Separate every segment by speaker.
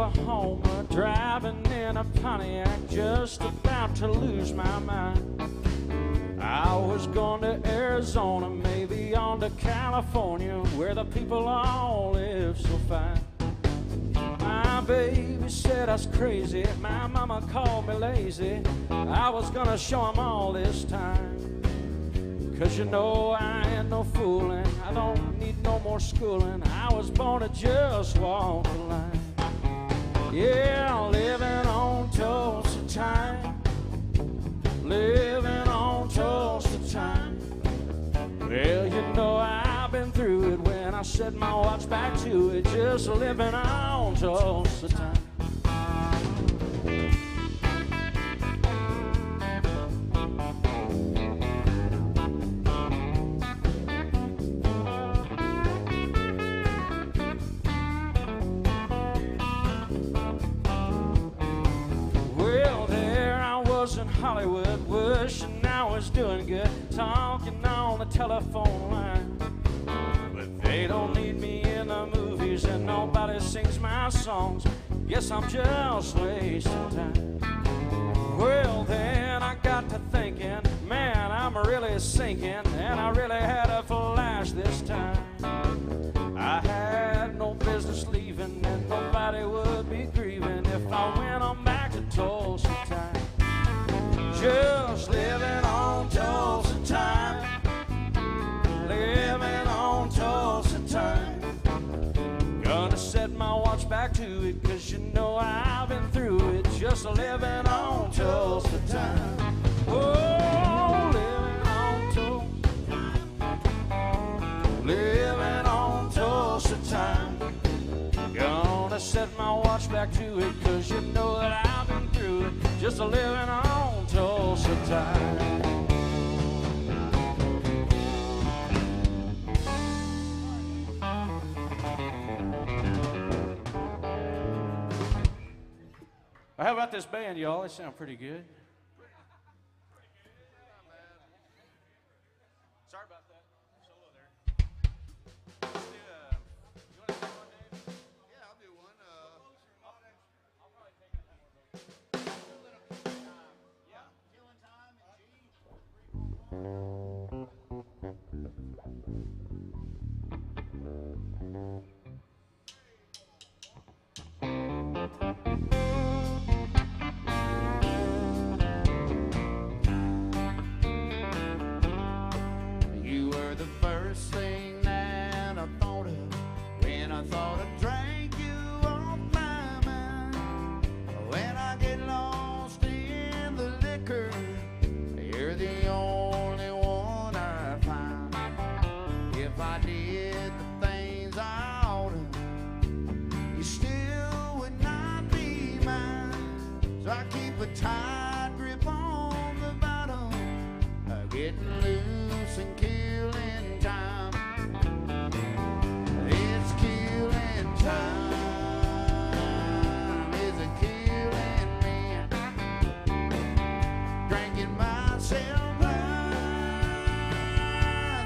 Speaker 1: Oklahoma, driving in a Pontiac, just about to lose my mind. I was going to Arizona, maybe on to California, where the people all live so fine. My baby said I was crazy, my mama called me lazy. I was gonna show 'em all this time. 'Cause you know I ain't no fooling, I don't need no more schooling. I was born to just walk the line. Yeah, living on Tulsa time, living on Tulsa time. Well, you know I've been through it when I set my watch back to it, just living on Tulsa time. Hollywood, wishing I was doing good, talking on the telephone line. But they don't need me in the movies and nobody sings my songs. Guess I'm just wasting time. Well, then I got to thinking, man, I'm really sinking, and I really had a flash this time. I had no business leaving, and nobody would be grieving if I went on back to Tulsa time. Just living on Tulsa time, living on Tulsa time. Gonna set my watch back to it, 'cause you know I've been through it, just living on Tulsa time. Oh, living on Tulsa, living on Tulsa time. Gonna set my watch back to it, 'cause you know that I've been through it, just living on Tulsa time. How about this band, y'all? They sound pretty good. Sorry about that. Solo there. Let's do, you want to take one, Dave?
Speaker 2: Yeah, I'll do one.
Speaker 1: I'll probably take that one. Yeah.
Speaker 2: Killing Time in G. You were the first thing that I thought of when I thought I drank you off my mind. When I get lost in the liquor, you're the only one I find. If I did the things I oughta, you still would not be mine. So I keep a tight grip on the bottom, getting loose and killing time. It's killing time. Is it killing me? Drinking myself blind,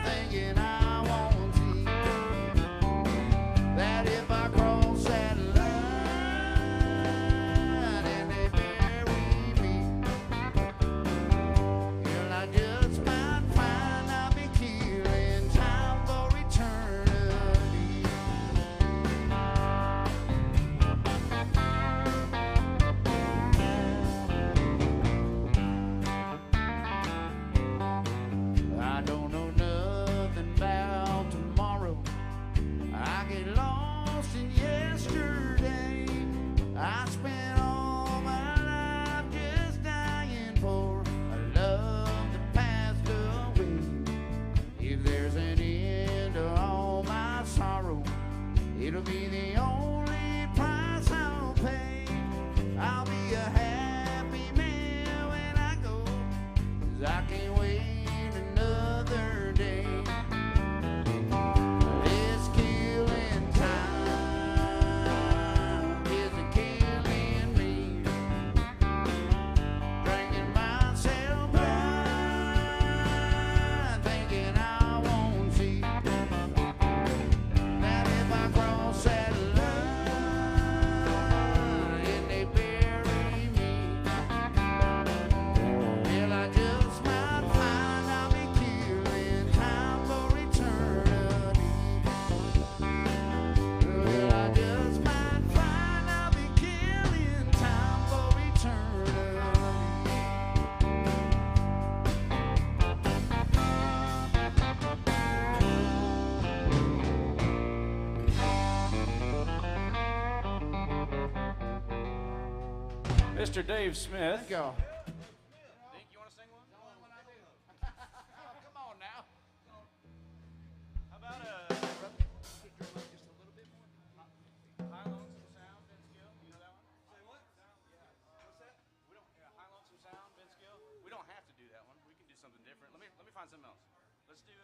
Speaker 2: thinking I won't see that if I cross that line and they bury me, well, I just might find I'll be killing time for eternity. I don't know nothing about tomorrow. I get lost in yesterday. I spent all my life just dying for a love that passed away. If there's an end to all my sorrow, it'll be the only price I'll pay. I'll be a happy man when I go, 'cause I can't wait another day. It's killing time. Is it killing me? Drinking myself blind, thinking I won't see that if I cross that line
Speaker 1: Mr. Dave Smith.
Speaker 2: Thank y'all.
Speaker 3: Think you want to sing one? Come on now. How about High Lonesome Sound, Vince Gill? You know that one? Say what? Yeah. What's that? We don't. Yeah, High Lonesome Sound, Vince Gill. We don't have to do that one. We can do something different. Let me find something else. Let's do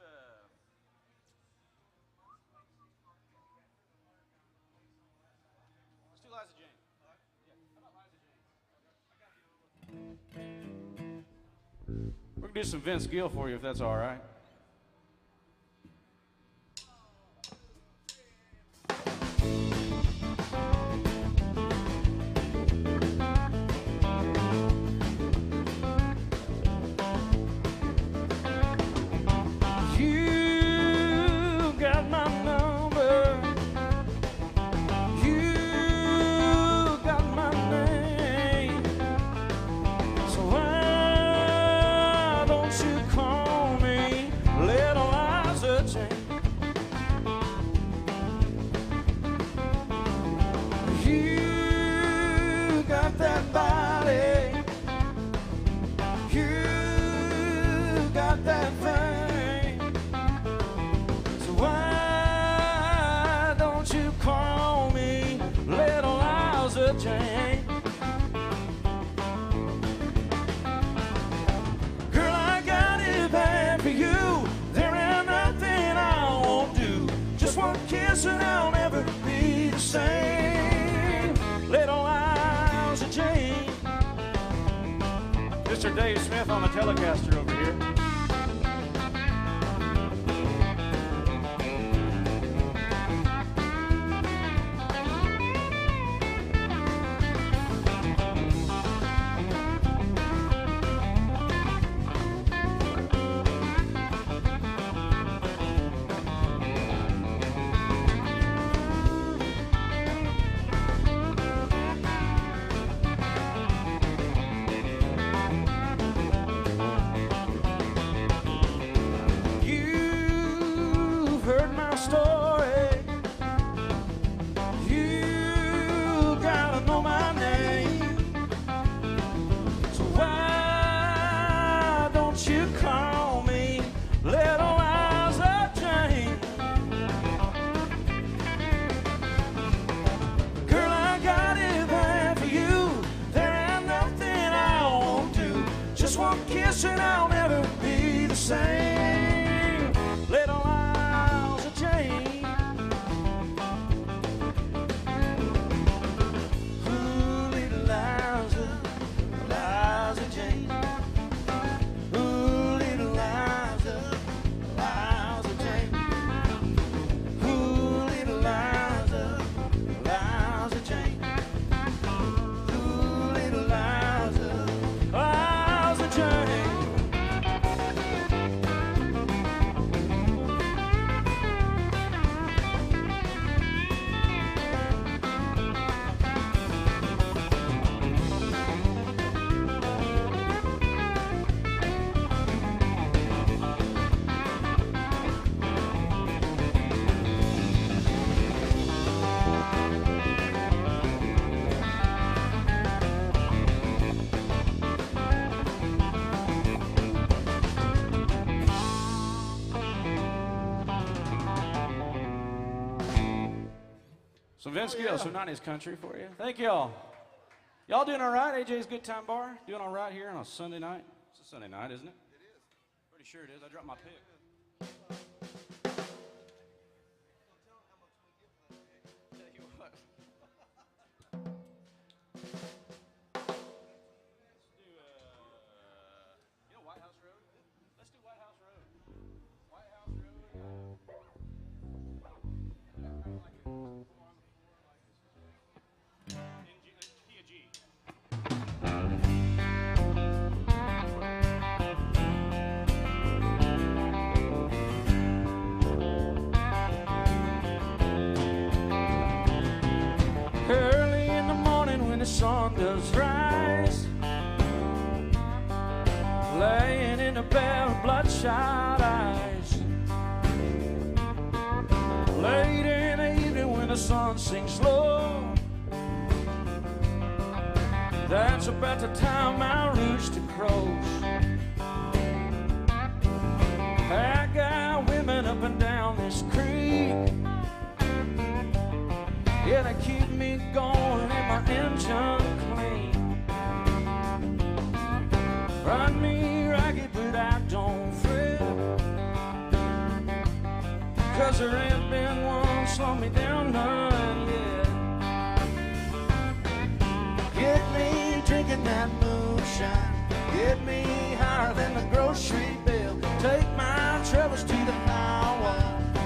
Speaker 3: Liza Jane. Yeah. How about Liza Jane?
Speaker 1: We're going to do some Vince Gill for you if that's all right. You got my number. You got my name. So why don't you call me Little Liza Jane? You got that body. You got that thing. So why don't you call me Little Liza Jane? Girl, I got it bad for you. There ain't nothing I won't do. Just one kiss and I'll never be the same. Little Liza Jane. Mr. Dave Smith on the Telecaster over here. You've heard my story. You gotta know my name. So why don't you call me Little Liza Jane? Girl, I got it bad for you. There ain't nothing I won't do. Just one kiss and I'll never be the same. Little Liza Jane. Ooh, little Liza, Liza Jane. Ooh, little Liza, Liza Jane. Ooh, little Liza, Liza Jane. Ooh, little Liza, Liza Jane. So Vince Gill, some 90s country for you. Thank y'all. Y'all doing all right? AJ's Good Time Bar? Doing all right here on a Sunday night? It's a Sunday night, isn't it? It is. Pretty sure it is. I dropped my pick. Tell you what. Let's do, you know White House Road? Let's do White House Road. White House Road. Key of G. Early in the morning when the sun does rise, laying in a bed with bloodshot eyes. Late in the evening when the sun sinks low, That's about the time my rooster crows. I got women up and down this creek. Yeah, they keep me going and my engine clean. Run me ragged, but I don't fret, 'cause there ain't been one slow me down none yet.
Speaker 2: Get me drinking that moonshine. Get me higher than the grocery bill.
Speaker 1: Take my troubles to the highway,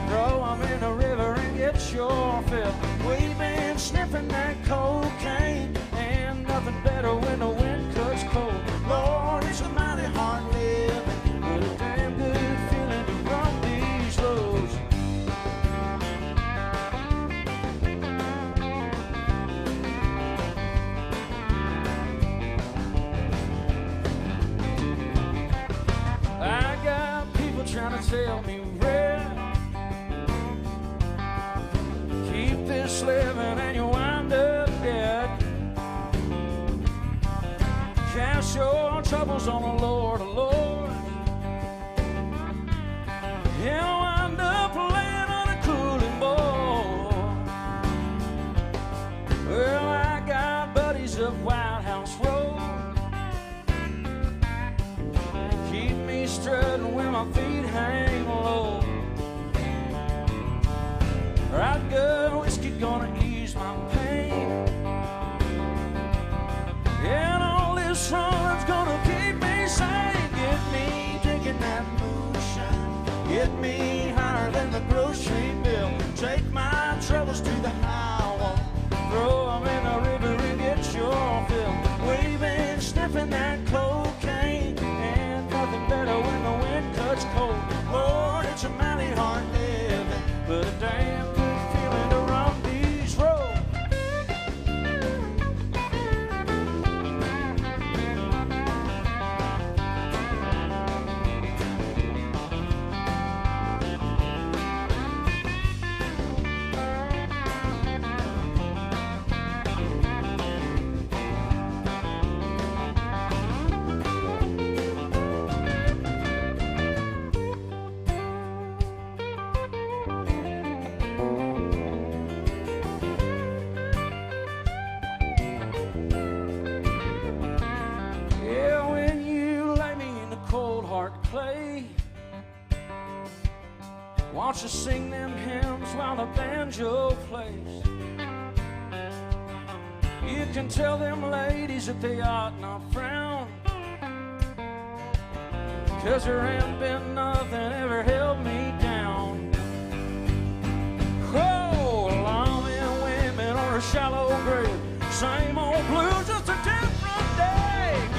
Speaker 1: throw 'em in the river and get your fill. We've been sniffing that cocaine, and nothing better when the wind cuts cold.
Speaker 2: Lord, it's a mighty hard living,
Speaker 1: but a damn good feeling to run these roads. I got people trying to tell me red, keep this living and you wind up dead. Cast your troubles on the Lord, the Lord. He'll wind up laying on a cooling board. Well, I got buddies up White House Road, keep me strutting when my feet hang low. Right, good whiskey gonna ease my pain, and all this run's gonna keep me sane.
Speaker 2: get me drinking that moonshine. Get me higher than the grocery bill. Take my troubles to the highway,
Speaker 1: Throw 'em in the river and get your fill.
Speaker 2: we've been sniffing that cocaine,
Speaker 1: And nothing better when the wind cuts cold.
Speaker 2: Lord, it's a mighty hard living,
Speaker 1: But a damn good feeling to run these roads. Yeah, when you lay me in the cold hard clay, won't you sing them hymns while the banjo plays? You can tell them ladies that they ought not frown, 'cause there ain't been nothing ever held me down. Oh, lonely women or a shallow grave, same old blues, just a different day.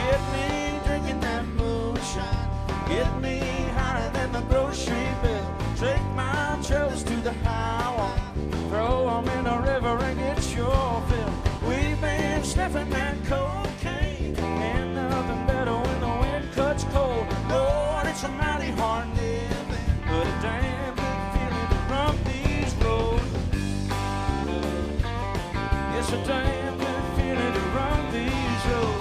Speaker 2: get me drinking that moonshine. Get me higher than the grocery bill. Take my troubles to the highway,
Speaker 1: Throw 'em in the river and get your fill.
Speaker 2: we've been sniffing that cocaine,
Speaker 1: Ain't nothing better when the wind cuts cold.
Speaker 2: Lord, it's a mighty hard living,
Speaker 1: But a damn good feeling to run these roads. It's a damn good feeling to run these roads.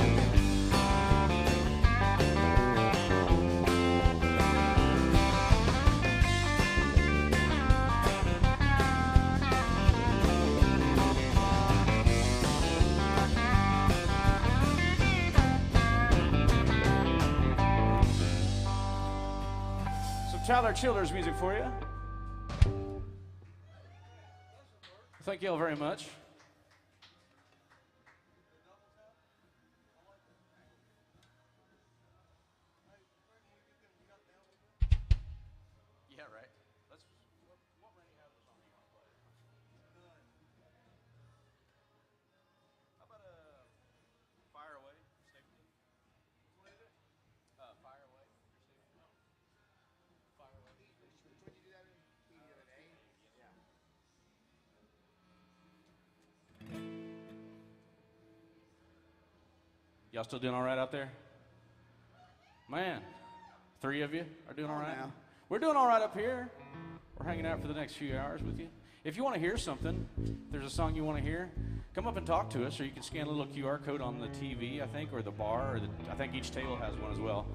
Speaker 1: Tyler Childers music for you. Thank you all very much.
Speaker 3: Yeah, right. Let's. What Randy Howard song do you want to play? How about Fire Away, Stapleton? What is it? Fire Away, Stapleton. No. Fire Away.
Speaker 4: Would you do that in the other day? Yeah.
Speaker 1: Y'all still doing all right out there? Man, 3 of you are doing all right?
Speaker 4: now.
Speaker 1: We're doing all right up here. We're hanging out for the next few hours with you. If you want to hear something, if there's a song you want to hear, come up and talk to us, or you can scan a little QR code on the TV, I think, or the bar, or I think each table has one as well.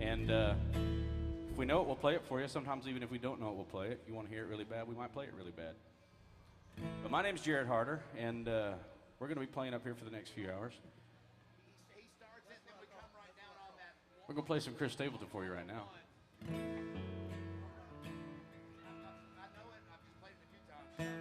Speaker 1: And if we know it, we'll play it for you. Sometimes even if we don't know it, we'll play it. If you want to hear it really bad, we might play it really bad. But my name's Jared Harder, and we're going to be playing up here for the next few hours.
Speaker 4: He starts it, and then we come right down on that.
Speaker 1: We're going to play some Chris Stapleton for you right now.
Speaker 4: I know it. I've just played it a few times.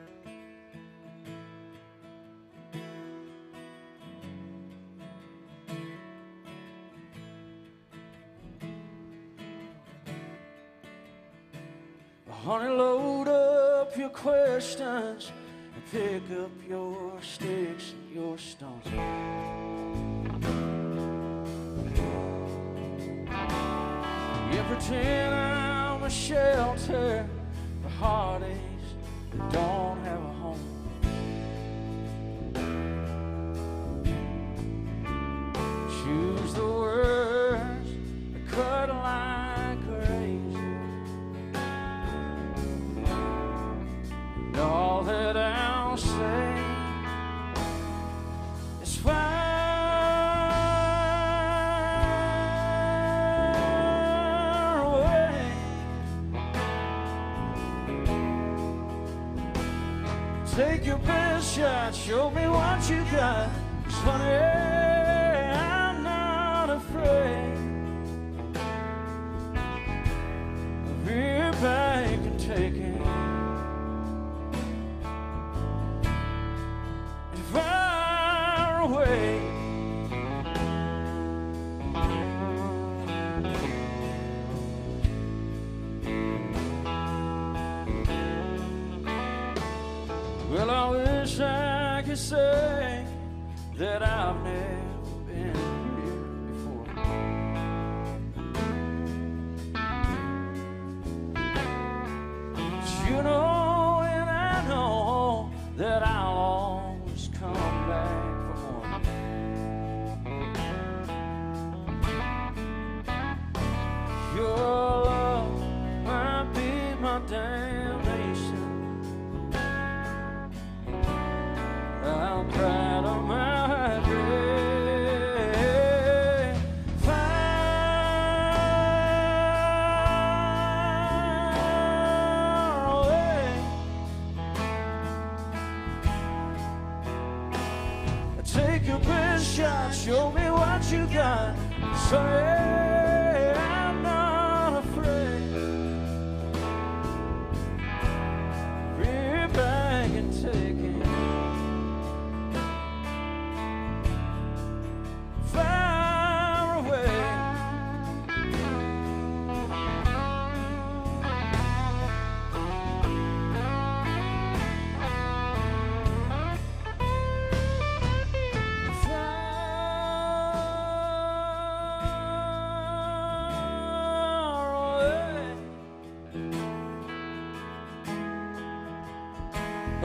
Speaker 1: Honey, load up your questions and pick up your sticks and your stones. You pretend I'm a shelter for heartaches that don't have a home. Choose the words that cut like a razor. And all that I'll say is far away. Take your best shot, show me what you got. 'Cause honey, I'm not afraid. Rear back and take it. Far away. Well, I wish I could say that I've never been here before. But you know, and I know that I'll always come back for more. Your love might be my damnation. I'll cry to my grave. Far away. Take your best shot, show me what you got. Say I'm not afraid. Rear back and take it. Far away.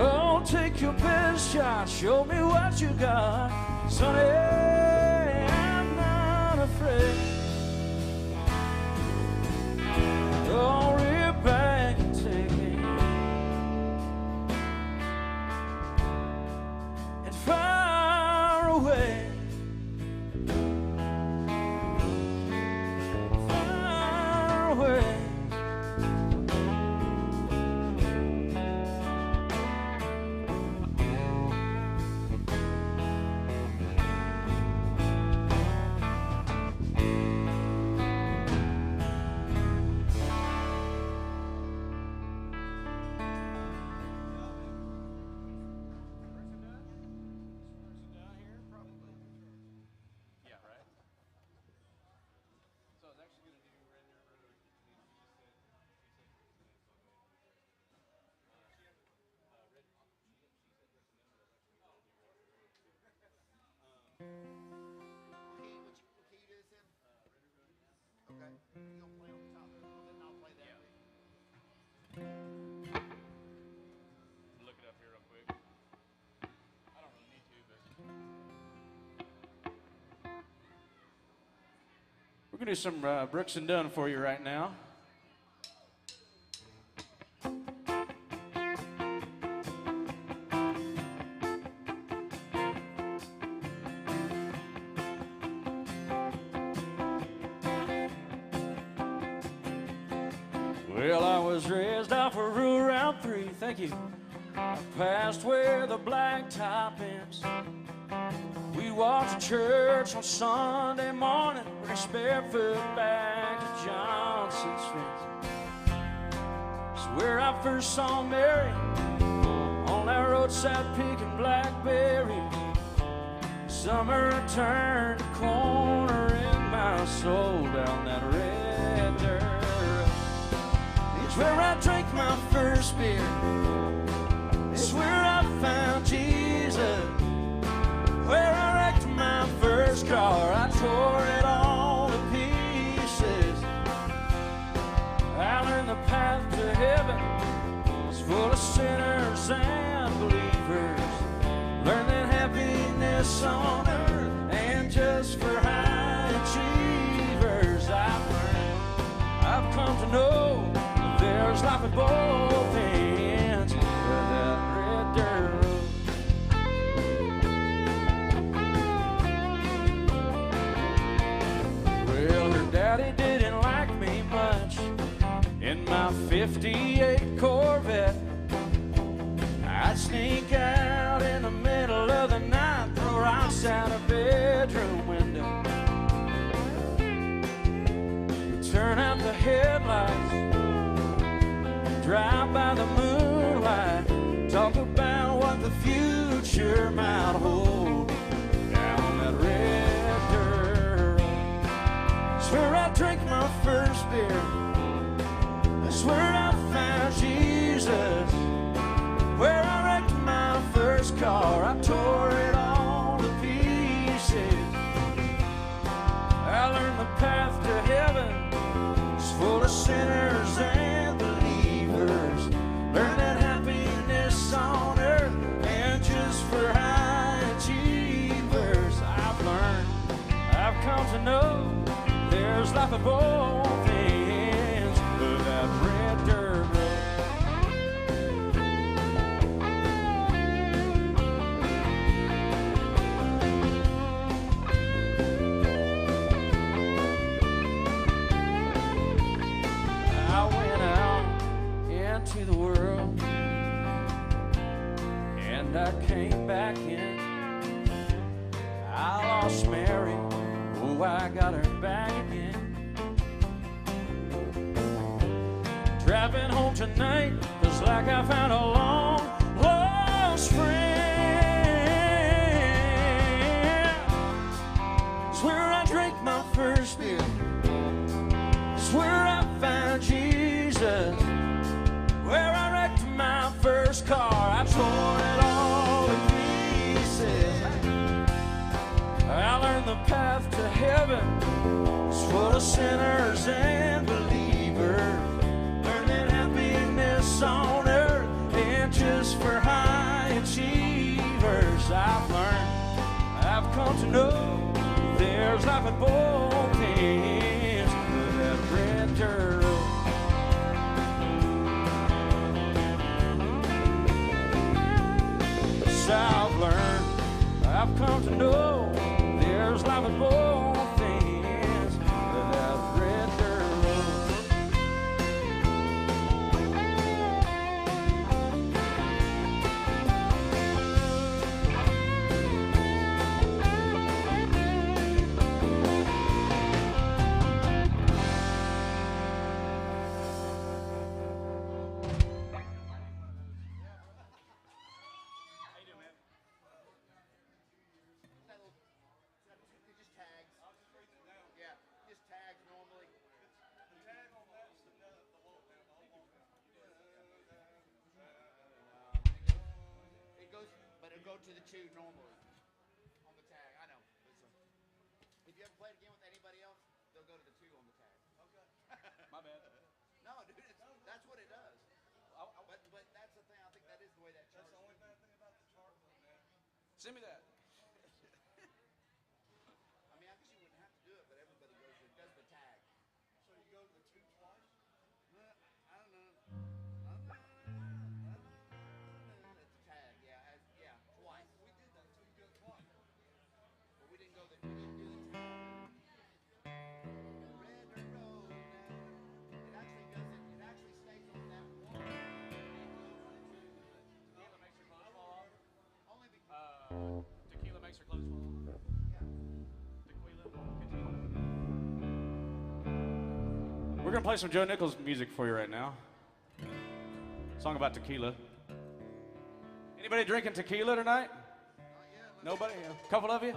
Speaker 1: Oh, take your best shot, show me what you got. Sonny, I'm not afraid. Oh, rear back and take it. And far away. Far away.
Speaker 4: What key you do this in? Okay. You gonna play on the top of it, then I'll play that.
Speaker 1: Look it up here real quick. I don't really need to, but we're gonna do some Brooks and Dunn for you right now. Well, I was raised off of Rule Route 3, thank you. I passed where the blacktop ends. We walked to church on Sunday morning, raced barefoot back to Johnson's fence. It's where I first saw Mary, on that roadside picking blackberries. Summer I turned a corner in my soul down that red dirt road. It's where I drank my first beer. It's where I found Jesus. Where I wrecked my first car, I tore it all to pieces. I learned the path to heaven is full of sinners and believers. Learned that happiness on earth and just for high achievers. I've come to know that there's life at both ends of that red dirt road. Well, her daddy didn't like me much in my 58 Corvette. I'd sneak out in the middle of the night, throw rocks out a bedroom window, turn out the headlights, drive by the moonlight, talk about what the future might hold down that red dirt road. That's where I drank my first beer. That's where I found Jesus. Where I wrecked my first car, I tore it all to pieces. I learned the path to heaven is full of sinners and believers. Learned that happiness on earth and just for high achievers. I've come to know there's life at both ends of that red dirt road. To the world, and I came back in. I lost Mary, oh, I got her back again. Driving home tonight feels like I found a long lost friend. It's where I drank my first beer. It's where I found Jesus. Where I wrecked my first car, I tore it all to pieces. I learned the path to heaven is full of sinners and believers. Learned that happiness on earth and just for high achievers. I've come to know there's life at both ends of that red dirt road. I've learned, I've come to know there's life at both ends of that red dirt road.
Speaker 4: Just tags. Yeah, just tags normally. It goes, but it'll go to the 2 normally on the tag. I know. If you ever played a game with anybody else, they'll go to the 2 on the tag. Okay.
Speaker 3: My bad.
Speaker 4: No, dude, that's what it does. But that's the thing. I think that is the way that chart. That's the only bad thing about the chart, man.
Speaker 3: Send me that.
Speaker 4: I mean, I guess you wouldn't have to do it, but everybody does the tag.
Speaker 5: So you go to the 2 twice?
Speaker 4: I don't know. It's a tag, yeah, twice.
Speaker 5: We did that, so you do it twice.
Speaker 4: But we didn't do the tag. Red road now. It actually
Speaker 3: Tequila makes her clothes fall off. Tequila. We're gonna play some Joe Nichols music for you right now. Song about tequila. Anybody drinking tequila tonight? Nobody? A couple of you?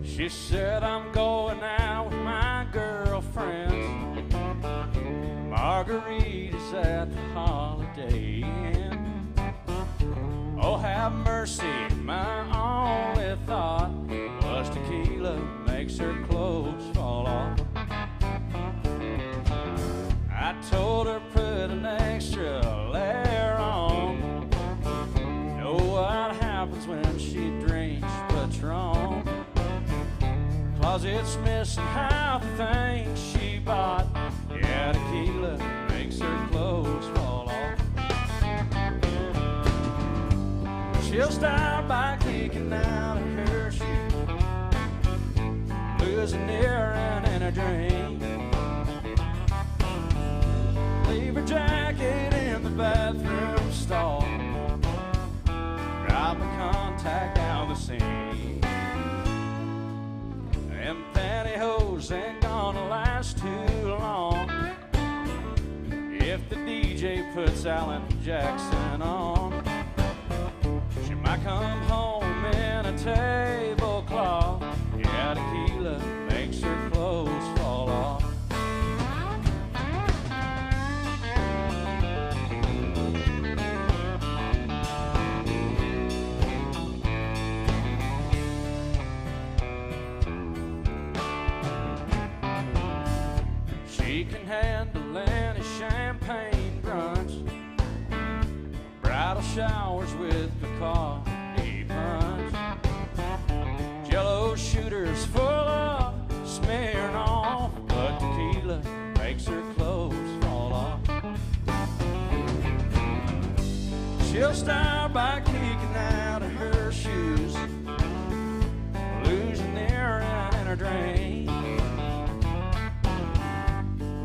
Speaker 3: She said, I'm going out with my girlfriends. Margaritas at the Holiday Inn. Oh, have mercy, my only thought was tequila makes her clothes fall off. I told her put an extra layer on. Know what happens when she drinks Patron. Closet's missing half the things she bought. Yeah, tequila makes her clothes fall off. She'll start by kicking out of her shoes, losing earring in her drink. Leave her jacket in the bathroom stall, drop a contact down the sink. Them pantyhose ain't gonna last too long if the DJ puts Alan Jackson on. She might come home in a tablecloth. Yeah, tequila makes her clothes fall off. She can handle any champagne brunch, bridal showers with Bacardi punch, Jello shooters full of Smirnoff, but tequila makes her clothes fall off. She'll start by kicking out of her shoes, losing the earring in her drink.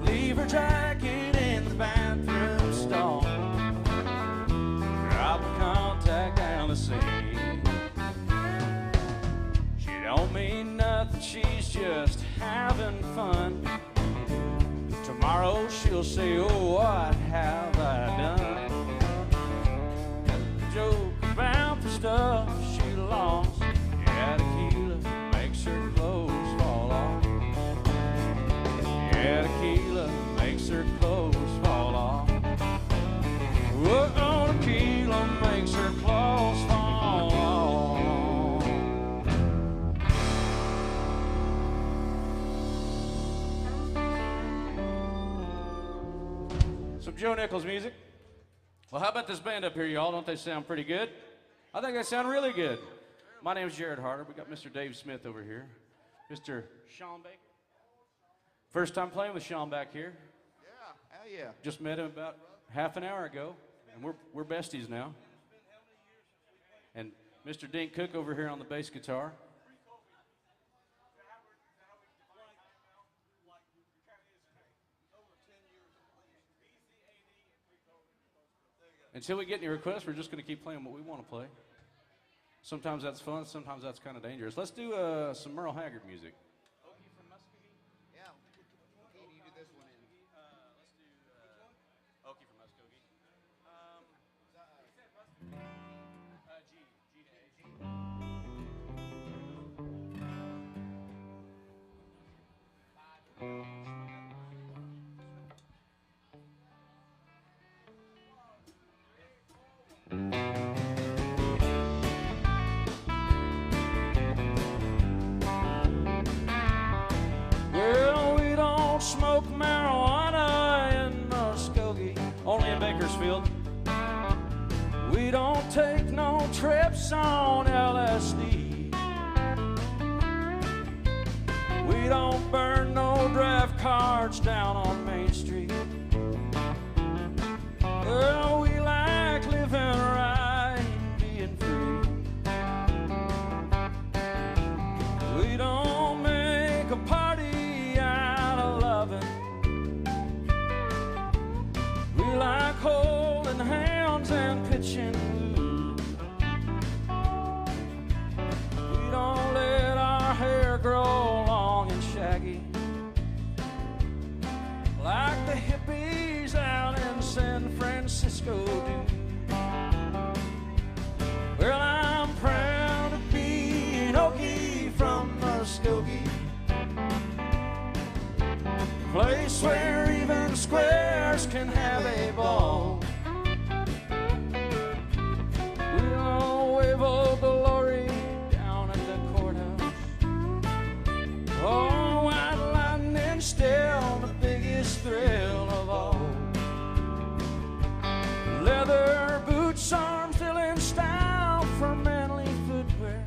Speaker 3: Leave her jacket in the bathroom stall, drop a contact down the sink. She don't mean nothing, she's just having fun. Tomorrow she'll say, oh, what have I done? Joke about the stuff she lost. Yeah, tequila makes her clothes fall off. Yeah, tequila makes her clothes fall off. Whoa, tequila makes her clothes fall off. Some Joe Nichols music. Well, how about this band up here, y'all? Don't they sound pretty good? I think they sound really good. My name's Jared Harder. We got Mr. Dave Smith over here. Mr. Sean Baker. First time playing with Sean back here.
Speaker 4: Yeah, hell yeah.
Speaker 3: Just met him about half an hour ago, and we're besties now. And Mr. Dink Cook over here on the bass guitar. Until we get any requests, we're just going to keep playing what we want to play. Sometimes that's fun, sometimes that's kind of dangerous. Let's do some Merle Haggard music.
Speaker 4: Yeah. Key, do you do this one in?
Speaker 3: Let's do Okie from Muskogee. G to A. Well, we don't smoke marijuana in Muskogee, only in Bakersfield. We don't take no trips on LSD. We don't burn no draft cards down on Main Street. Well, we like living right and being free. We don't
Speaker 1: pitching blue. We don't let our hair grow long and shaggy like the hippies out in San Francisco do. Well, I'm proud to be an Okie from Muskogee, place where even squares can have a ball. We'll wave Old Glory down at the courthouse. Oh, white lightning still the biggest thrill of all. Leather boots are still in style for manly footwear.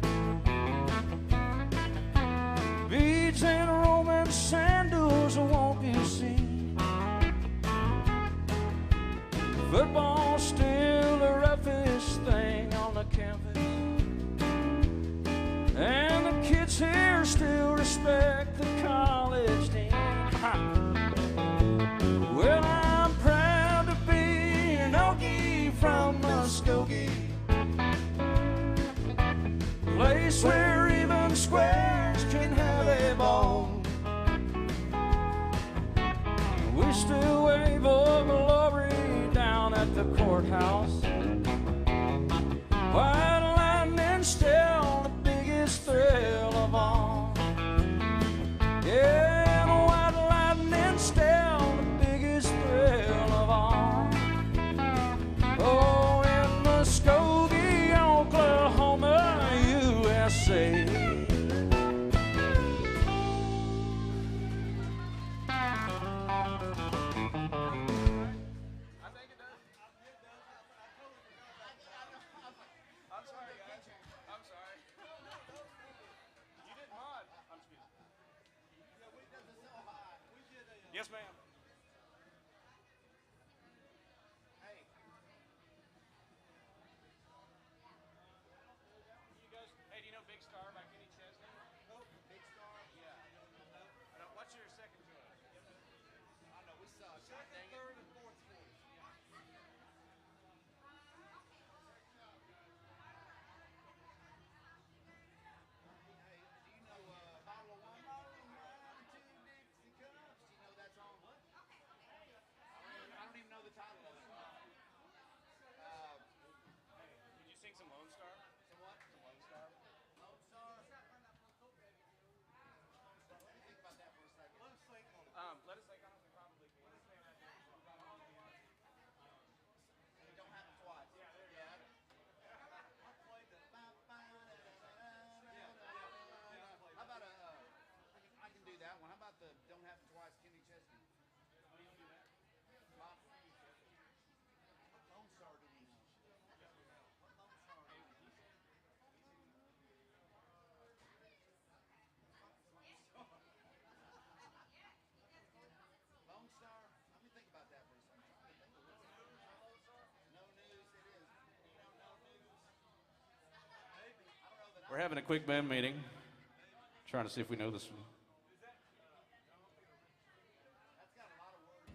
Speaker 1: Beads and Roman sandals won't be seen. Football's still the roughest thing on the campus, and the kids here still respect the college dean. Well, I'm proud to be an Okie from Muskogee, place where even squares can have a ball. We still wave Old Glory down at the courthouse. White lightning still the biggest thrill of all. Yeah, the white lightning still the biggest thrill of all. Oh, in Muskogee, Oklahoma, USA.
Speaker 3: Yes, ma'am.
Speaker 4: Hey,
Speaker 3: You guys, hey, do you know Big Star by Kenny Chesney?
Speaker 4: Big Star.
Speaker 3: Yeah. I don't, what's your second choice?
Speaker 4: I know we suck. God
Speaker 5: Second,
Speaker 4: dang it.
Speaker 5: third, and fourth choice.
Speaker 4: Hey, do you know Bottle of Wine? Bottle of Wine, two Dixie cups. Do you know that song? What? I don't even know the title of it.
Speaker 3: Did you sing some Lone Star?
Speaker 4: Some what?
Speaker 3: Some Lone Star?
Speaker 4: Lone Star. Think about that for a second.
Speaker 5: Let us think on it.
Speaker 3: Let us think honestly, probably can.
Speaker 4: You don't have it twice. Yeah, there you go.
Speaker 5: I played that.
Speaker 4: How about I can do that one. How about the Don't Have It Twice, Kenny Chesney? Bob. What Lone Star do we know? What Lone Star do we know? Lone Star? Let me think about that for a second. No news, it is. No news. I don't know that
Speaker 3: We're having a quick band meeting. Trying to see if we know this one.
Speaker 4: that's got a lot of words.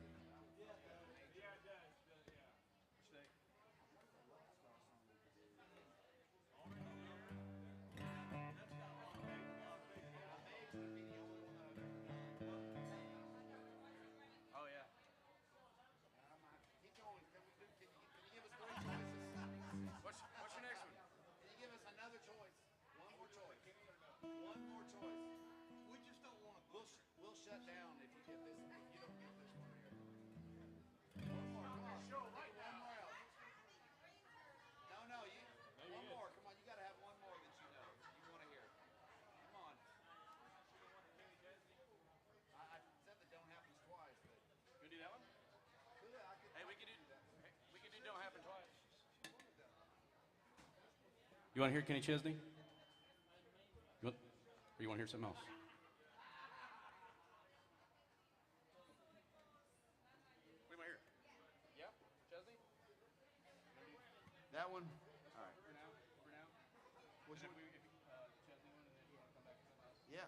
Speaker 3: Oh, yeah.
Speaker 4: Keep going. Can you give us more choices?
Speaker 3: What's your next one?
Speaker 4: Can you give us another choice? One more choice. One more choice.
Speaker 5: We just don't want to
Speaker 4: We'll we'll shut down if you get this. If you don't get this one here. One more. Come on. One more else. No. One more. Come on. You got to have one more that you know. You want to hear. Come on. I said that don't happen twice, but
Speaker 3: You want to do that one?
Speaker 4: could I could.
Speaker 3: Hey, we could do Don't Happen Twice. You want to hear Kenny Chesney? Or you want to hear something else? What do you want to hear? Yeah? Chesney?
Speaker 4: That one.
Speaker 3: All right. For now?
Speaker 4: Which
Speaker 3: And
Speaker 4: one?
Speaker 3: if we, Chesney one, and then you want to come back to something else?
Speaker 4: Yeah.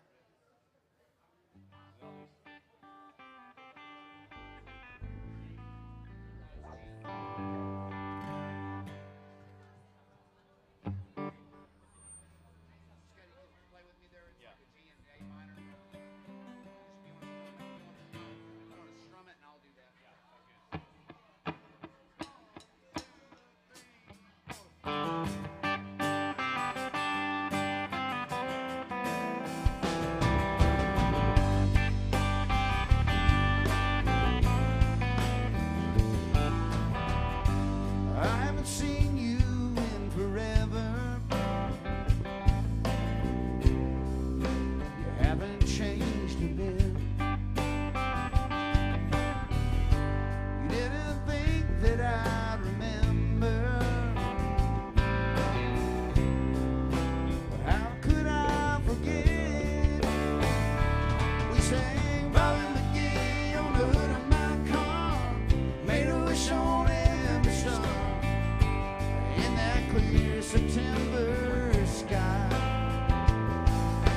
Speaker 2: September sky.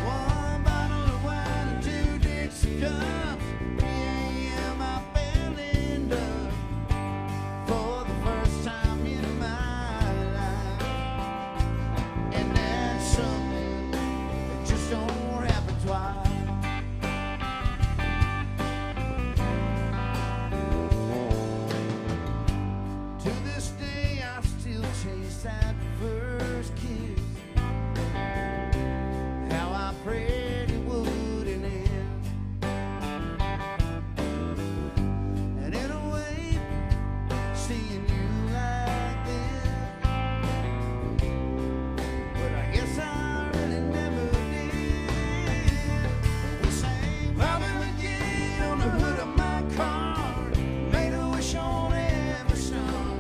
Speaker 2: One bottle of wine and 2 Dixie cups. 3 a.m. I fell in love for the first time in my life. And that's something that just don't happen twice. To this day I still chase that first kiss. How I prayed it wouldn't end. And in a way, seeing you like this, but I guess I really never did. We sang Bobby McGee on the hood of my car, made a wish on every song.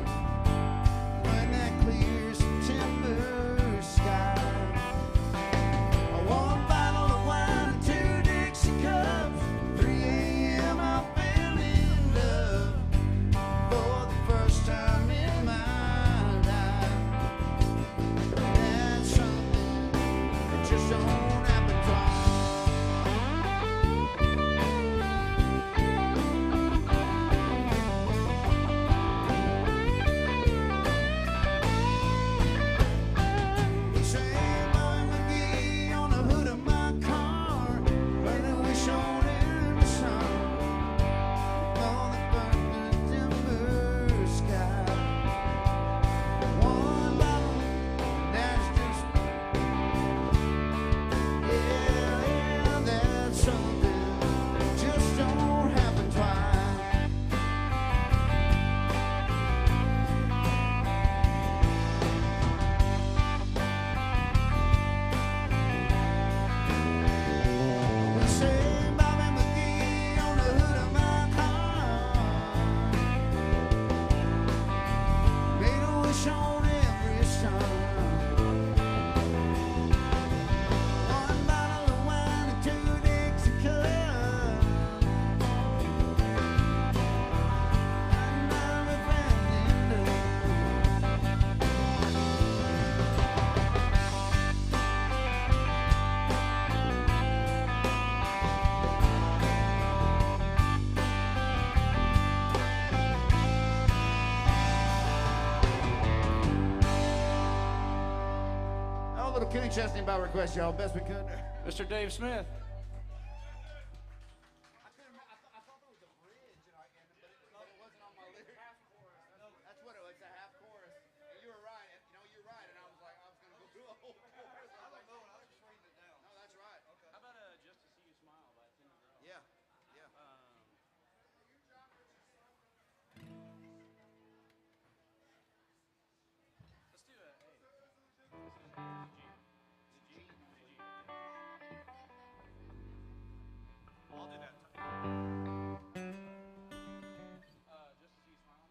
Speaker 2: When that clear September sky, one bottle of wine and 2 Dixie cups. 3 a.m. I fell in love for the first time in my life. That's something that just don't happen twice. We sang Bobby McGee on the hood of my car, made a wish on every song. On the burning September sky, one bottle, that's just, yeah, that's something that just don't happen twice. We sang Bobby McGee on the hood of my car, made a wish on every song. One bottle of wine and 2 Dixie cups. And I'm a friend in love. Oh, little Kenny Chesney by request, y'all. Best we could.
Speaker 3: Mr. Dave Smith.
Speaker 4: I thought there was a bridge, but it wasn't on my lyric. That's what it was, a half chorus. And you were right, and I was like, I was gonna go through a whole chorus. I was like,
Speaker 5: I was just reading it down.
Speaker 4: no, that's right.
Speaker 3: How about Just to See You Smile by Tim McGraw?
Speaker 4: Yeah, yeah.
Speaker 3: Let's do a A. I'll do that. Just to See You Smile?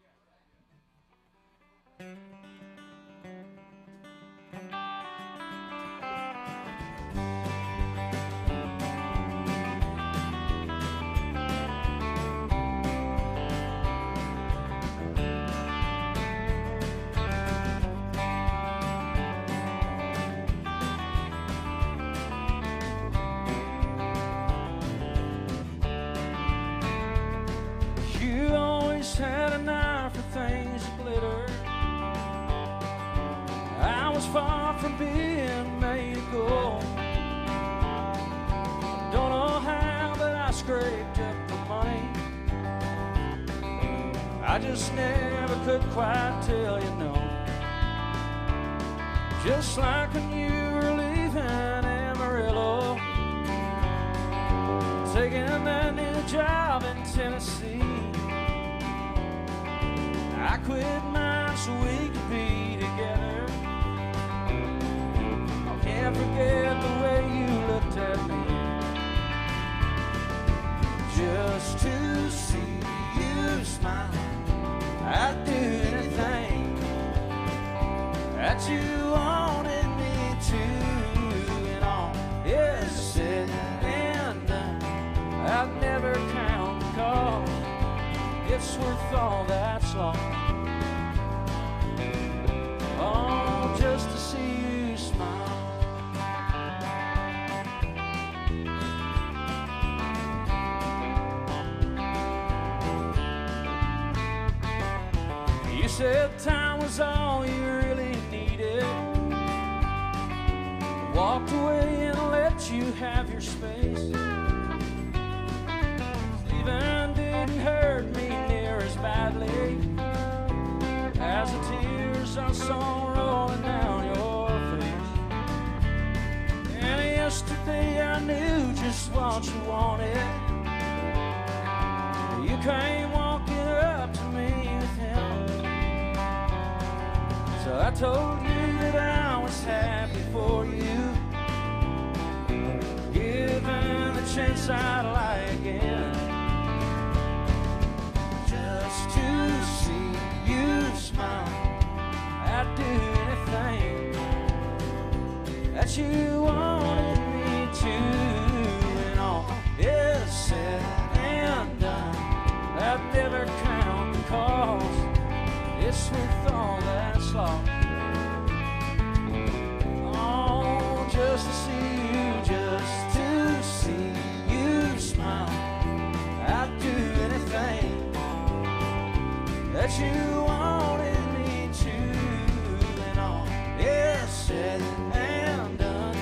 Speaker 3: You always had an eye for things that glitter. I was far from being made of gold. Don't know how, but I scraped up the money. I just never could quite tell you no. Just like when you were leaving Amarillo, taking that new job in Tennessee. I quit mine so we could be together. I can't forget the way you looked at me. Just to see you smile, I'd do anything that you wanted me to. And all is said and done, I'd never count the cost. It's worth all that's lost. Oh, just to see
Speaker 1: said time was all you really needed. Walked away and let you have your space. Leaving didn't hurt me near as badly as the tears I saw rolling down your face. And yesterday I knew just what you wanted. You came walking up to me with him. So I told you that I was happy for you. Given the chance I'd lie again, just to see you smile. I'd do anything that you wanted me to. And all is said and done, I'd never count the cost. It's with all that's lost. Oh, just to see you smile. I'd do anything that you wanted me to. And all is said and done,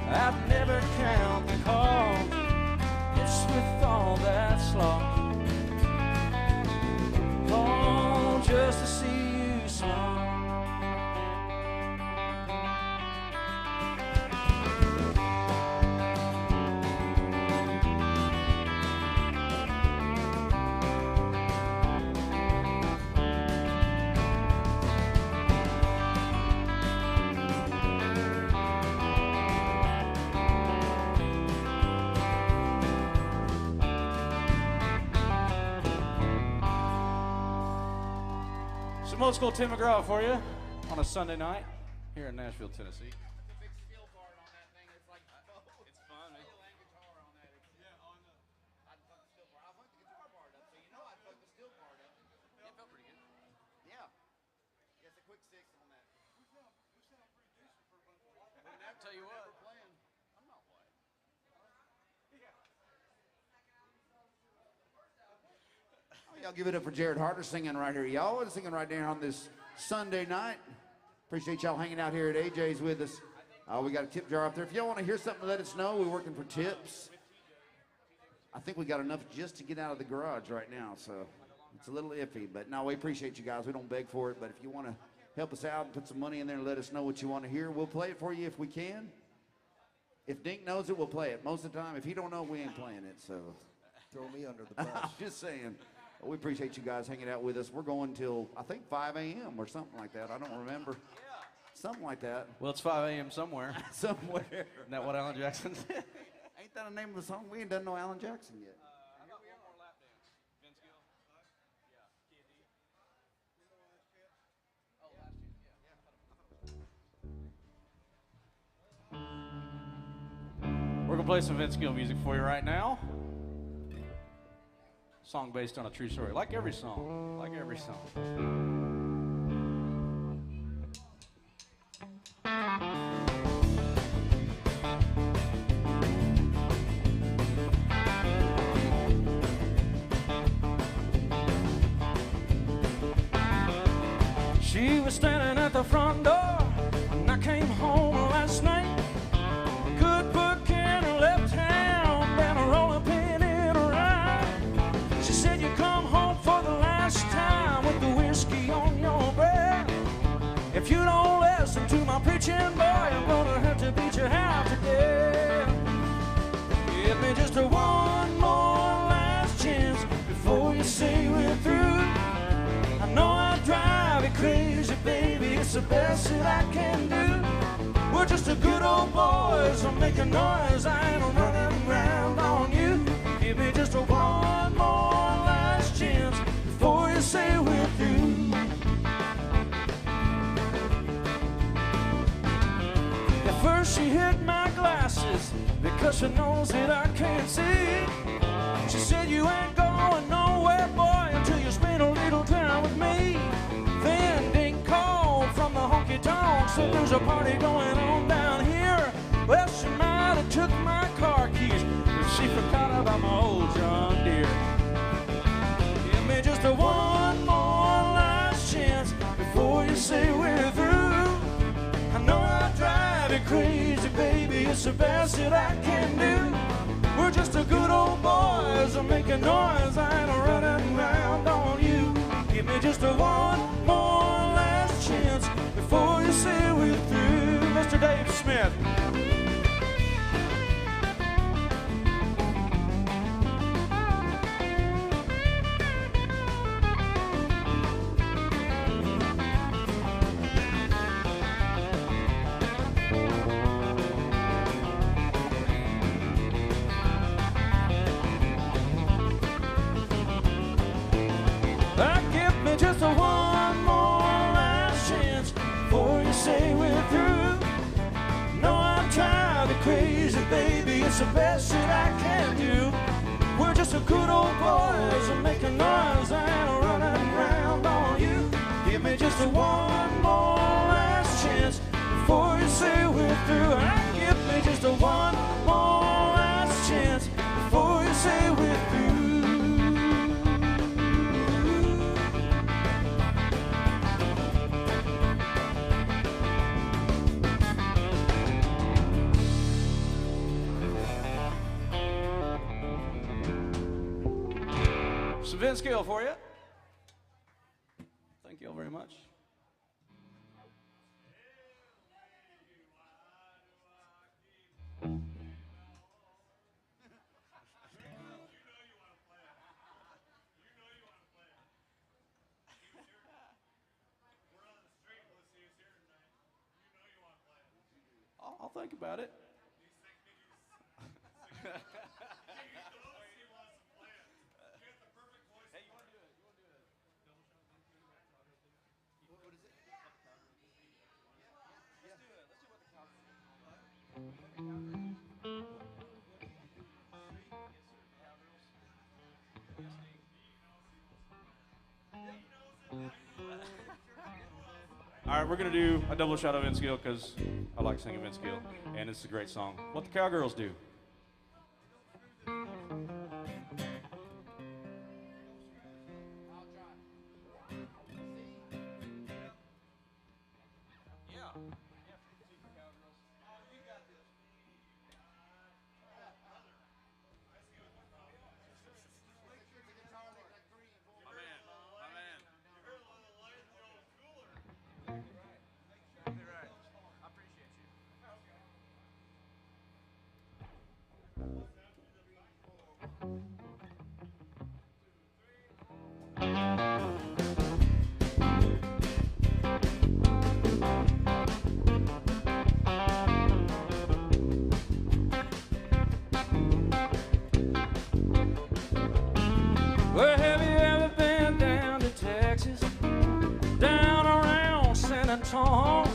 Speaker 1: I'd never count the cost. It's with all that's lost. Oh, just to see you smile. Some old school Tim McGraw for you on a Sunday night here in Nashville, Tennessee.
Speaker 4: The big steel part on that thing, it's like,
Speaker 3: It's fun.
Speaker 4: steel and guitar on that.
Speaker 5: Yeah, on the.
Speaker 4: I'd fuck the steel part. I fucked the guitar part up, so you know I'd fuck the steel part up.
Speaker 3: Yeah, it felt pretty good.
Speaker 4: Yeah. It's a quick six on that.
Speaker 5: We sound pretty decent for a bunch of.
Speaker 3: I'll tell you what.
Speaker 4: Playing.
Speaker 3: I'm not white.
Speaker 4: Oh, y'all give it up for Jared Harder singing right here. Y'all are singing right there on this Sunday night. Appreciate y'all hanging out here at AJ's with us. We got a tip jar up there. If y'all want to hear something, let us know. We're working for tips. I think we got enough just to get out of the garage right now, so it's a little iffy. But no, we appreciate you guys. We don't beg for it, but if you want to help us out and put some money in there and let us know what you want to hear, we'll play it for you if we can. If Dink knows it, we'll play it. Most of the time, if he don't know, we ain't playing it. So
Speaker 6: Throw me under the bus.
Speaker 4: I'm just saying. We appreciate you guys hanging out with us. We're going till, I think, 5 a.m. or something like that. I don't remember. Something like that.
Speaker 1: Well, it's 5 a.m. somewhere.
Speaker 4: Somewhere.
Speaker 1: Isn't that what Alan Jackson said?
Speaker 4: Ain't that the name of the song? We ain't done no Alan Jackson yet.
Speaker 3: I got one more lap dance. Vince Gill. Yeah. Kid D. Oh, last chance. Yeah. We're going to play some Vince Gill music for you right now. Song based on a true story. Like every song. Like every song. She was standing at the front door when I came home last night. Good book in her left hand and a rolling pin in her right. She said, you come home for the last time with the whiskey on your breath. If you don't listen to my preaching, boy, I'm gonna have to beat you half to death. Give me just a one more last chance before you say we're through. I know I drive you crazy, baby, it's the best that I can do. We're just a good old boys, so make a noise, I ain't running around on you. Give me just a one more last chance before you say we're through. At first she hit my glasses because she knows that I can't see. She said, you ain't going nowhere, boy, until you spend a little time with me. Then Dink called from the honky-tonk, said there's a party going on down here. Well, she might have took my car keys if she forgot about my old John Deere. Give me just a one more last chance
Speaker 1: crazy, baby. It's the best that I can do. We're just a good old boys. I'm making noise. I ain't running around on you. Give me just a one more last chance before you say we're through. Mr. Dave Smith. Just a one more last chance before you say we're through. No, I'm tired of crazy, baby. It's the best that I can do. We're just a good old boys. I'm making noise and running around on you. Give me just a one more last chance before you say we're through. Give me just a one more last chance before you say we're through. Vince Gill for you. Thank you all very much. I'll think about it. All right, we're going to do a double shot of Vince Gill because I like singing Vince Gill, and it's a great song. What the Cowgirls Do. Well, have you ever been down to Texas, down around San Antonio?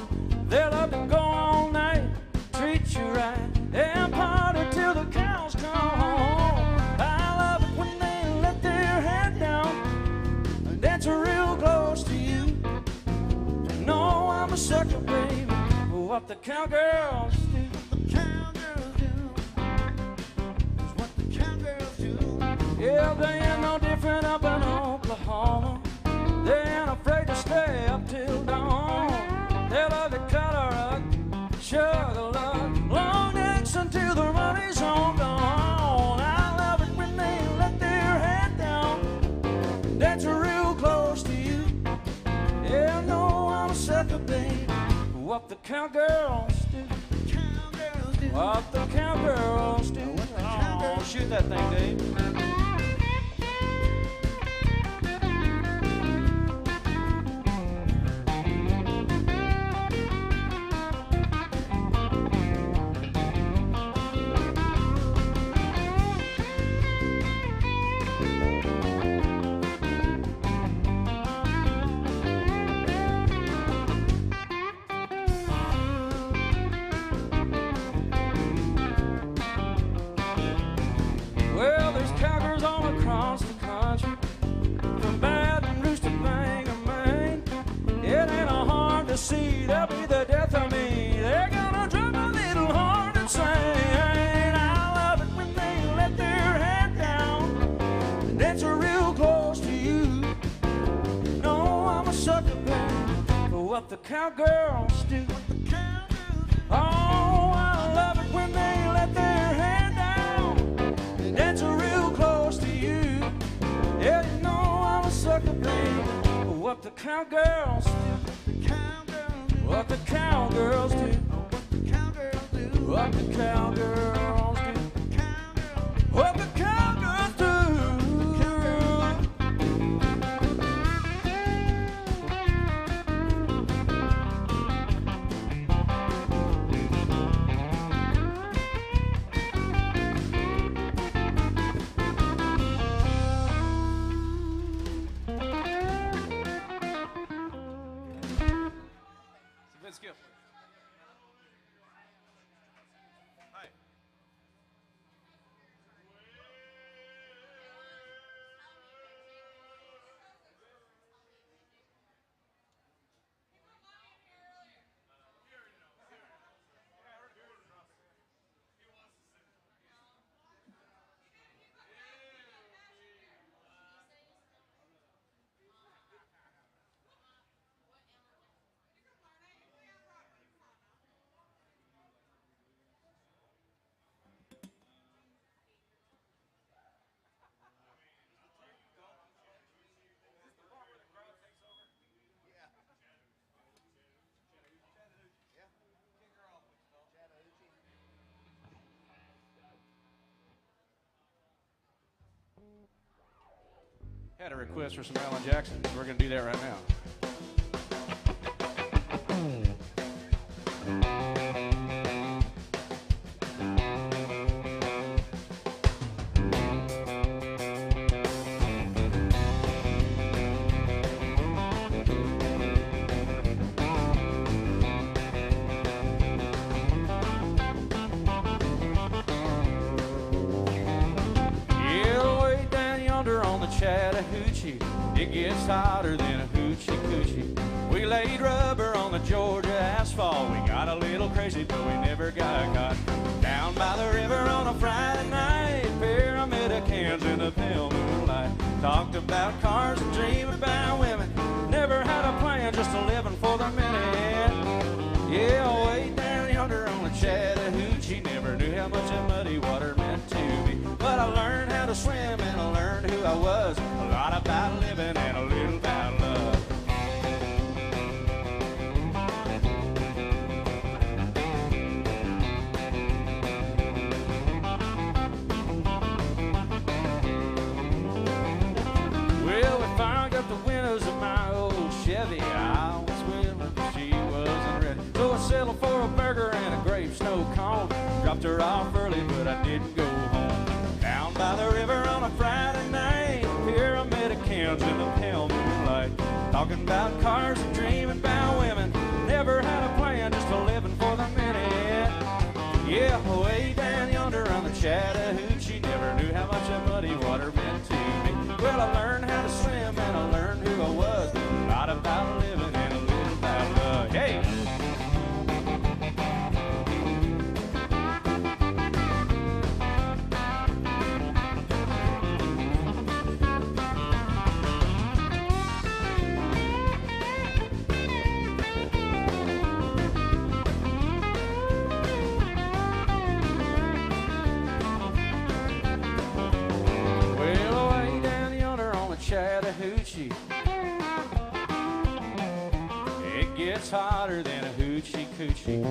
Speaker 1: They love to go all night, treat you right, and party till the cows come home. I love it when they let their head down and dance real close to you. No, I'm a sucker, baby, what the cowgirls do. The cowgirls do is what the cowgirls do. Yeah, they ain't no different up in Oklahoma. They ain't afraid to stay up till dawn. They love to color up, sugar love, long necks until the money's all gone. I love it when they let their head down, dance real close to you. Yeah, no, I'm a sucker, baby, what the cowgirls do. What the cowgirls do. Oh, shoot that thing, Dave. Well, there's cowgirls all across the country, from Baton Rouge to Bangor, Maine. It ain't hard to see they'll be the death of me. They're gonna drop a little horn and sing. I love it when they let their head down and dance real close to you. No, I'm a sucker, baby, for what the cowgirls do. Oh, the cowgirls do. What the cowgirls do. What the cowgirls do. What the cowgirls do.
Speaker 3: Vince Gill. Hi. Had a request for some Alan Jackson. We're going to do that right now. Chattahoochee, it gets hotter than a hoochie coochie. We laid rubber on the Georgia asphalt. We got a little crazy, but we never got caught. Down by the river on a Friday night, pyramid of cans in the pale moonlight. Talked about cars and dreamed about women. Never had a plan, just a living for the minute. Yeah, way down yonder on the Chattahoochee, never knew how much that muddy water meant to me. But I learned how to swim and I learned who I was. A lot about living and a little about love. Well, we finally got the windows of my old Chevy. I was willing, but she wasn't ready. So I settled for a burger and a grape snow cone. Dropped her off early, but I didn't go home. Down by the river on a Friday night, pyramid of cans in the pale moonlight. Talking about cars and dreaming about women. Never had a plan, just a living for the minute. Yeah, way down yonder on the Chattahoochee, never knew how much that muddy water meant to me. Well, I learned how to swim and I learned who I was. A lot about living and a little about love. Hey! Chattahoochee, it gets hotter than a hoochie coochie.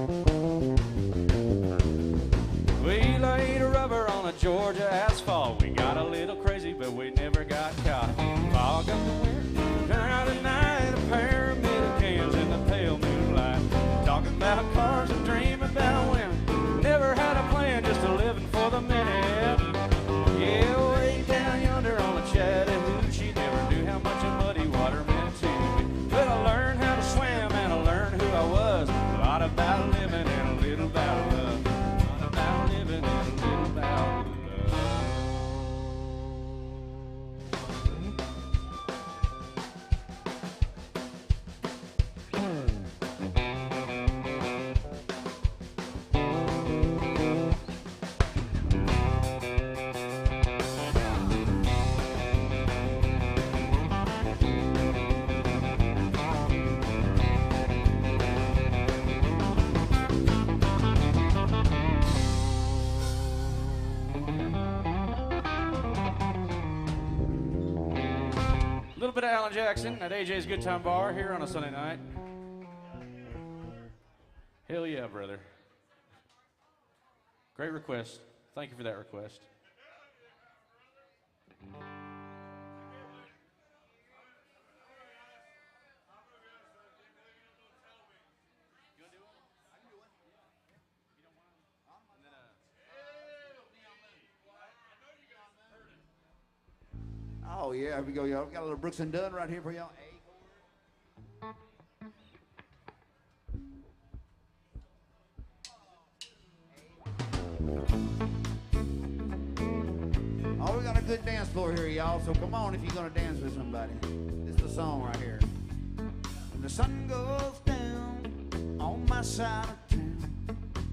Speaker 3: We laid a rubber on a Georgia asphalt. We got a little crazy, but we never got caught. Fog up the wind, night and night, a pyramid of cans in the pale moonlight. Talking about cars and dreaming about women. Never had a plan, just a living for the minute. Yeah, way down yonder on the Chattahoochee, never knew how much a muddy water meant to me. But I learned how to swim and I learned who I was. A lot about living and a little about love. A lot about living and a little about love.
Speaker 1: bit of Alan Jackson at AJ's Good Time Bar here on a Sunday night. Hell yeah, brother. Great request. Thank you for that request.
Speaker 2: Oh, yeah, here we go, y'all. We got a little Brooks and Dunn right here for y'all. Oh, we got a good dance floor here, y'all. So come on if you're going to dance with somebody. This is the song right here. When the sun goes down on my side of town,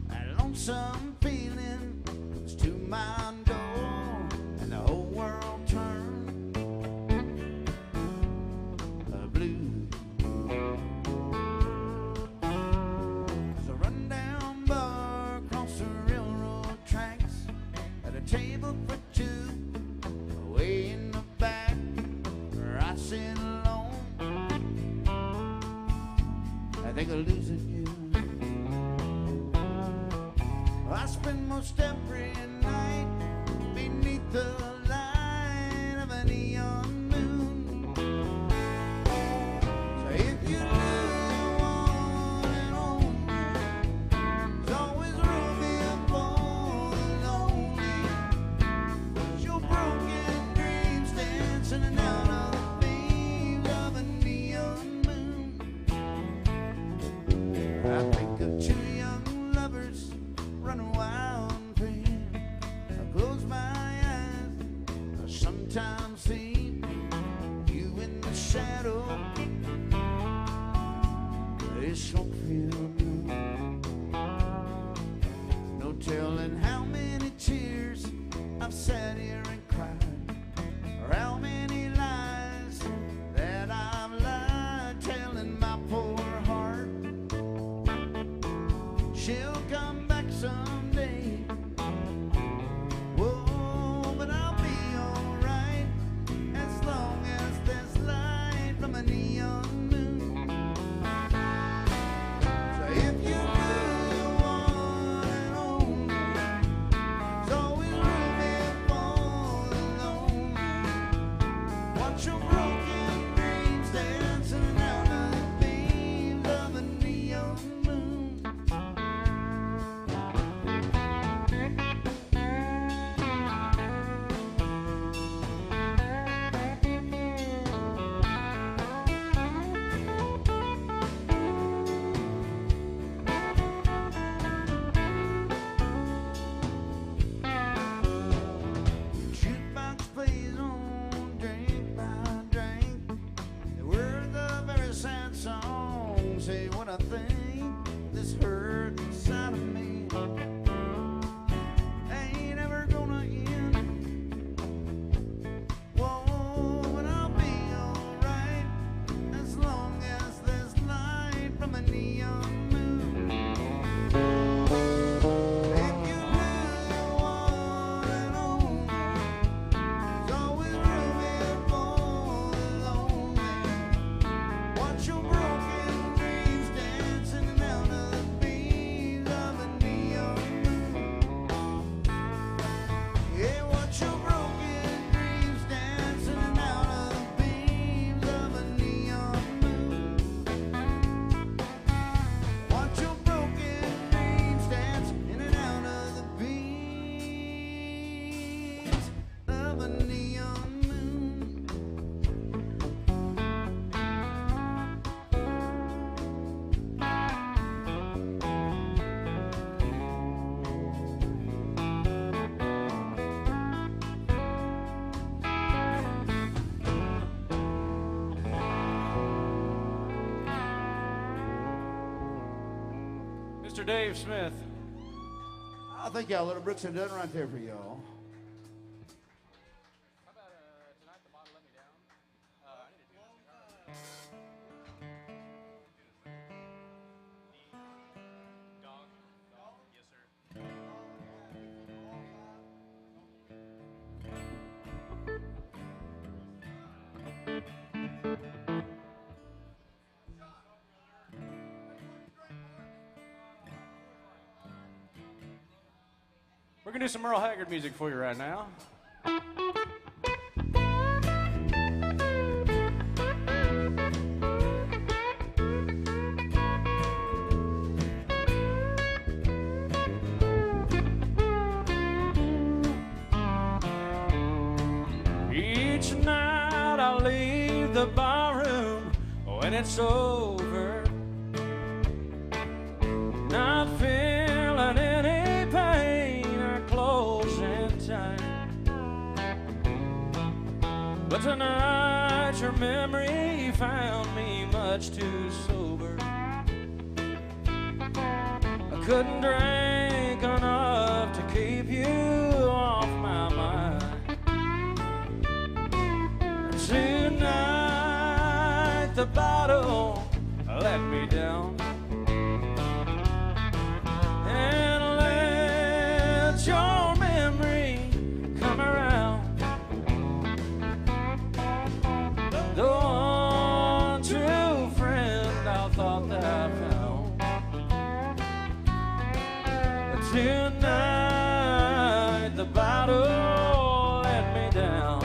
Speaker 2: that lonesome feeling comes to my door, and the whole world turns blue. There's a rundown bar across the railroad tracks at a table for two, way in the back where I sit alone. I think I'm losing you. I spend most every night beneath the light of a neon moon. So if you really want it on, there's always room here for the lonely. But your broken dreams dancing down on the beams of a neon moon. I think of two young lovers running wild and free. I close my eyes, I sometimes see you in the shadow. This don't feel good. No telling how many tears I've sat here and cried, or how many lies that I've lied, telling my poor heart she'll come back someday. Whoa, but I'll be alright as long as there's light from a neon moon. So if you really want it on, there's always room here for the lonely. Watch your broken dreams dancing down the beams of a neon moon. Jukebox plays on drink by drink. The words of every sad song say what I think. This hurt inside of me ain't ever gonna end. Whoa, but I'll be alright as long as there's light from a neon moon. If you really want it on, there's always room here for the lonely. Watch your broken dreams dancing down to the beams of a neon moon. Yeah, watch your broken dreams dancing down to the beams of a neon moon. Watch your broken dreams dance in and out of the beams of a neon moon.
Speaker 1: Mr. Dave Smith.
Speaker 2: I think y'all little Brooks and Dunn right there for y'all.
Speaker 3: How about tonight the model let me down? I need to do Dog. Yes, sir.
Speaker 1: We're gonna do some Merle Haggard music for you right now. Each night I leave the barroom when it's over, not feeling any pain or closing time. But tonight your memory found me much too sober. I couldn't drink enough to keep you off my mind. Tonight the bottle let me down, and let your memory come around. The one true friend I thought that I found. Tonight the bottle let me down.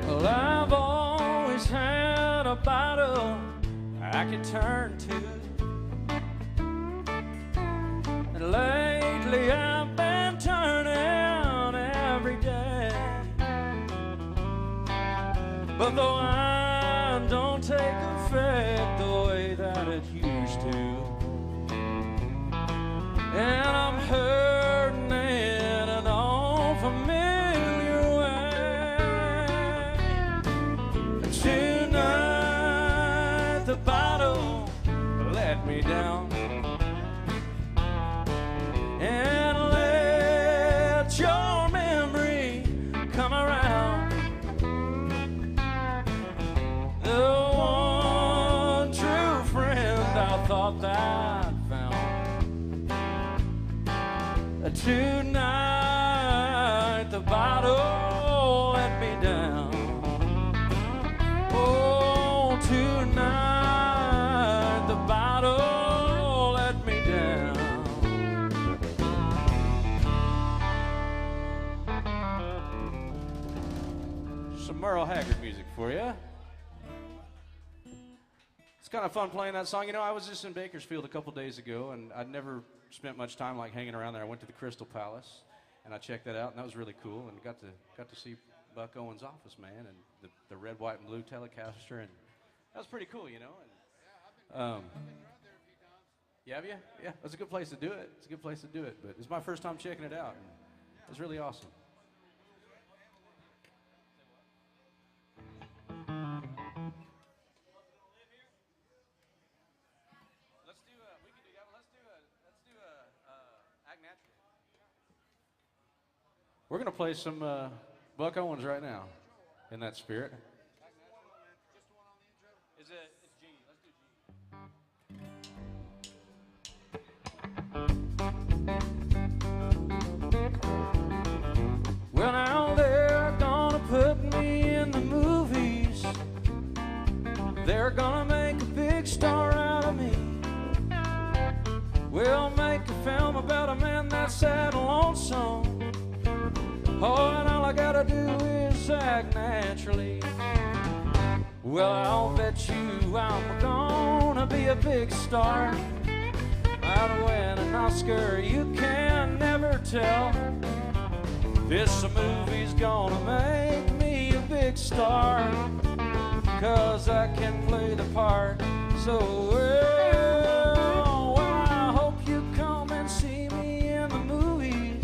Speaker 1: Well, I've always had a bottle I could turn to, and lately I've been turning every day. But the wine don't take effect the way that it used to, and I'm hurting in an unfamiliar way. Tonight the bottle let me down, and let your memory come around. The one true friend I thought that I'd found. Tonight the bottle let me down. Oh, tonight the bottle let me down. Some Merle Haggard music for you. It's kind of fun playing that song. You know, I was just in Bakersfield a couple days ago, and I'd never spent much time like hanging around there. I went to the Crystal Palace, and I checked that out, and that was really cool. And got to see Buck Owens' office, man, and the red, white, and blue Telecaster, and that was pretty cool, you know. And
Speaker 4: I've been around there a few times.
Speaker 1: yeah, have you? Yeah, it's a good place to do it. It's a good place to do it. But it's my first time checking it out, and it was really awesome.
Speaker 3: Let's do we can do that, but let's do Act Natural.
Speaker 1: We're gonna play some Buck Owens right now, in that spirit.
Speaker 3: It's G. Let's do G.
Speaker 1: Well, now they're gonna put me in the movies. They're gonna make a big star out of me. We'll make a film about a man that's sad and lonesome. Oh, and all I gotta do is act naturally. Well, I'll bet you I'm gonna be a big star. I'd win an Oscar, you can never tell. This movie's gonna make me a big star, 'cause I can play the part so well. Well, I hope you come and see me in the movie.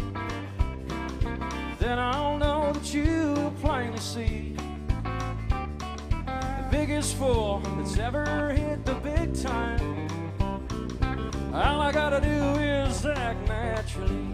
Speaker 1: Then I'll know that you plainly see the biggest fool that's ever hit the big time. All I gotta do is act naturally.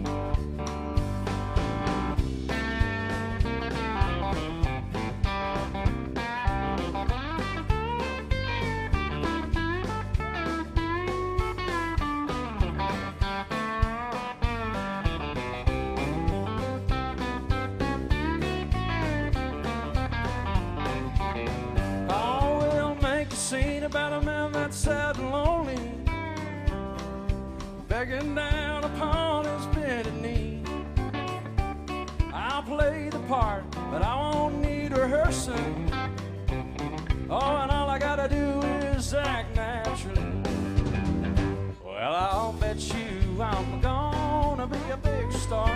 Speaker 1: scene about a man that's sad and lonely, begging down upon his bended knee. I'll play the part, but I won't need rehearsing. Oh, and all I gotta do is act naturally. Well, I'll bet you I'm gonna be a big star.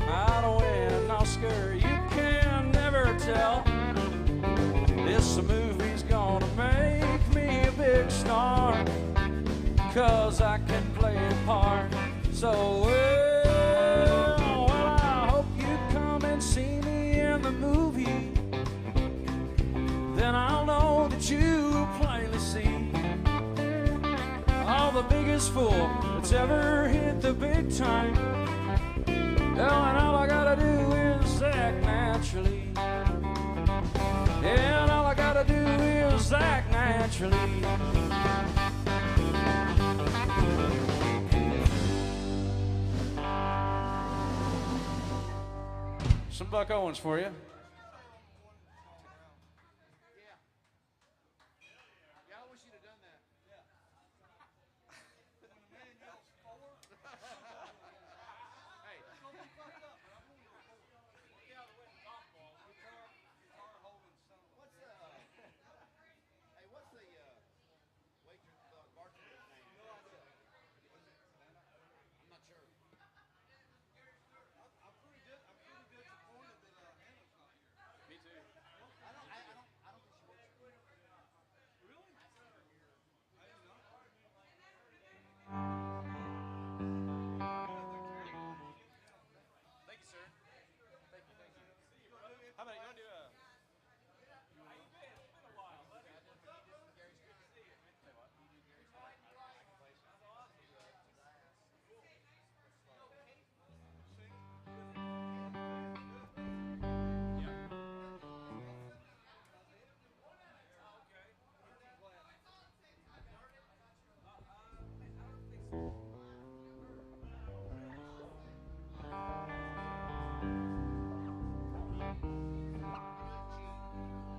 Speaker 1: I'll win an Oscar, you can never tell. This movie's gonna make me a big star, 'cause I can play a part so well. Well, I hope you come and see me in the movie. Then I'll know that you will plainly see the biggest fool that's ever hit the big time. Oh, and all I gotta do is act naturally. Yeah, and all I gotta do is act naturally. Some Buck Owens for you.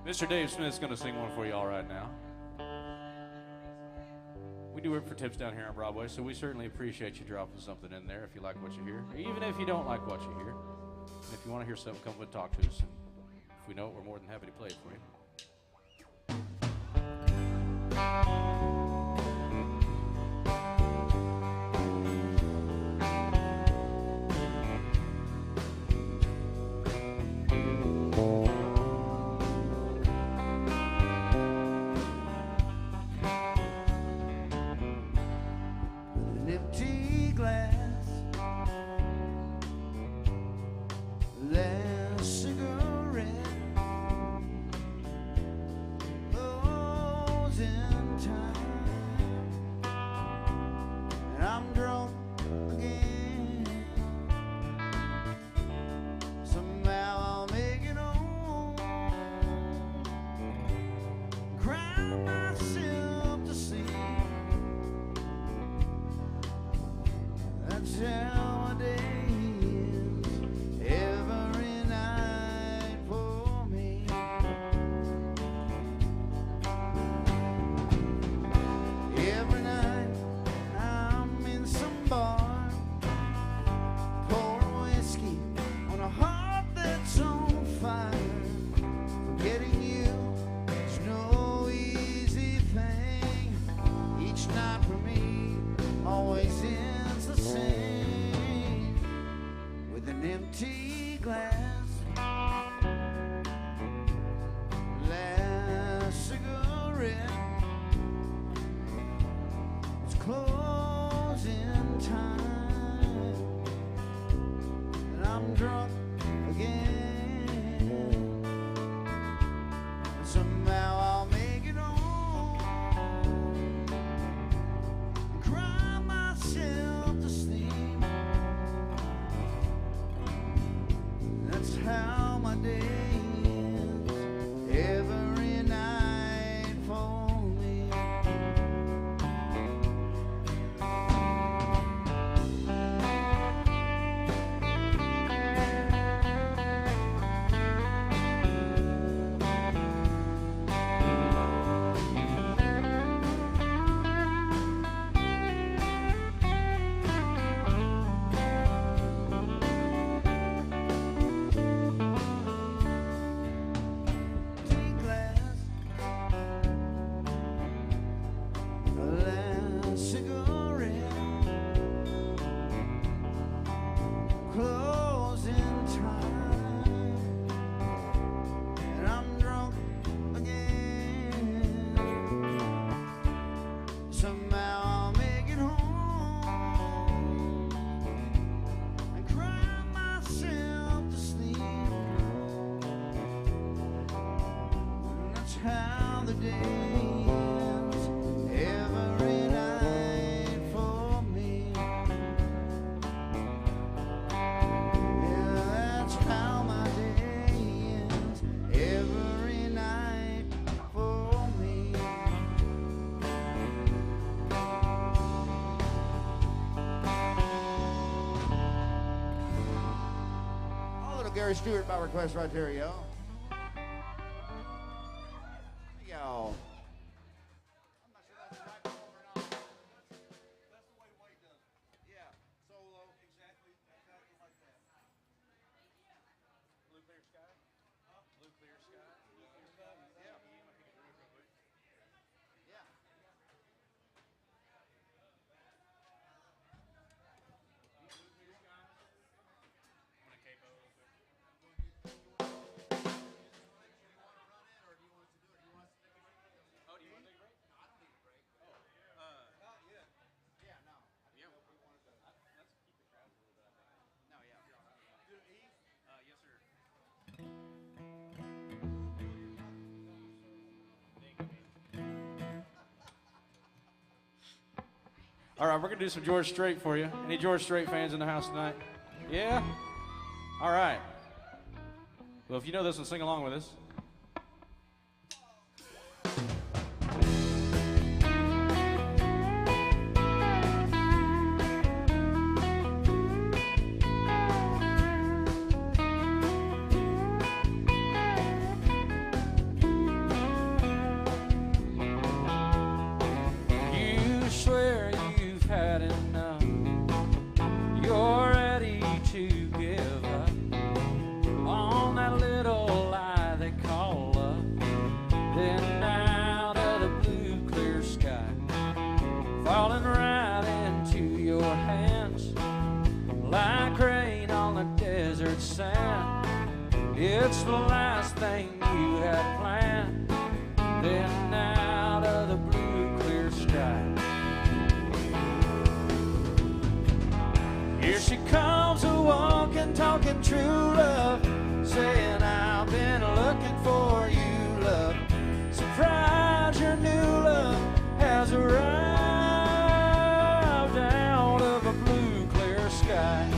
Speaker 1: Mr. Dave Smith's going to sing one for you all right now. We do work for tips down here on Broadway, so we certainly appreciate you dropping something in there if you like what you hear, or even if you don't like what you hear. And if you want to hear something, come up and talk to us. If we know it, we're more than happy to play it for you.
Speaker 2: how the day ends every night for me. Yeah, that's how my day ends every night for me. A little Gary Stewart by request right there, yo. Yo. I'm not sure that's the right form or not.
Speaker 5: That's the way Wade does it.
Speaker 2: Yeah, solo.
Speaker 5: Exactly like that.
Speaker 3: Blue clear sky? Blue clear sky?
Speaker 2: Yeah. Yeah.
Speaker 3: I'm gonna capo real quick. Oh, do you want to take a break?
Speaker 5: Not yet.
Speaker 2: Yeah, no.
Speaker 3: Yeah. Let's keep the crowd a little bit, I think.
Speaker 2: No, yeah.
Speaker 5: Do E.
Speaker 3: Yes, sir. All right, we're gonna do some George Strait for you. Any George Strait fans in the house tonight? Yeah? All right. Well, if you know this one, sing along with us. You swear you've had enough. You're ready to give up on that little lie they call love. Then out of the blue clear sky, falling right into your hands like rain on the desert sand. It's the last thing you had planned. Then out of the blue clear sky, here she comes a walking, talking true love, saying I've been looking for you, love. Surprise, your new love has arrived out of a blue clear sky.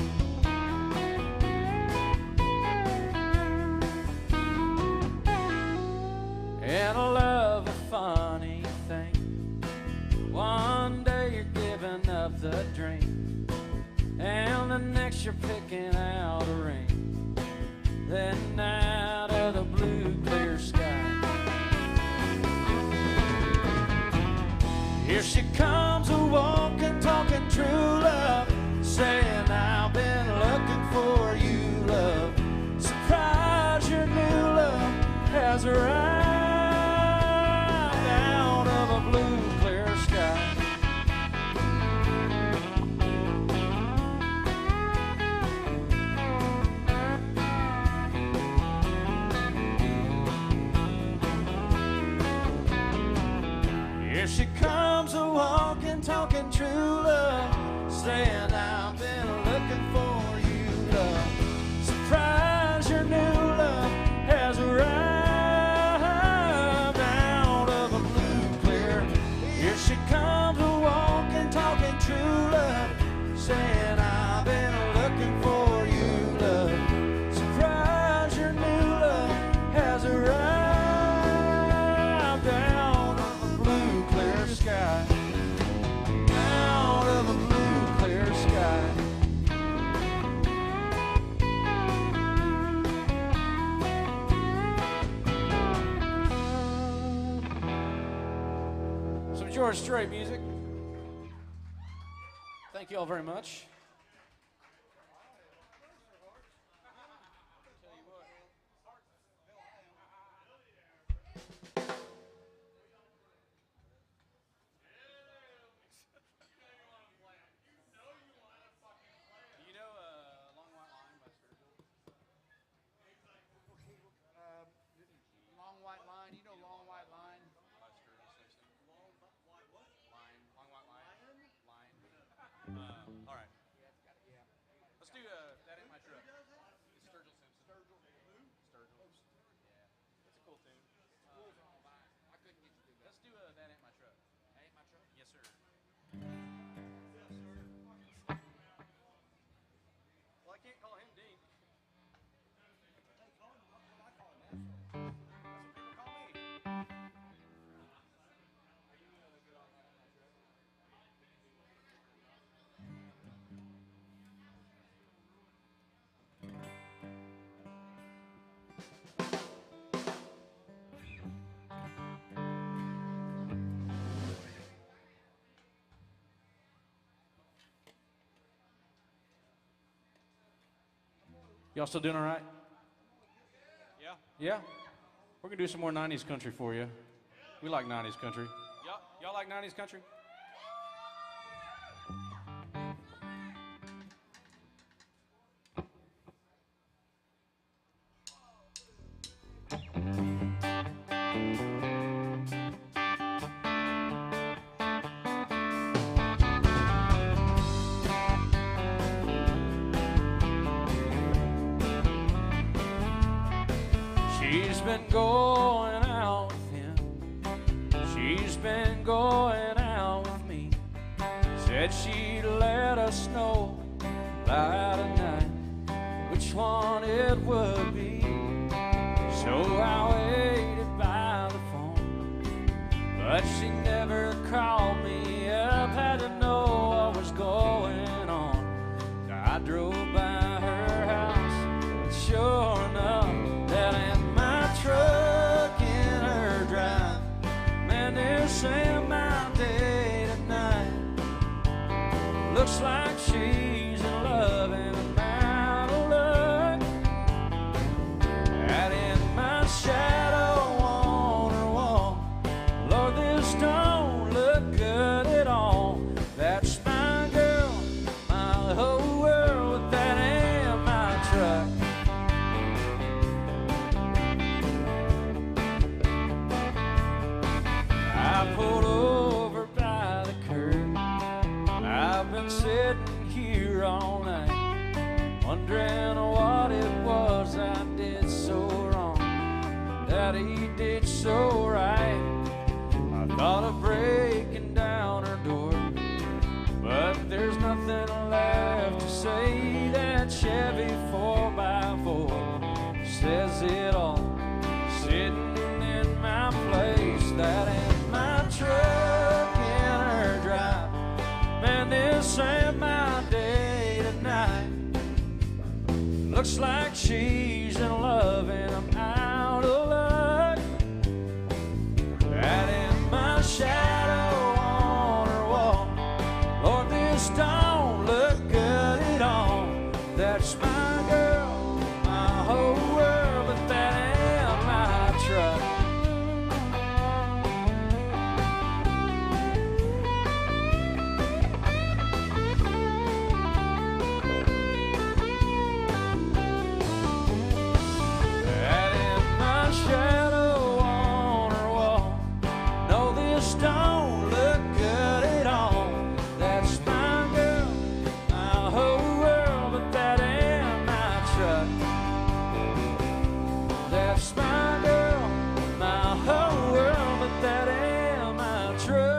Speaker 3: And love, a funny thing. One day you're giving up the dream, and the next you're picking out a ring. Then out of the blue clear sky, here she comes a walking, talking true love, saying I've been looking for you, love. Surprise, your new love has arrived out of a blue clear sky. Here she comes a walking, talking true love, saying I've been looking for you, love. Surprise, your new love has arrived out of a blue clear. Here she comes a walking, talking true love, saying I've been looking for you, love. Surprise, your new love has arrived out of a blue clear sky. Out of a blue clear sky. Some George Strait music. Thank you all very much. You know Long White Line by Sturgill?
Speaker 2: Long White Line. You know Long White Line?
Speaker 3: By Sturgill Simpson.
Speaker 5: Long white what?
Speaker 3: Line. Long White Line. Line. All right.
Speaker 1: Y'all still doing all right? Yeah? Yeah? We're going to do some more 90s country for you. We like 90s country. Y'all like 90s country? She's been going out with him. She's been going out with me. Said she'd let us know by tonight which one it would be. So I waited by the phone, but she never called me up. Had to know what was going on. So I drove by her house, and sure enough, that in my truck in her drive, man, they're saying my day tonight. Looks like she's in love and I'm out of luck. And in my shadow on her wall, Lord, this don't look good at all. That's my girl, my whole world, with that in my truck. I pulled over by the curb. I've been sitting here all night, wondering what it was I did so wrong, that he did so right. I thought of breaking down her door, but there's nothing left to say. That Chevy 4x4 says it all, sitting in my place. That in my truck in her drive, man, this ain't my day tonight. Looks like she's in love and I'm out of luck. That in my shadow on her wall, Lord, this don't look good at all. That's my girl, my whole world, but that ain't my truck. That in my shadow on her wall, no, this don't look good at all. That's my girl, my whole world, but that ain't my truck. That's my girl, my whole world, but that ain't my truck.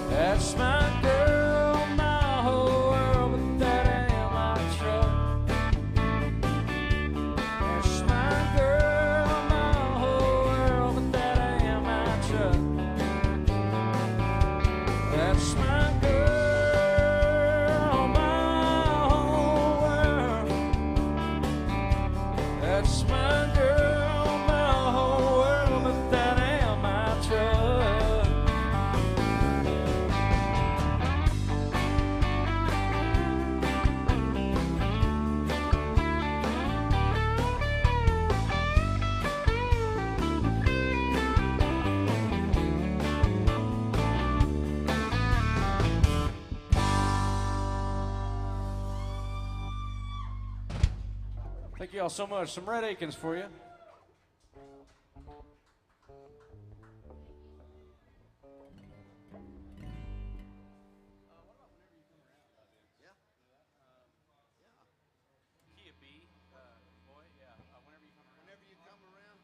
Speaker 1: That's my girl, my whole world, but that ain't my truck. That's my girl, my whole world, but that ain't my truck. That's my girl, my whole world. That's my girl, my whole world, but that ain't my truck. Thank you all so much. Some Red Akins for you.
Speaker 3: Key of B, boy, yeah. Whenever you come around.
Speaker 4: Whenever you come around.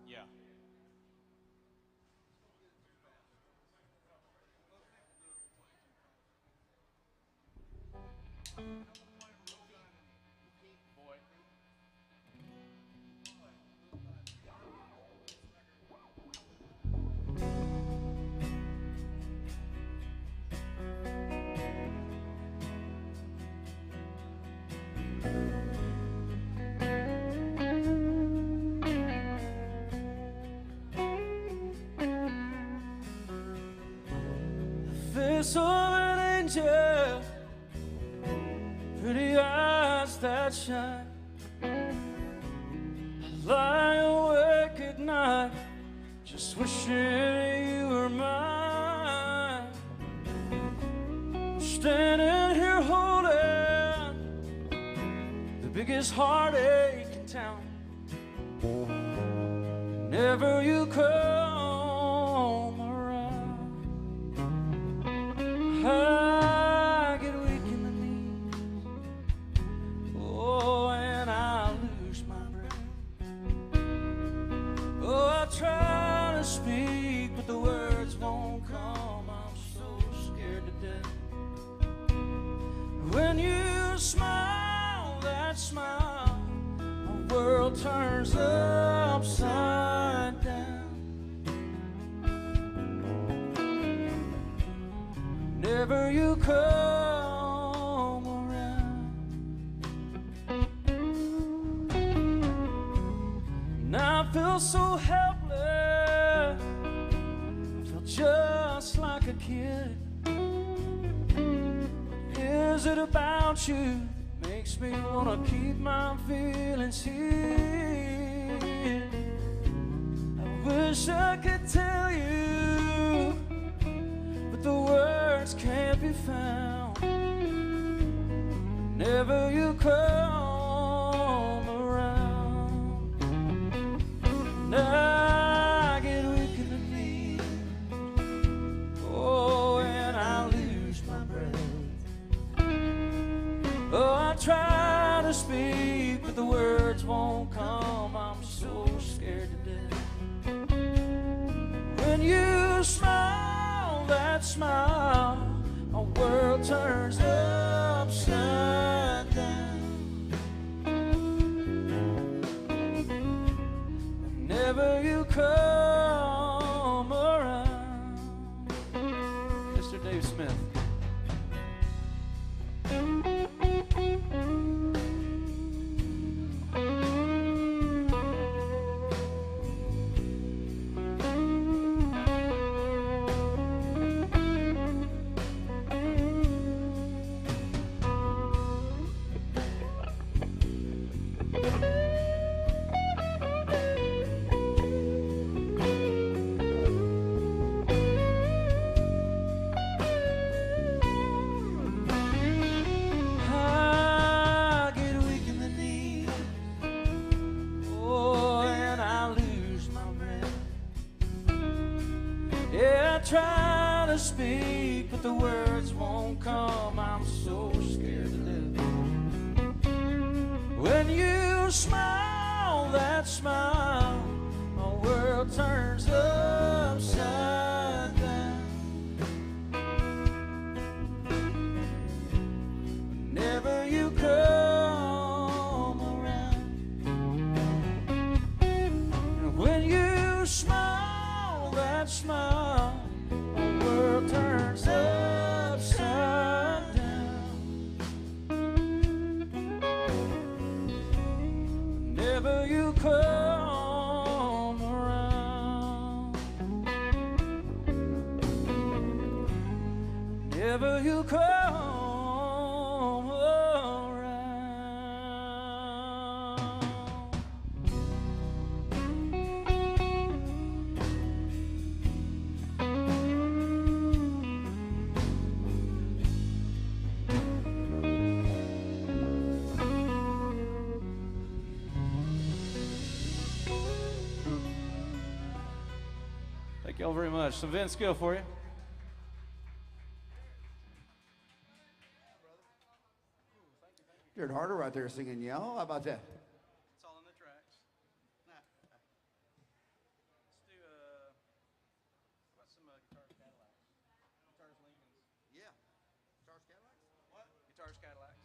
Speaker 3: Yeah.
Speaker 1: kiss of an angel, pretty eyes that shine. I lie awake at night, just wishing you were mine. I'm standing here holding the biggest heartache in town. Never you come around, I get weak in the knees, oh, and I lose my breath. Oh, I try to speak, but the words won't come. I'm so scared to death. When you smile, that smile, my world turns upside down. Never you come around, and I feel so helpless, I feel just like a kid. Is it about you? Makes me wanna keep my feelings hid. I wish I could tell you, but the words can't be found. Whenever you come around, and I get weak in the knees, oh, and I lose my breath. Oh, I try to speak, but the words won't come. I'm so scared to death. When you smile, that smile, my world turns upside down. Whenever you come around. Mr. Dave Smith. Try to speak, but the words won't come. I'm so scared to death. When you smile, that smile, my world turns upside down. Whenever you come around, and when you smile, that smile, turns upside down. Whenever you come around, whenever you come around. Thank you all very much. Some Vince Gill for you.
Speaker 2: Jared Harder right there singing Yellow. How about that?
Speaker 3: It's all in the tracks. Let's do what's some Guitars Cadillacs? Guitars Lincolns.
Speaker 2: Yeah. Guitars Cadillacs?
Speaker 3: What? Guitars Cadillacs.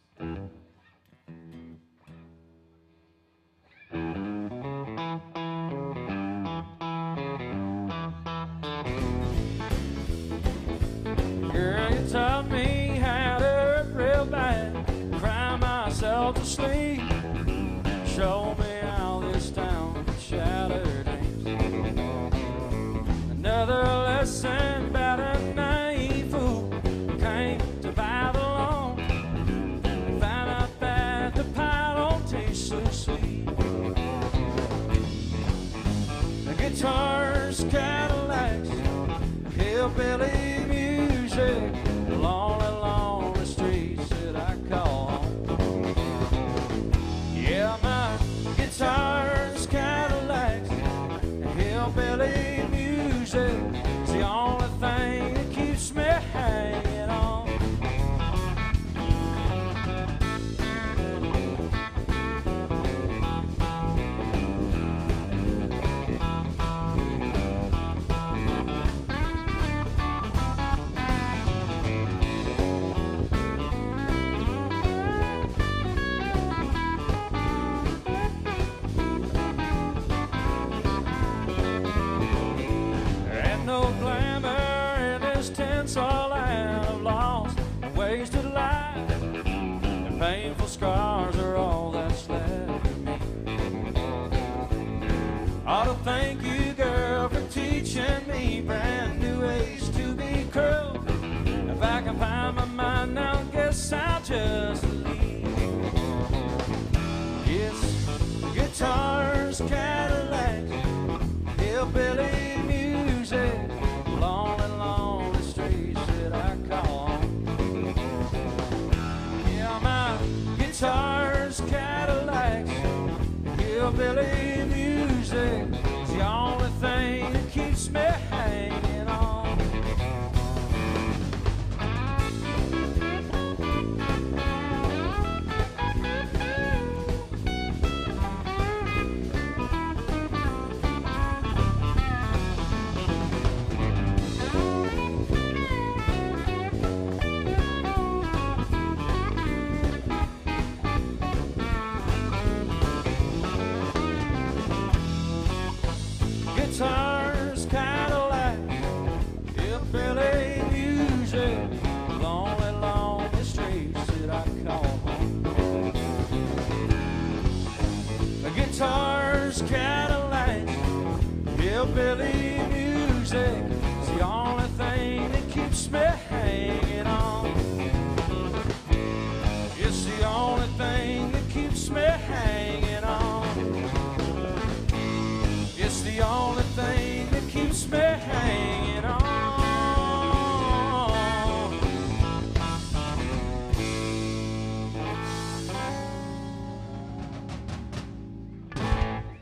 Speaker 1: Girl, you taught me how to hurt real bad, cry myself to sleep. guitars, Cadillacs, hillbilly music, lonely, lonely streets that I call home. Yeah, my guitars, Cadillacs, hillbilly music is the only thing that keeps me hanging on. No glamour in this tinsel land of lost and wasted life, and painful scars are all that's left of me. Ought to thank you, girl, for teaching me brand new ways to be cruel. If I can find my mind now, guess I'll just leave. Yes, guitars, Cadillacs, hillbilly music, lonely, lonely streets that I call home. Yeah, my guitars, Cadillacs, hillbilly music is the only thing that keeps me hanging on. Guitars, Cadillacs, hillbilly music, lonely, lonely streets that I call home. Guitars, Cadillacs, hillbilly music is the only thing that keeps me hanging on. It's the only thing that keeps me hanging on. It's the only thing that keeps me hanging on.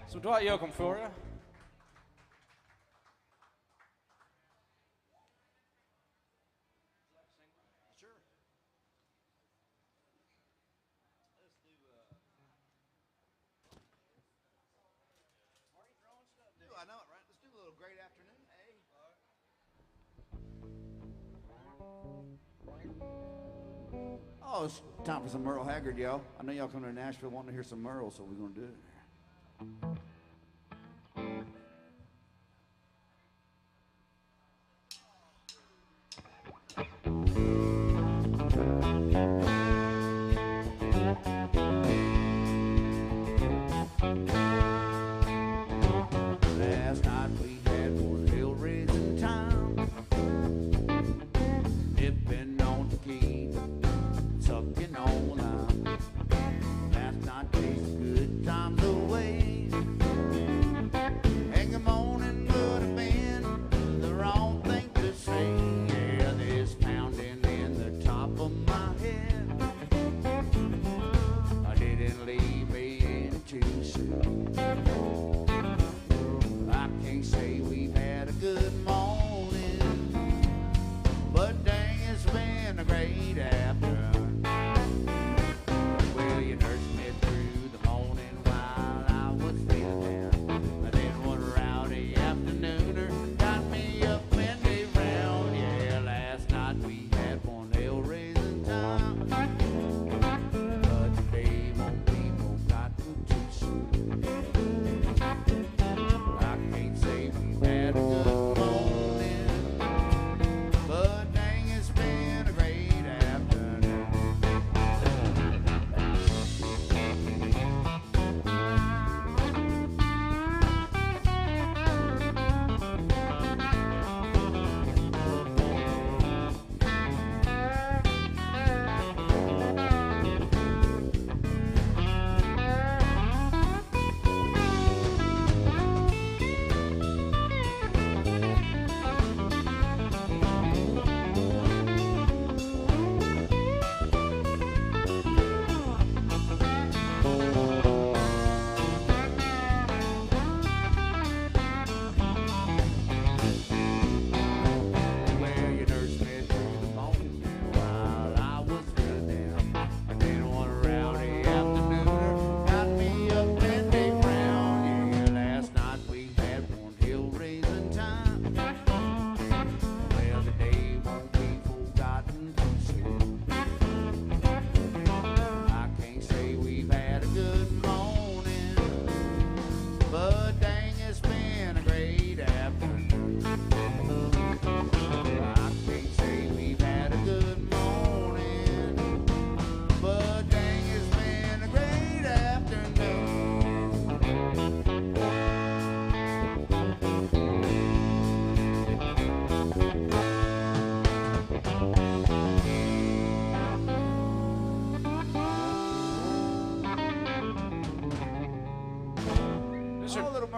Speaker 1: So Dwight Yoakam for you.
Speaker 4: I know it, right? Let's do a little Great Afternoon, eh? Oh, it's time for some Merle Haggard, y'all. I know y'all come to Nashville wanting to hear some Merle, so we're gonna do it. Last night we had one hell-raising time, dipping on tequila, sucking on lime. Last night chased good times away.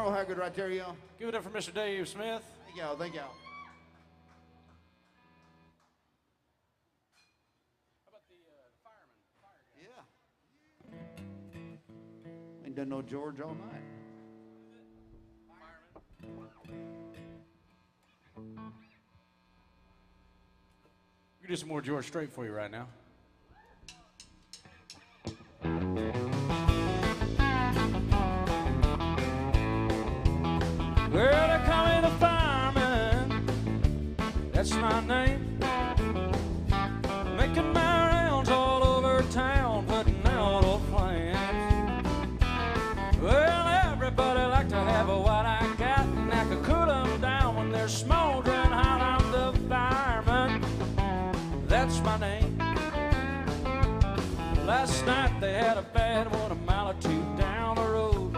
Speaker 2: Merle Haggard right there, y'all.
Speaker 1: Give it up for Mr. Dave Smith.
Speaker 2: Thank y'all. Thank y'all.
Speaker 1: How about the fireman?
Speaker 2: Yeah. Ain't done no George all night.
Speaker 1: We can do some more George Strait for you right now. Well, they call me the fireman. That's my name. Making my rounds all over town, putting out old flames. Well, everybody like to have what I got, and I can cool them down when they're smoldering hot. I'm the fireman. That's my name. Last night they had a bad one a mile or two down the road.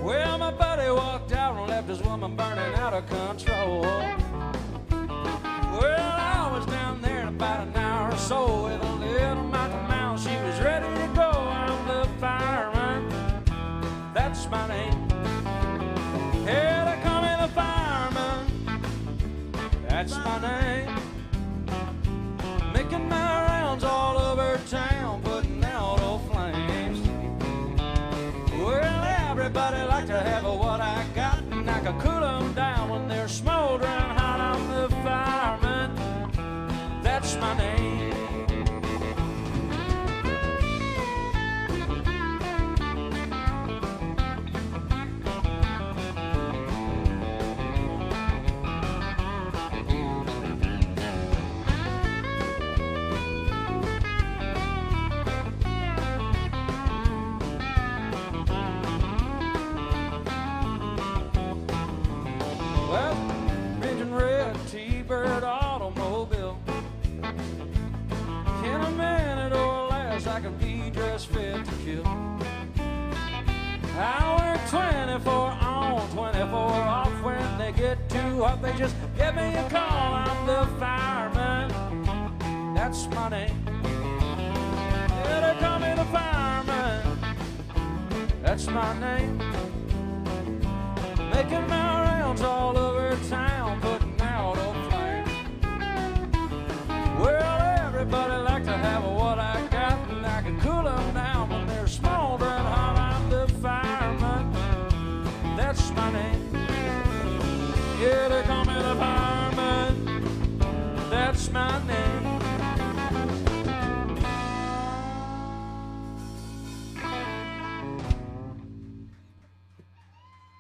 Speaker 1: Well, my buddy walked out and left his woman burning out of control. Well, I was down there in about an hour or so with a little mountain mouse. She was ready to go. I'm the fireman. That's my name. Yeah, they call me the fireman. That's my name. Making my rounds all over town, putting out old flames. Well, everybody like to have what I got, and I can cool them down when they're smoldering hot. I'm the fireman. That's my name. Well, engine red T-Bird automobile. In a minute or less, I can be dressed fit to kill. I work 24 on, 24 off. When they get too hot, they just give me a call. I'm the fireman. That's my name. Yeah, they call me the fireman. That's my name. Making my rounds all over town, putting out old flames. Well, everybody like to have what I got, and I can cool them down when they're smoldering hot. I'm the fireman. That's my name. Yeah, they call me the fireman. That's my name.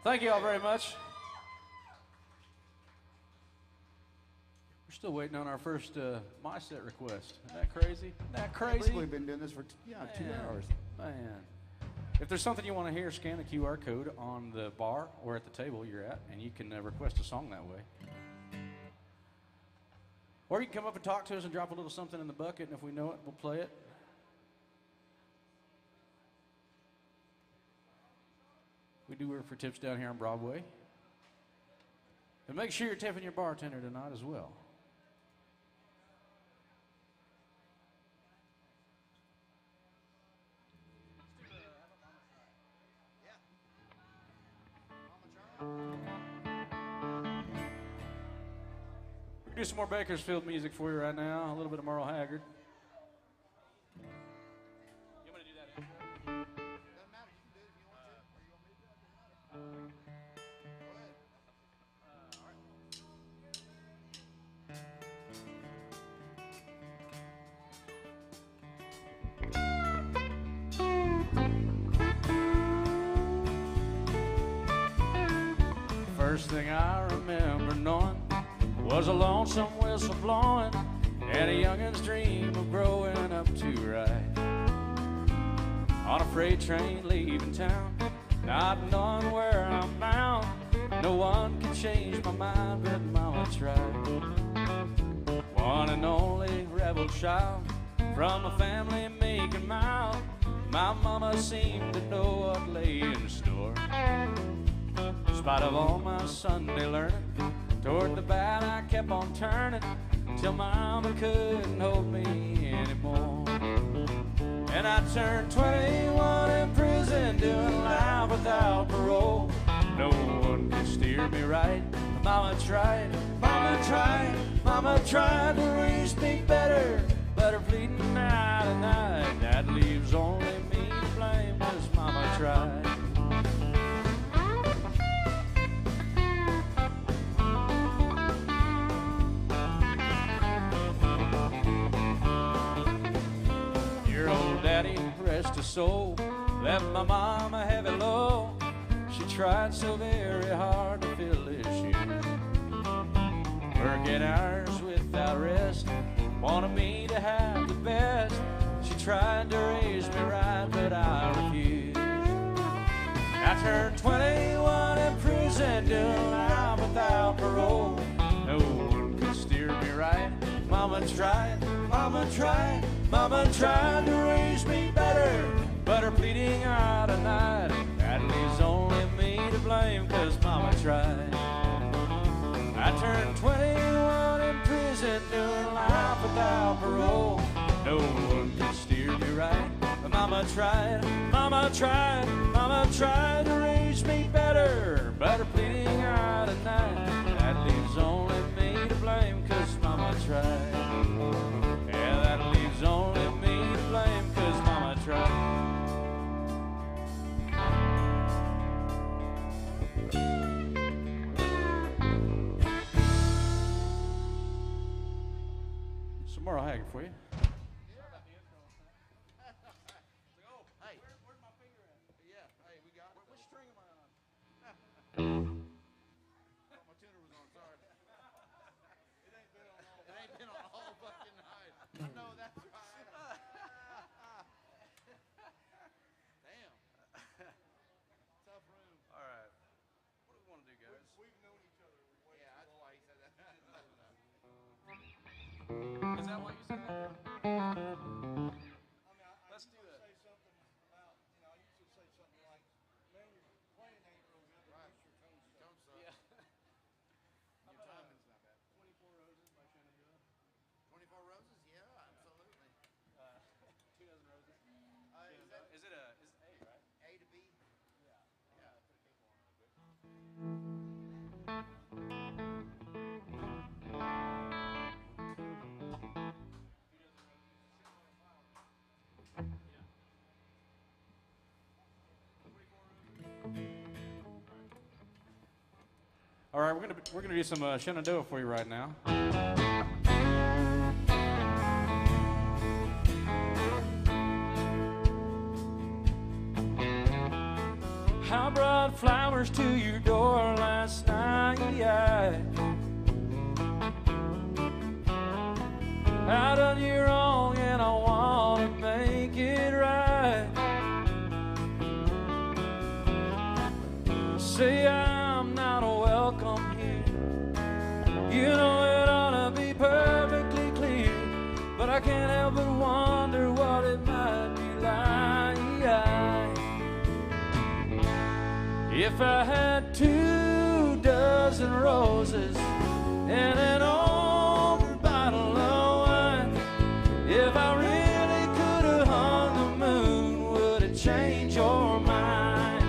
Speaker 1: Thank you all very much. We're still waiting on our first My Set request. Isn't that crazy? Isn't that crazy?
Speaker 2: We've been doing this for 2 hours.
Speaker 1: Man. If there's something you want to hear, scan the QR code on the bar or at the table you're at, and you can request a song that way. Or you can come up and talk to us and drop a little something in the bucket, and if we know it, we'll play it. We do work for tips down here on Broadway. And make sure you're tipping your bartender tonight as well. We're gonna do some more Bakersfield music for you right now. A little bit of Merle Haggard. You want me to do that intro?
Speaker 2: Doesn't matter. You can do it if you want to. Or you want me to do it? Go ahead.
Speaker 1: First thing I remember knowing was a lonesome whistle blowing and a youngin's dream of growing up to ride on a freight train leaving town, not knowing where I'm bound. No one can change my mind, but Mama tried. One and only rebel child from a family making mild. My mama seemed to know what lay in store. In spite of all my Sunday learning, toward the bad I kept on turning till Mama couldn't hold me anymore. And I turned 21 in prison, doing life without parole. No one could steer me right. Mama tried to raise me better, but her pleading night and night, that leaves only me to blame, 'cause Mama tried. Your old daddy, rest his soul, left my mama heavy low. She tried so very hard to fill his shoes, working hours without rest, wanted me to have the best. She tried to raise me right, but I refused. I turned 21 in prison, doing life without parole. No one could steer me right. Mama tried to raise me better, but her pleading out at night, that leaves only me to blame, 'cause Mama tried. I turned 21 in prison, doing life without parole. No one could steer me right, but Mama tried to raise me better, but her pleading out at night, that leaves only me to blame, 'cause Mama tried. Yeah, that leaves only me to blame, 'cause Mama tried. Some more I'll hang it for you.
Speaker 4: Hey. Where's my finger at? Yeah, hey, we got it. Which string am I on? Oh, my tuner was on, sorry. It ain't been on all fucking night. I know that's right. Damn. Tough room.
Speaker 3: All right. What do we want to do, guys?
Speaker 5: We've known each other.
Speaker 4: Yeah, that's why he said that.
Speaker 3: Is that why you said that?
Speaker 5: I mean,
Speaker 3: Let's do that.
Speaker 5: say something about, I usually say something like, man, your playing ain't real good, but at least your tone sucks.
Speaker 3: Yeah.
Speaker 4: Your timing's not bad.
Speaker 5: 24 Roses by Shenandoah.
Speaker 4: 24 Roses? Yeah, absolutely.
Speaker 3: 2 dozen roses.
Speaker 4: Is that
Speaker 3: Is it A, right?
Speaker 4: A to B? Yeah. Put a capo on it a bit.
Speaker 1: All right, we're gonna do some Shenandoah for you right now. I brought flowers to your door last night. I done you wrong and I wanna make it right. Say I'm not welcome here. You know it ought to be perfectly clear, but I can't help but wonder what it might be like if I had 2 dozen roses and an old bottle of wine. If I really could have hung the moon, would it change your mind?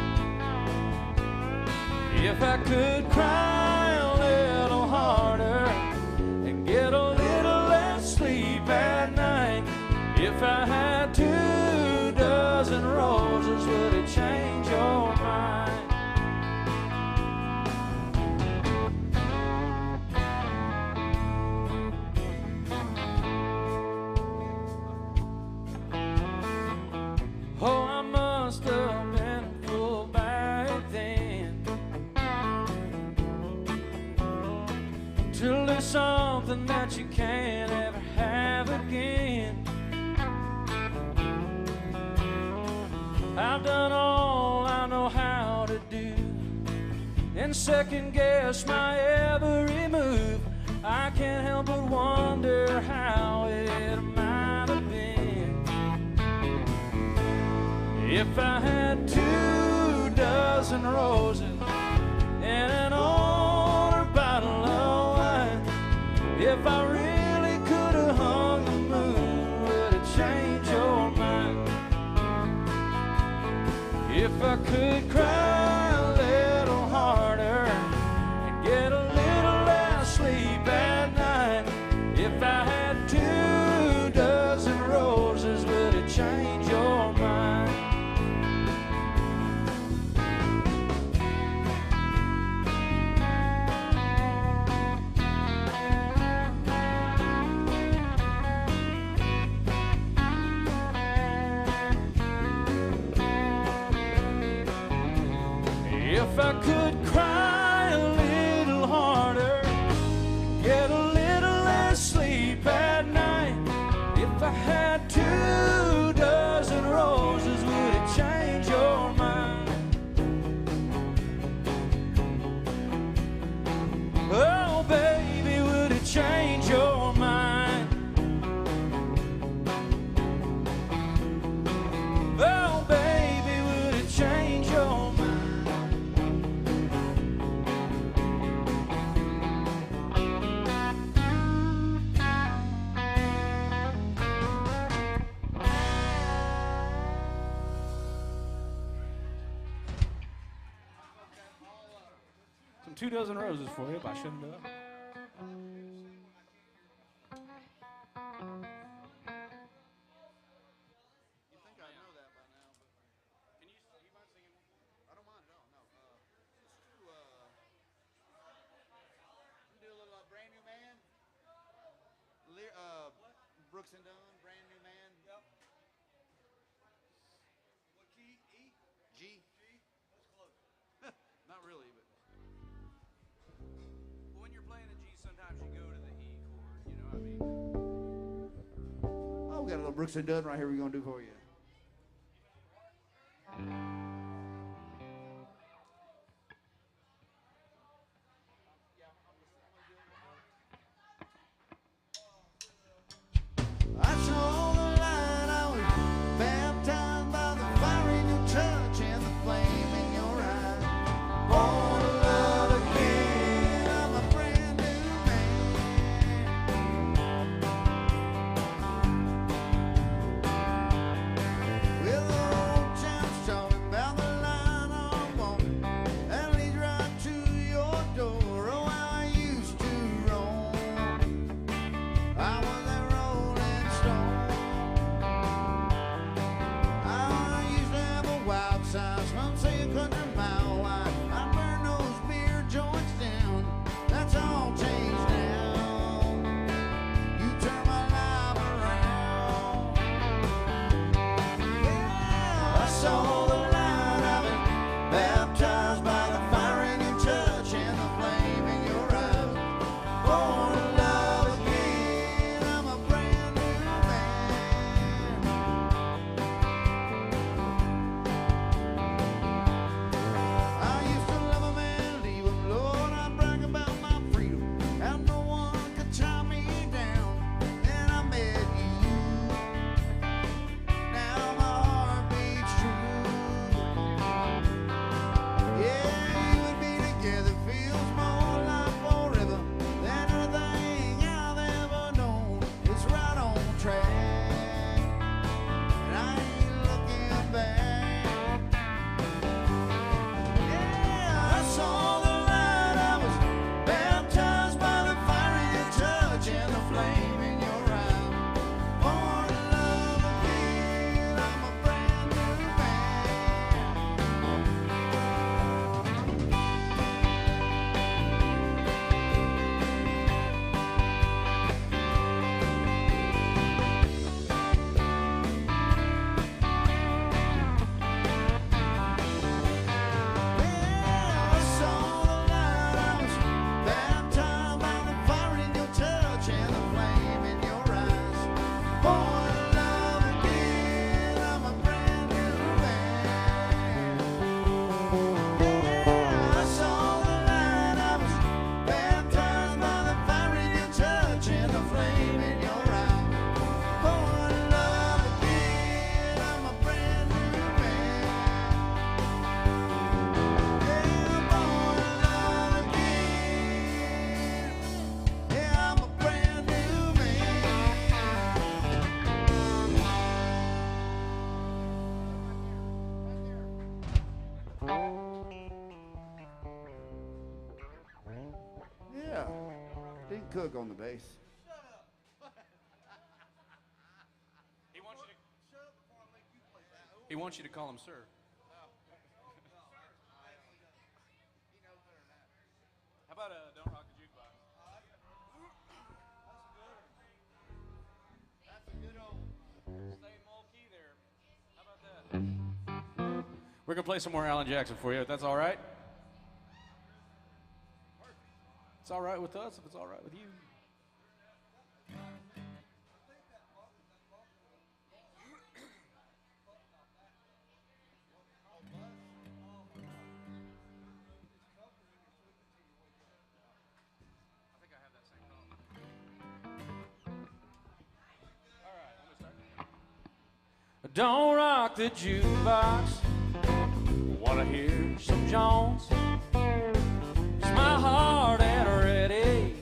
Speaker 1: If I could cry a little harder and get a little less sleep at night, if I had 2 dozen roses, would it change your mind? Oh, I must have been a fool back then to lose something that you can't ever have again. I've done all I know how to do and second guess my every move. I can't help but wonder how it might have been if I had 2 dozen roses and an older bottle of wine. If I really could have hung the moon, would it change your mind? I could cry a little harder and get a little less sleep at night, if I had 2 dozen roses, would it change your mind? If I could cry a little harder, get a little less sleep at night, if I had 2 dozen roses, would it change your mind? Oh, baby, would it change your mind? Oh, baby, would it change your mind? Some 2 dozen roses for you by Shinda.
Speaker 4: You think I know that by now, but
Speaker 3: Can you mind singing one?
Speaker 4: I don't mind at all. No. Let's do a little Brand New Man. Brooks and Dunn, Brand New Man.
Speaker 5: Yep. What key? E?
Speaker 4: G.
Speaker 5: G? That's close.
Speaker 4: Not really, but
Speaker 3: Well, when you're playing the G, sometimes you go to the E chord, you know what I mean?
Speaker 4: oh, we got a little Brooks and Dunn right here. We're gonna do for you. I saw the light, I was baptized by the fire in your touch and the flame in your eye. Born to love again, I'm a brand new man.
Speaker 2: Cook on the bass.
Speaker 3: He wants you to call him sir. How about Don't Rock the Jukebox?
Speaker 4: That's a good old.
Speaker 3: Stay in Mole Key there. How about that? We're going to play some more Alan Jackson for you, if that's all right. It's all right with us if it's all right with you. Don't rock the jukebox. Wanna hear some Jones? 'Cause my heart ain't ready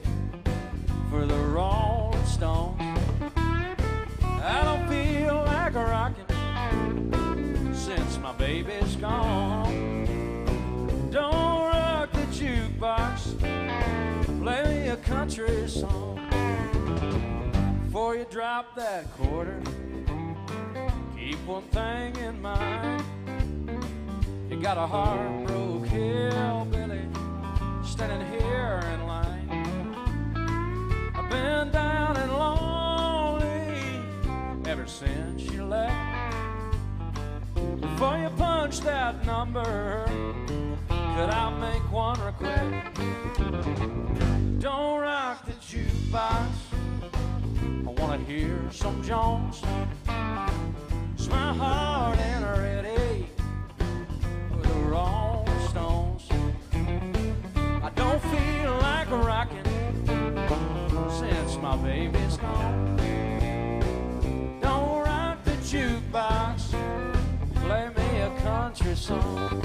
Speaker 3: for the Rolling Stones. I don't feel like rocking since my baby's gone. Don't rock the jukebox. Play me a country song. Before you drop that quarter, keep one thing in mind. You got a heartbroken hillbilly standing here in line. I've been down and lonely ever since you left. Before you punch that number, could I make one request? Don't rock the jukebox. I wanna hear some Jones. My heart ain't ready for the Rolling Stones. I don't feel like rocking since my baby's gone. Don't rock the jukebox. Play me a country song.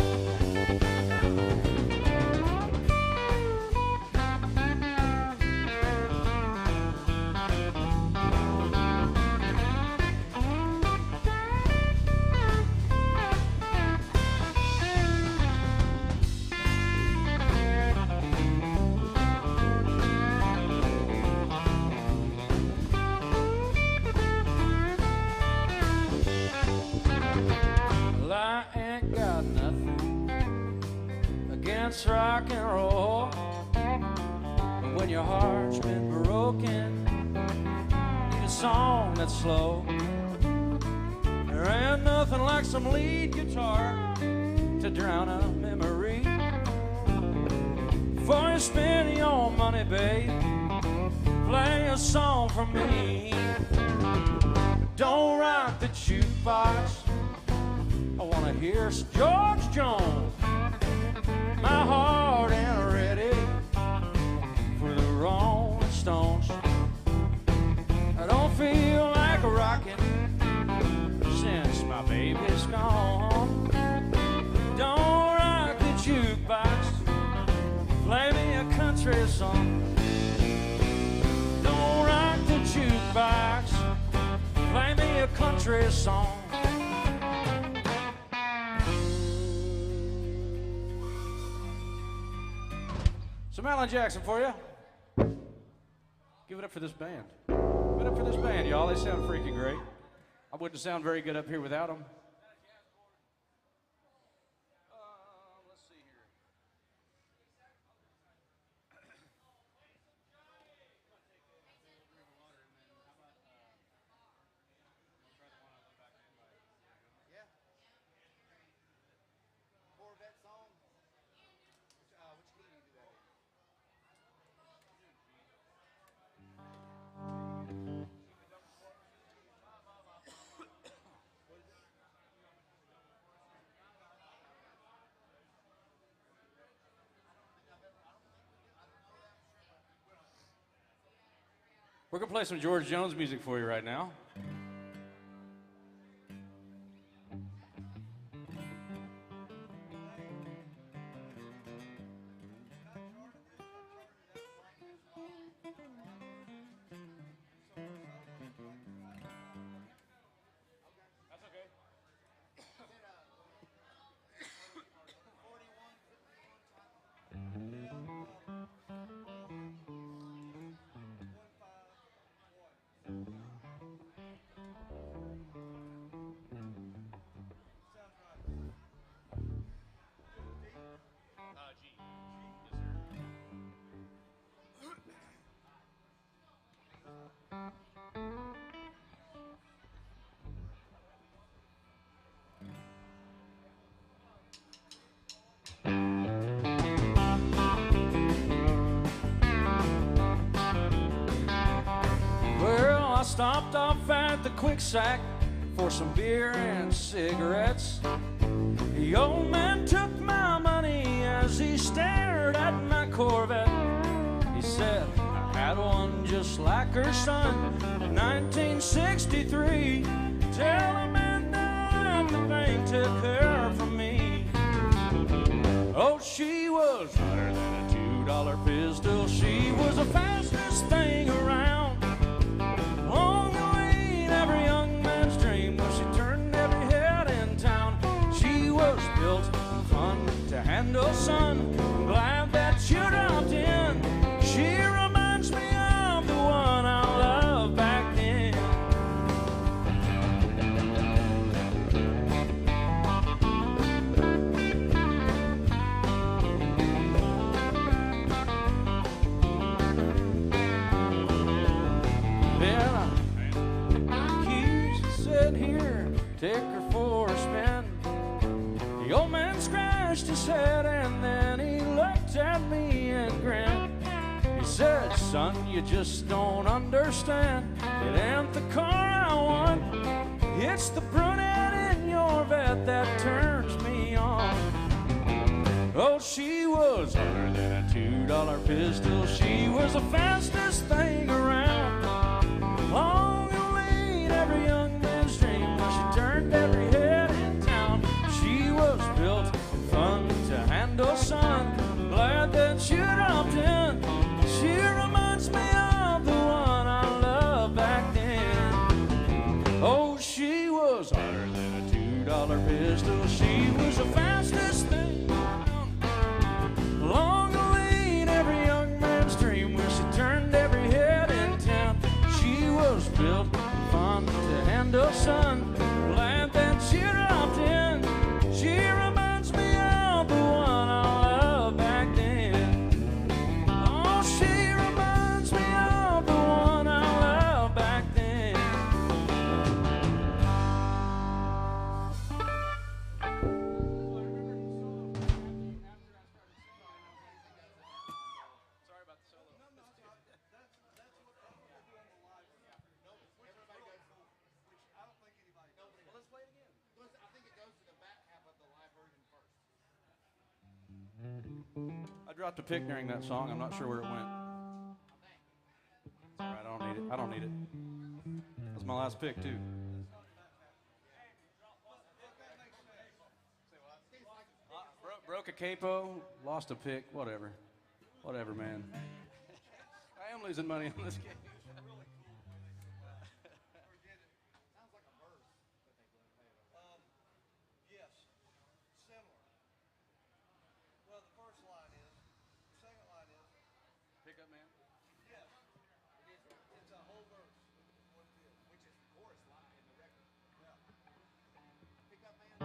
Speaker 3: Rock and roll, but when your heart's been broken, need a song that's slow. There ain't nothing like some lead guitar to drown a memory. Before you spend your money, babe, play a song for me. Don't rock the jukebox. I wanna hear George Jones. My heart ain't ready for the Rolling Stones. I don't feel like rocking since my baby's gone. Don't rock the jukebox. Play me a country song. Don't rock the jukebox. Play me a country song. Some Alan Jackson for you. Give it up for this band. Give it up for this band, y'all. They sound freaking great. I wouldn't sound very good up here without them. Let's see here.
Speaker 4: Yeah. Corvette song. Which key do you do that in?
Speaker 3: We're going to play some George Jones music for you right now.
Speaker 1: stopped off at the Quick Sack for some beer and cigarettes. The old man took my money as he stared at my Corvette. He said, I had one just like her son in 1963. Tell him and the bank took her from me. Oh, she was hotter than a $2 pistol. She was the fastest thing around. Long away every young man's dream when she turned every head in town. She was built and fun to handle, son. I'm glad that you dropped in. She reminds me of the one I loved back then. Take her for a spin. The old man scratched his head and then he looked at me and grinned. He said, son, you just don't understand. It ain't the car I want. It's the brunette in your vet that turns me on. Oh, she was hotter than a $2 pistol. She was the fastest thing around. Long and lean, every young man's dream. She turned every head in town. She was built and fun to handle, son. Glad that you dropped in. She reminds me of the one I loved back then. Oh, she was hotter than a $2 pistol. She was the fastest thing around. Long and lean, every young man's dream. When she turned every head in town. She was built and fun to handle, son. Glad that she dropped in. She reminds me of the one I loved back then. Oh, she reminds me of the one I loved back then.
Speaker 3: Sorry about the solo.
Speaker 5: That's what I'm doing the live. Everybody goes, which I don't think anybody does.
Speaker 3: Well, let's play it again.
Speaker 4: I think it goes to the back half of the live version first.
Speaker 3: I dropped a pick during that song. I'm not sure where it went. It's all right. I don't need it. I don't need it. That's my last pick, too. Broke a capo, lost a pick, whatever. Whatever, man. I am losing money on this game.
Speaker 5: Yes, similar. Well, the first line is. The second line is.
Speaker 3: Pickup man.
Speaker 5: Yes. It's a whole verse. What it is.
Speaker 4: Which is the chorus line in the record.
Speaker 5: Yeah.
Speaker 4: Pick up man.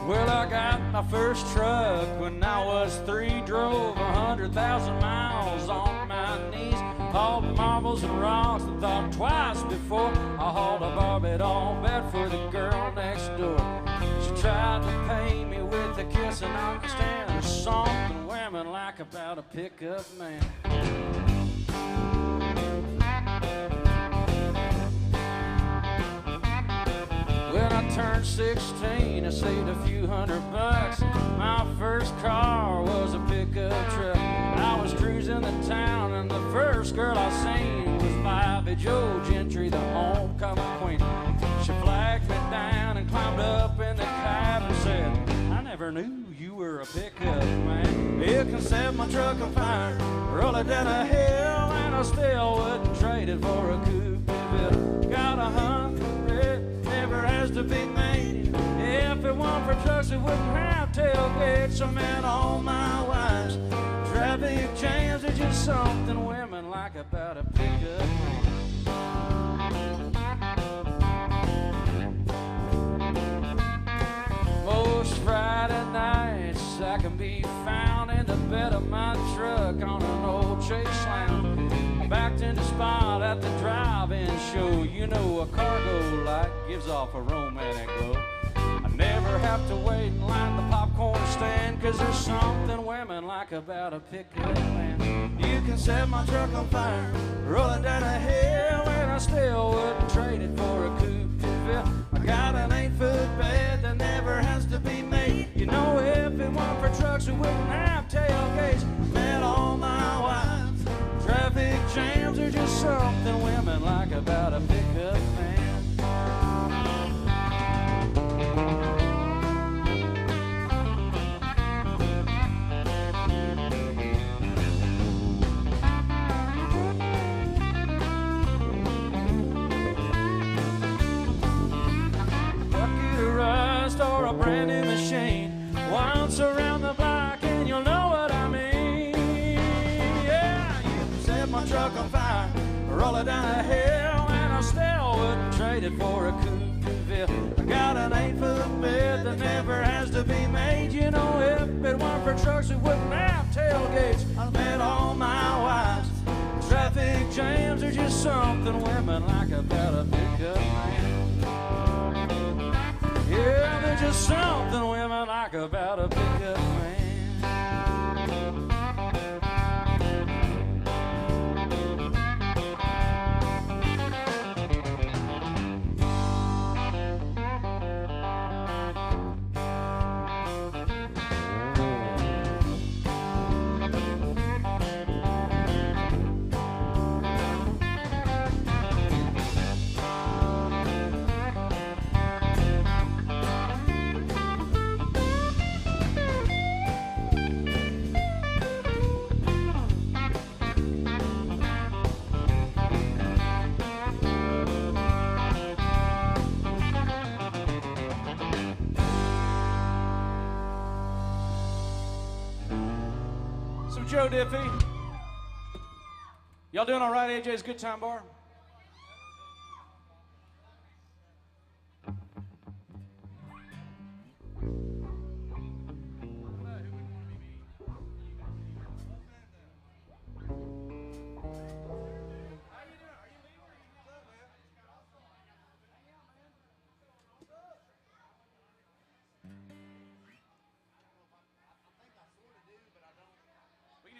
Speaker 1: Well, I got my first truck when I was 3. Drove 100,000 miles on my knees. Hauled marbles and rocks and thought twice before I hauled a Barbie doll bed for the girl next door. She tried to pay me with a kiss and understand there's something women like about a pickup man. When I turned 16, I saved a few $100. My first car was a pickup truck. I was cruising the town, and the first girl I seen was Bobby Joe Gentry, the homecoming queen. She flagged me down and climbed up in the cab and said, I never knew you were a pickup man. You can set my truck on fire, roll it down a hill, and I still wouldn't trade it for a coupe bill. Got 100, never has to be made. If it weren't for trucks, we wouldn't have tailgates. I met all my wives. Traffic jams are just something women like about a pickup. Most Friday nights I can be found in the bed of my truck on an old Chase Lounge, backed in the spot at the drive-in show. You know, a cargo light gives off a romantic glow. I never have to wait in line at the popcorn stand, 'cause there's something women like about a pickup man. You can set my truck on fire, roll it down a hill, and I still wouldn't trade it for a coupe de ville. I got an 8-foot bed that never has to be made. You know, if it weren't for trucks, we wouldn't have tailgates. Met all my wives. Traffic jams are just something women like about a pickup man. Or a brand new machine, once around the block and you'll know what I mean. Yeah, you can set my truck on fire, roll it down a hill, and I still wouldn't trade it for a coupe de ville. I got an 8-foot bed that never has to be made. You know, if it weren't for trucks, we wouldn't have tailgates. I met all my wives. Traffic jams are just something women like about a pickup man. Yeah, there's just something women like about a pickup man. Joe Diffie. Y'all doing all right, AJ's Good Time Bar?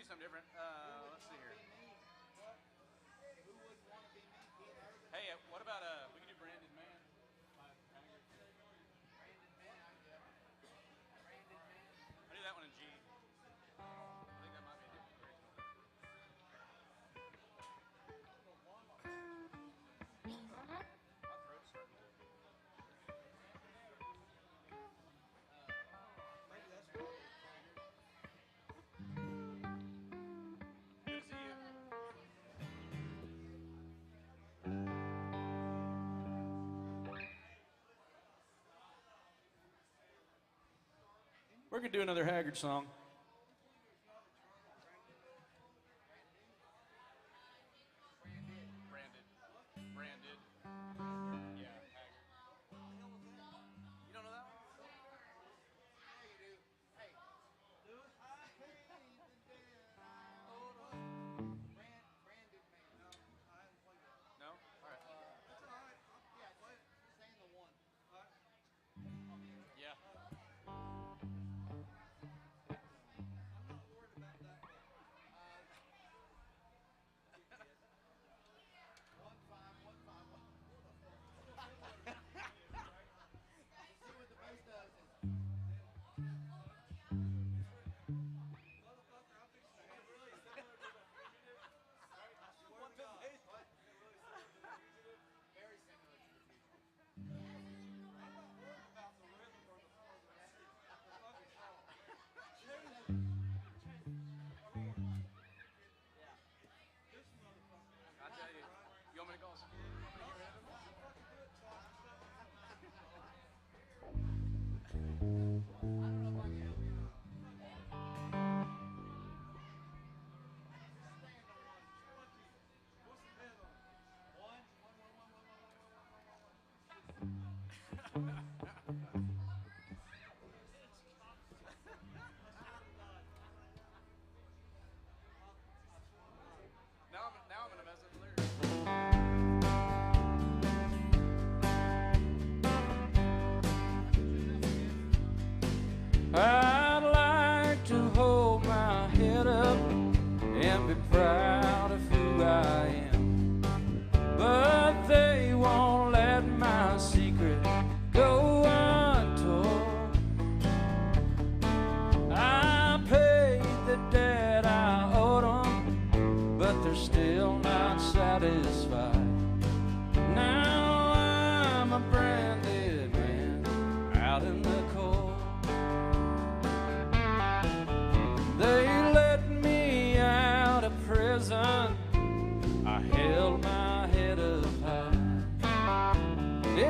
Speaker 3: Something different. Let's see here. Hey, what about we can do Branded Man? I do that one in G. I think that might be a different version. My throat's starting to.
Speaker 5: Maybe that's what.
Speaker 1: We're going to do another Haggard song.
Speaker 3: Branded. Yeah, Haggard. You don't know that one?
Speaker 4: Yeah, you do. Hey, Branded Man.
Speaker 3: No? All right.
Speaker 4: Yeah, saying the one.
Speaker 3: Yeah.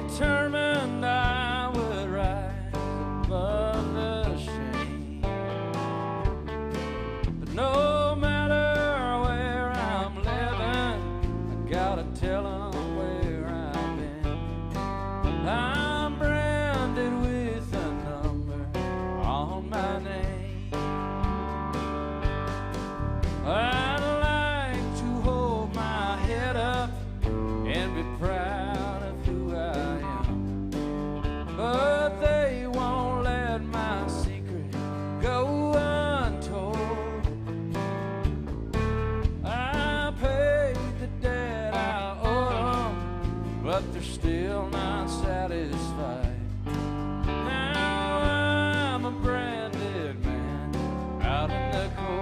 Speaker 1: determined I would rise above the shame. But no matter where I'm living, I gotta tell them where I've been. I'm branded with a number on my name. I'd like to hold my head up and be proud of who I am, but they won't let my secret go untold. I paid the debt I owed them, but they're still not satisfied. Now I'm a branded man out in the cold.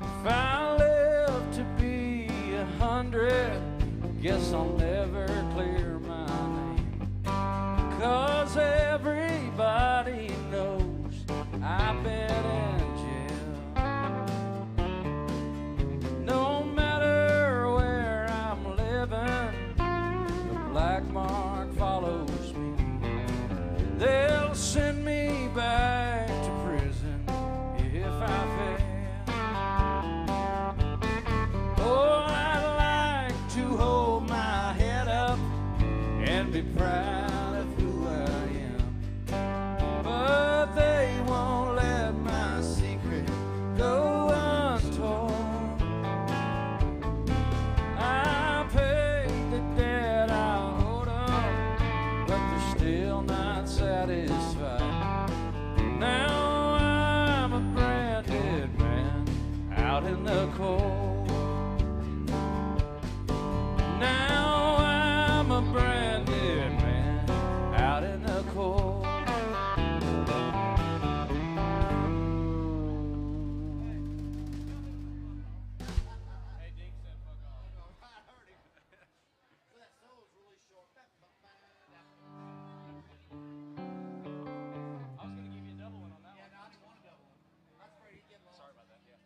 Speaker 1: If I live to be 100, guess I'll never clear my name. 'Cause everybody knows I've been in jail. No matter where I'm living, the black mark follows me. They'll send me back to prison if I fail. Oh, I'd like to hold my head up and be proud of who I am, but they won't let my secret go untold. I paid the debt I owed them, but they're still not satisfied. Now I'm a branded man out in the cold. Now I'm a branded man out in the cold.
Speaker 3: Hey, Dink said fuck off.
Speaker 4: I heard him. So that solo's really short.
Speaker 3: I was gonna give you a double one on that
Speaker 4: Yeah,
Speaker 3: one.
Speaker 4: no, I didn't want a double one. I was afraid he'd get lost.
Speaker 3: Sorry about that. Yeah.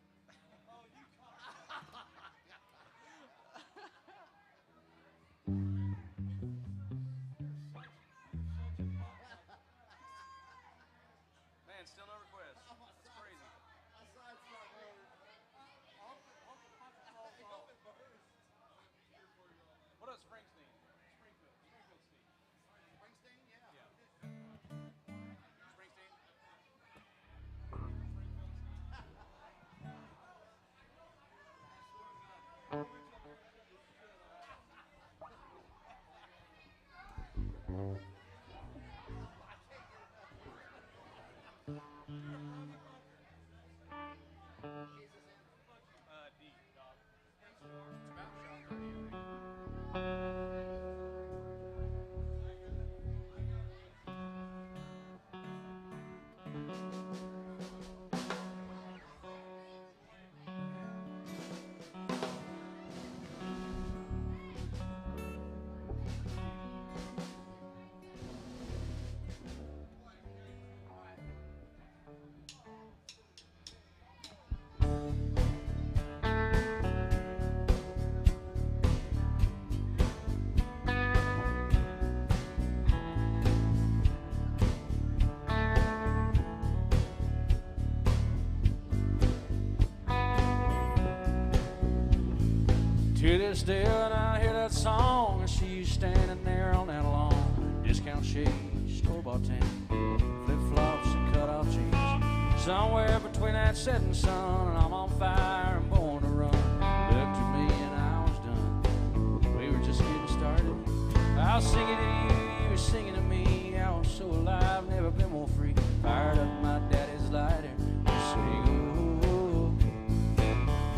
Speaker 3: Man, still no requests. That's crazy.
Speaker 4: I sideswiped her.
Speaker 3: What up, Springsteen? Springfield. Springfield Steve.
Speaker 4: Springsteen? Yeah.
Speaker 3: Springsteen. D, dog.
Speaker 4: It's about shot radio.
Speaker 1: To this day when I hear that song, and she's standing there on that lawn, discount shades, store-bought tan, flip-flops and cut-off jeans. Somewhere between that setting sun and I'm on fire and born to run. Looked at me and I was done. We were just getting started. I was singing to you, you were singing to me. I was so alive, never been more free. Fired up my daddy's lighter, sing, oh.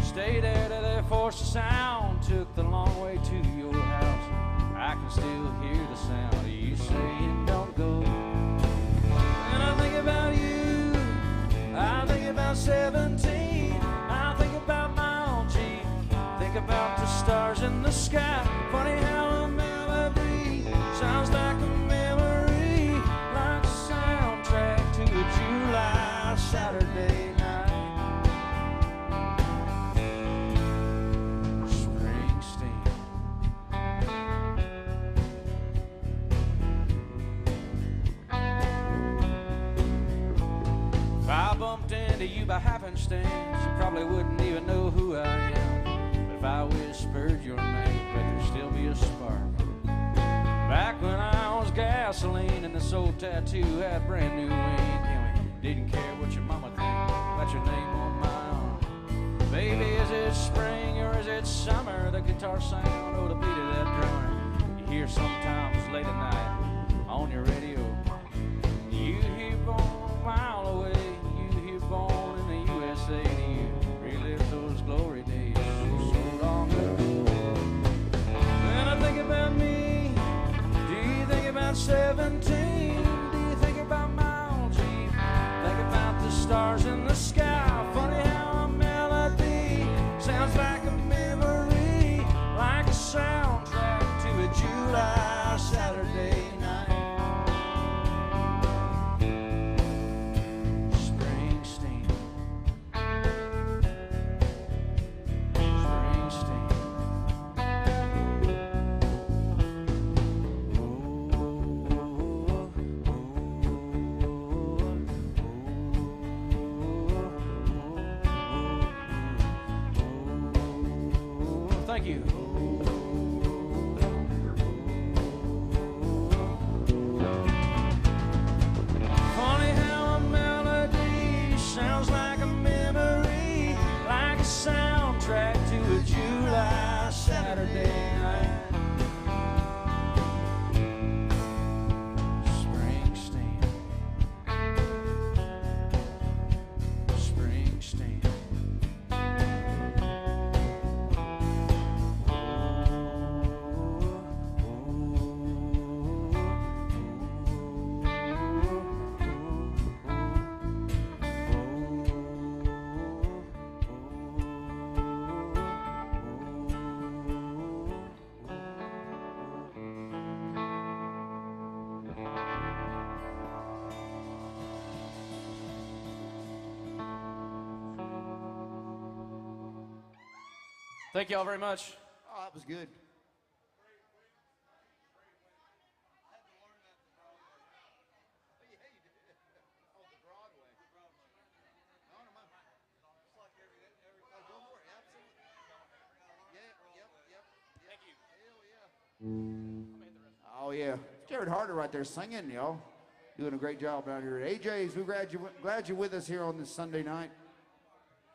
Speaker 1: Stayed there till they forced the sound. Took the long way to your house. I can still hear the sound of you saying don't go. And I think about you, I think about 17, I think about my own Jeep, think about the stars in the sky. Funny how a melody sounds like a memory, like a soundtrack to a July Saturday night. Springsteen. If I bumped into you by happenstance, you probably wouldn't even know who I am. But if I whispered your name, bet there'd still be a spark. Back when I was gasoline and this old tattoo had brand new ink, and we didn't care what your mama think about your name on my arm. Baby, is it spring or is it summer? The guitar sound or the beat of that drum you hear sometimes late at night on your radio. You hear Born a Mile Away. You hear Born in the USA. Do you relive those glory days so long ago? When I think about me, do you think about 17? Do you think about Mile G? Think about the stars in the sky. Funny how a melody sounds like a memory, like a soundtrack to a July Saturday night. Springsteen. Springsteen. Thank you. Funny how a melody sounds like a memory, like a soundtrack to a July Saturday night. Springsteen. Springsteen. Thank you all very much.
Speaker 2: Oh, that was good. Oh yeah, Jared Harder right there singing, y'all. Doing a great job down here. AJ's, we're glad you're with us here on this Sunday night.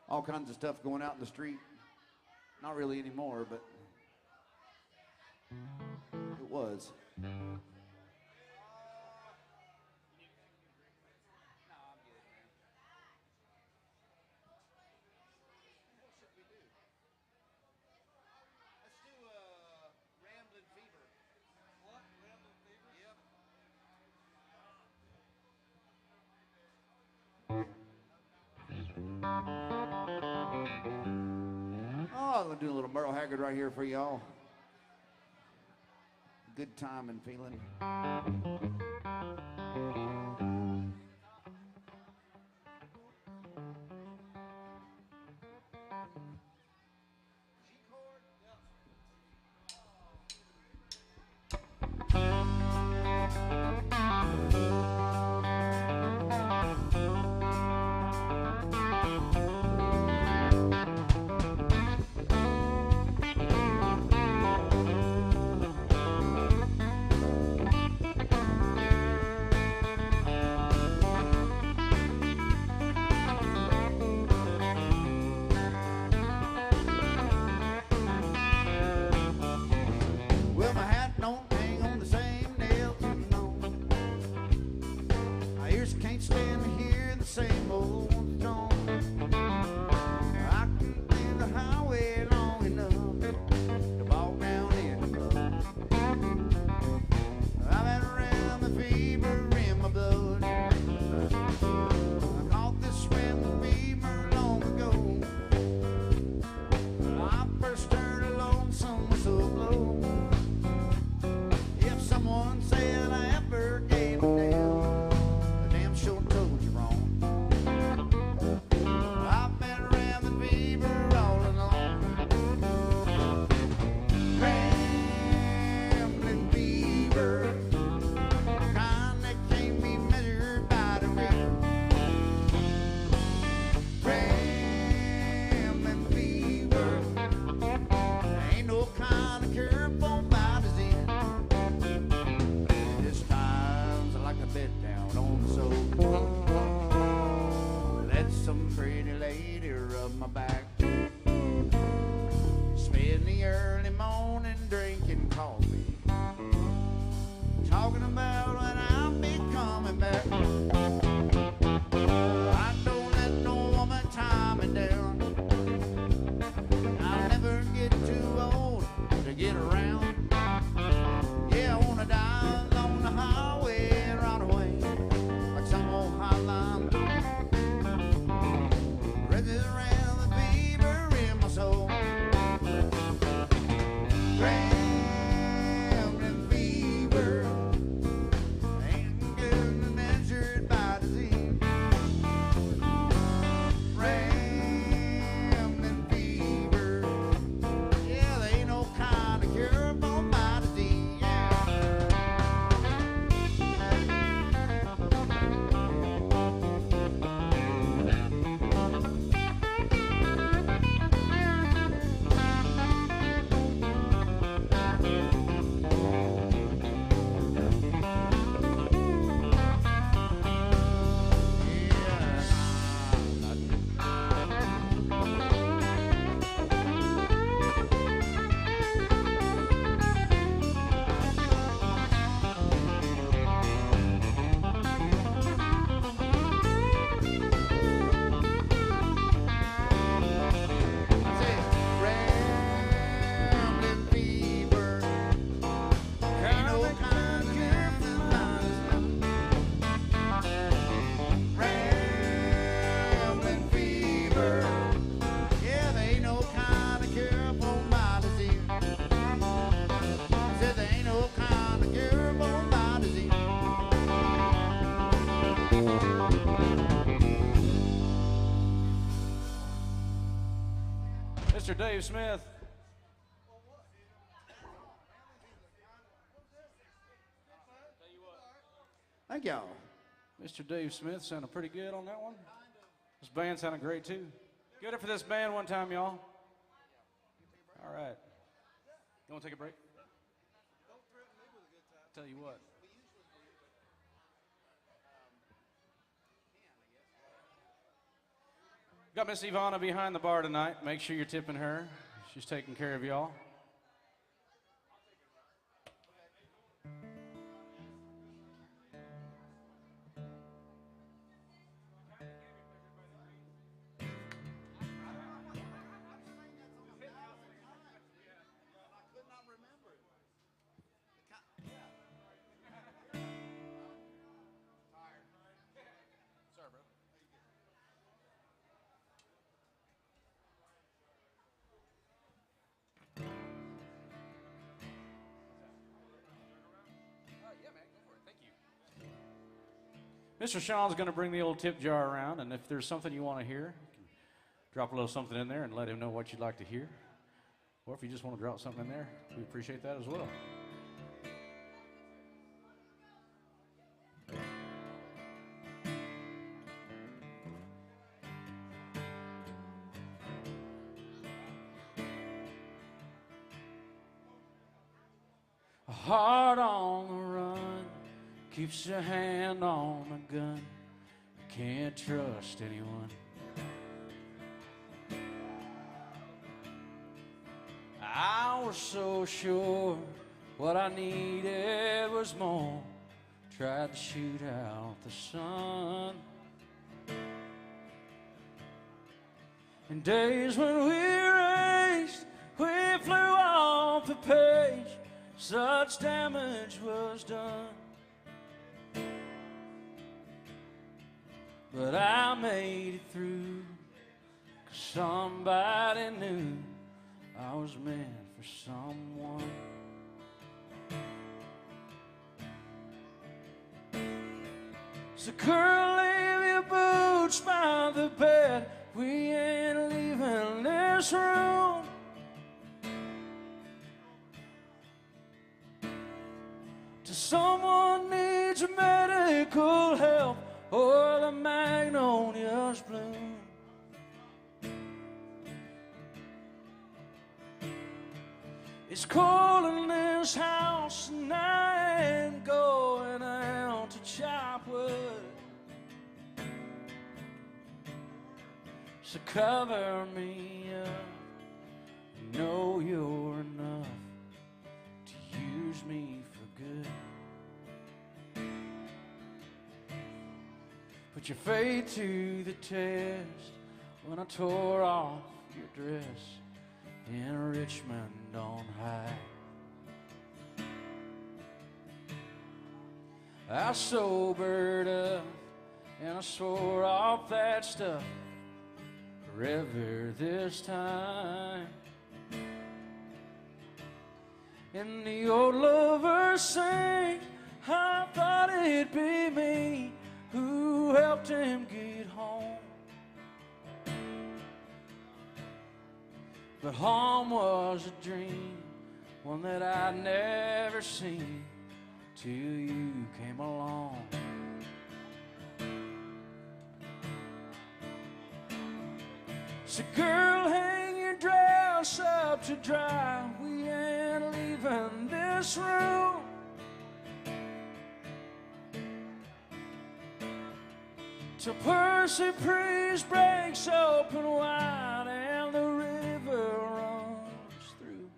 Speaker 2: All kinds of stuff going out in the street. Not really anymore, but it was. Oh, I'm gonna do a little Merle Haggard right here for y'all. Good time and feeling. Rambling fever ain't good measured by disease. Rambling fever, yeah, there ain't no kind of cure for my disease. Yeah. Rambling fever, ain't no kind of cure for my disease. Rambling fever, yeah, there ain't no kind of cure for my disease. Said there ain't no kind of cure for my disease.
Speaker 1: Mr. Dave Smith.
Speaker 2: Thank y'all.
Speaker 1: Mr. Dave Smith sounded pretty good on that one. This band sounded great too. Give it for this band one time, y'all. All right. You want to take a break? Tell you what. Got Miss Ivana behind the bar tonight. Make sure you're tipping her. She's taking care of y'all. Mr. Sean's going to bring the old tip jar around, and if there's something you want to hear, drop a little something in there and let him know what you'd like to hear. Or if you just want to drop something in there, we appreciate that as well. A heart on the run keeps your hand on the gun. You can't trust anyone. I was so sure what I needed was more. Tried to shoot out the sun. In days when we raced, we flew off the page. Such damage was done. But I made it through, 'cause somebody knew I was meant for someone. So girl, leave your boots by the bed. We ain't leaving this room. Till someone needs medical help or the magnolias bloom. It's cold in this house and I ain't going out to chop wood. So cover me up, you know you're enough to use me for good. Put your faith to the test when I tore off your dress in Richmond on high. I sobered up and I swore off that stuff forever this time. And the old lovers sing, I thought it'd be me who helped him get home. But home was a dream, one that I'd never seen till you came along. So girl, hang your dress up to dry. We ain't leaving this room. Till Percy Priest breaks open wide and the river runs through.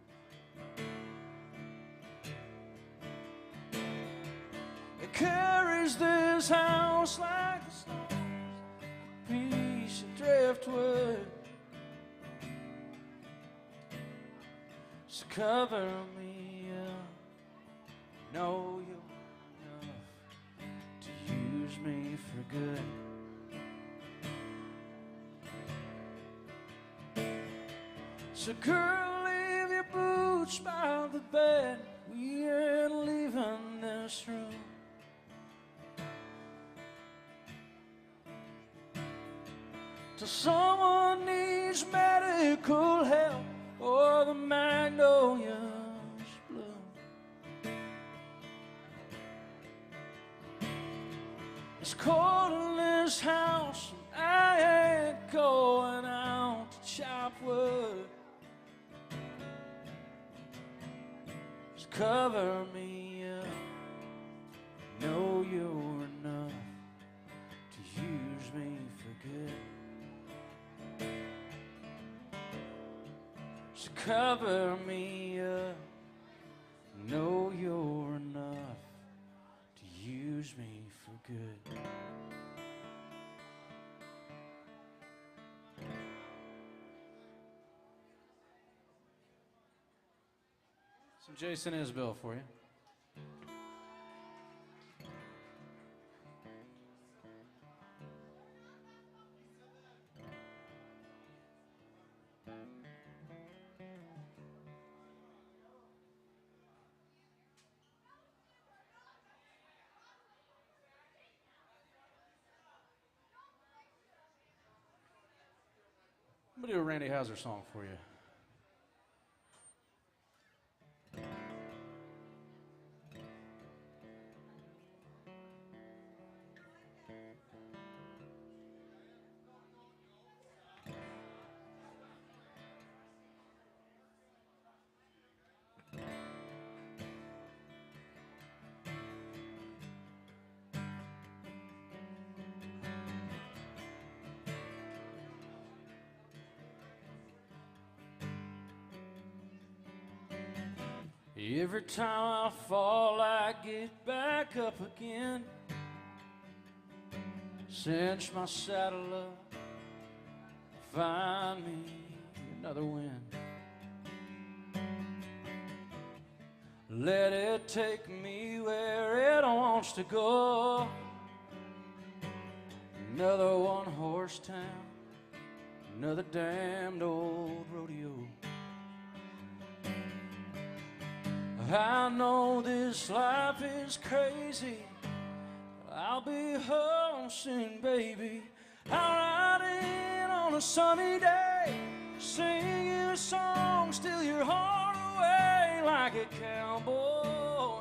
Speaker 1: It carries this house like the stars, a piece of driftwood. So cover me up, know you're enough to use me for good. So girl, leave your boots by the bed. We ain't leaving this room. Till someone needs medical help or the magnolias bloom. It's cold in this house and I ain't going out to chop wood. Cover me up, know you're enough to use me for good. So cover me up, know you're enough to use me for good. Some Jason Isbell for you. I'm gonna do a Randy Houser song for you. Every time I fall, I get back up again. Cinch my saddle up, find me another wind. Let it take me where it wants to go. Another one-horse town, another damned old rodeo. I know this life is crazy. I'll be home soon, baby. I'll ride in on a sunny day, sing you a song, steal your heart away like a cowboy.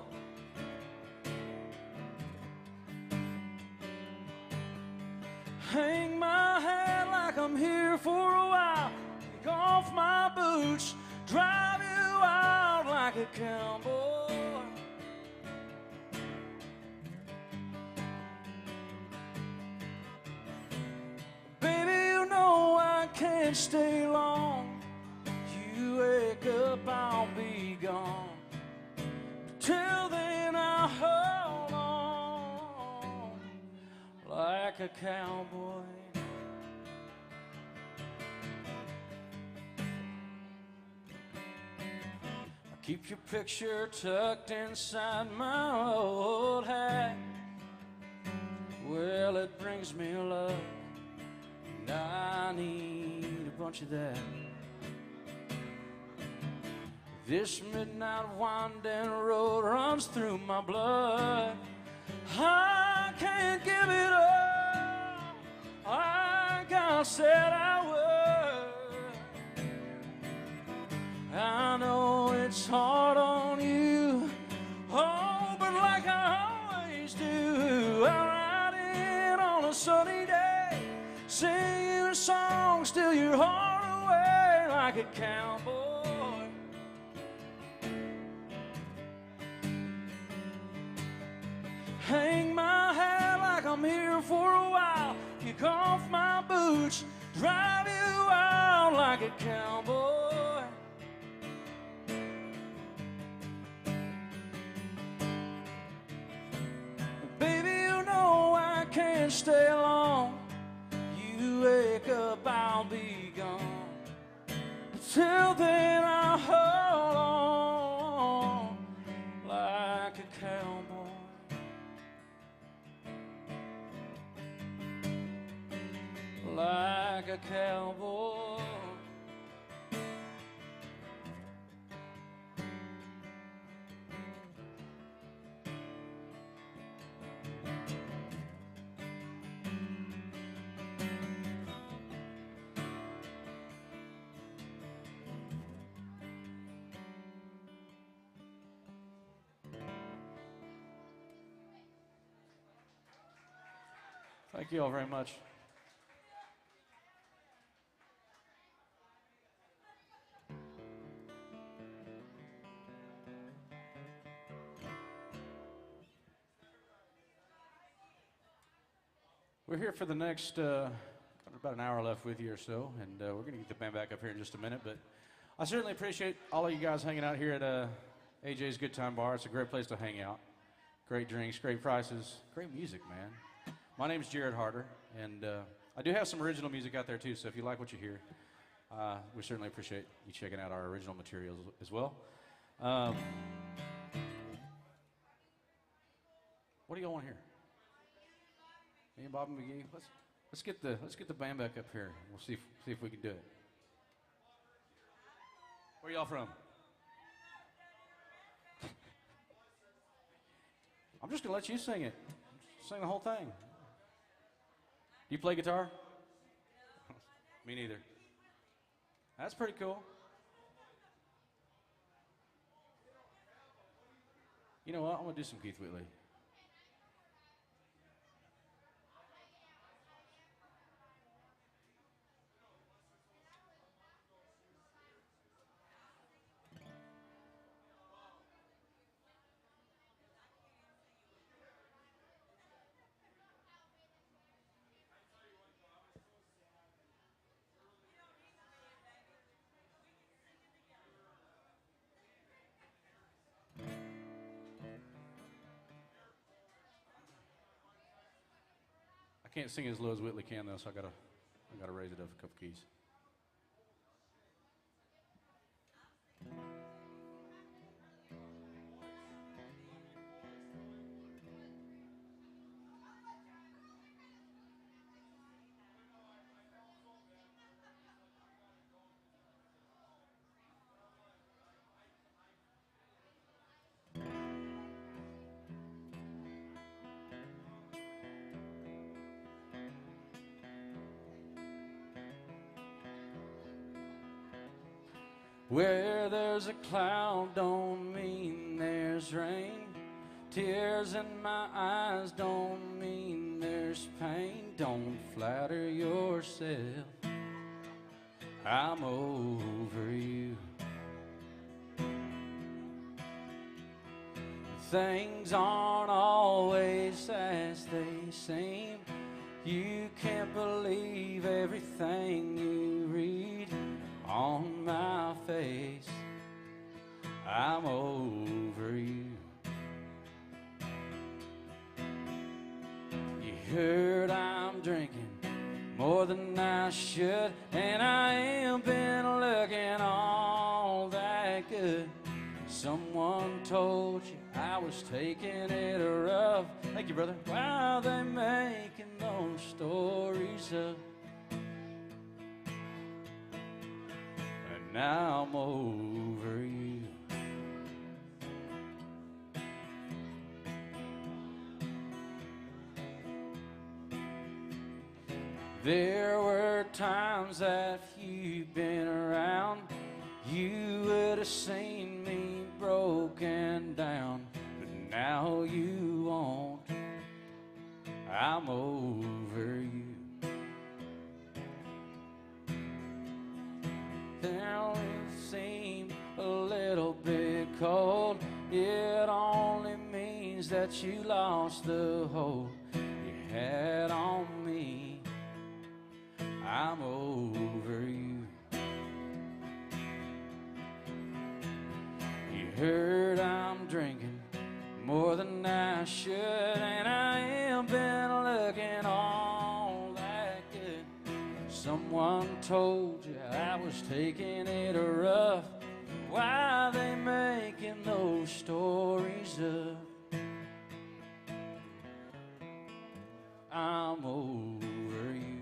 Speaker 1: Hang my hat like I'm here for a while, take off my boots, drive you out like a cowboy. Baby, you know I can't stay long. You wake up, I'll be gone. But till then, I'll hold on like a cowboy. Keep your picture tucked inside my old hat. Well, it brings me luck, and I need a bunch of that. If This midnight winding road runs through my blood. I can't give it up like I said I would. I know it's hard on you, oh, but like I always do, I ride in on a sunny day, singing a song, steal your heart away like a cowboy. Hang my hat like I'm here for a while, kick off my boots, drive you out like a cowboy. Baby, you know I can't stay long. You wake up, I'll be gone. Till then, I'll hold on like a cowboy. Like a cowboy. Thank you all very much. We're here for the next, got about an hour left with you or so, and we're going to get the band back up here in just a minute, but I certainly appreciate all of you guys hanging out here at AJ's Good Time Bar. It's a great place to hang out. Great drinks, great prices, great music, man. My name's Jared Harder, and I do have some original music out there too, so if you like what you hear, we certainly appreciate you checking out our original materials as well. What do y'all want here? Me and Bob and McGee. Let's get the band back up here. We'll see if we can do it. Where y'all from? I'm just gonna let you sing it. Sing the whole thing. Do you play guitar? Me neither. That's pretty cool. You know what? I'm gonna do some Keith Whitley. I can't sing as low as Whitley can though, so I gotta raise it up a couple keys. Where there's a cloud don't mean there's rain. Tears in my eyes don't mean there's pain. Don't flatter yourself, I'm over you. Things aren't always as they seem. You can't believe everything you read on my face. I'm over you. You heard I'm drinking more than I should, and I ain't been looking all that good. Someone told you I was taking it rough. Thank you, brother. Why are they making those stories up? And now I'm over you. There were times that if you'd been around, you would have seen me broken down, but now you won't. I'm over you. Now it seemed a little bit cold. It only means that you lost the hold you had on me. I'm over you. You heard I'm drinking more than I should, and I ain't been looking all that good. Someone told you I was taking it rough. Why they making those stories up? I'm over you.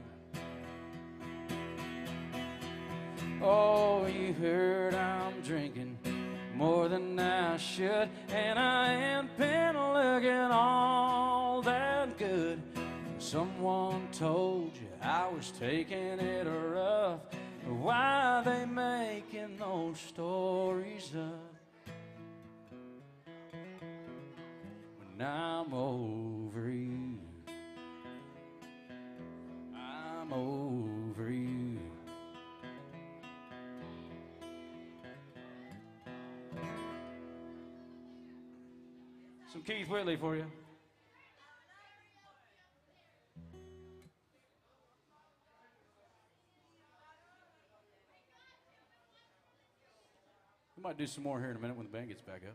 Speaker 1: Oh, you heard I'm drinking more than I should, and I ain't been looking all that good. Someone told you I was taking it rough. Why they making those stories up when I'm over you? I'm over you. Some Keith Whitley for you. We might do some more here in a minute when the band gets back up.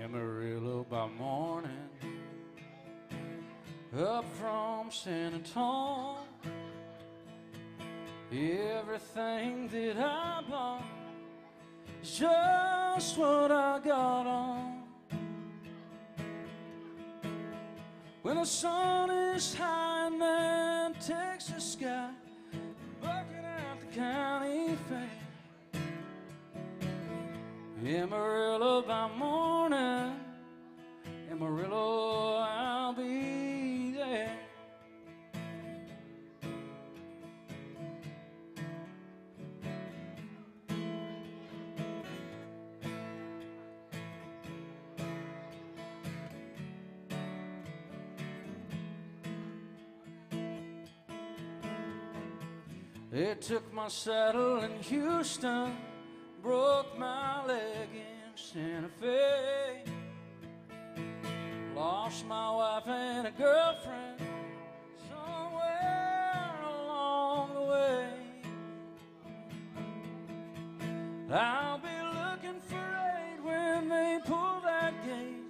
Speaker 1: Amarillo by morning, up from San Antonio. Everything that I bought is just what I got on. When the sun is high in that Texas sky, bucking out the county fair. Amarillo by morning, Amarillo, I'll be there. They took my saddle in Houston, broke my leg in Santa Fe, lost my wife and a girlfriend somewhere along the way. I'll be looking for aid when they pull that gate,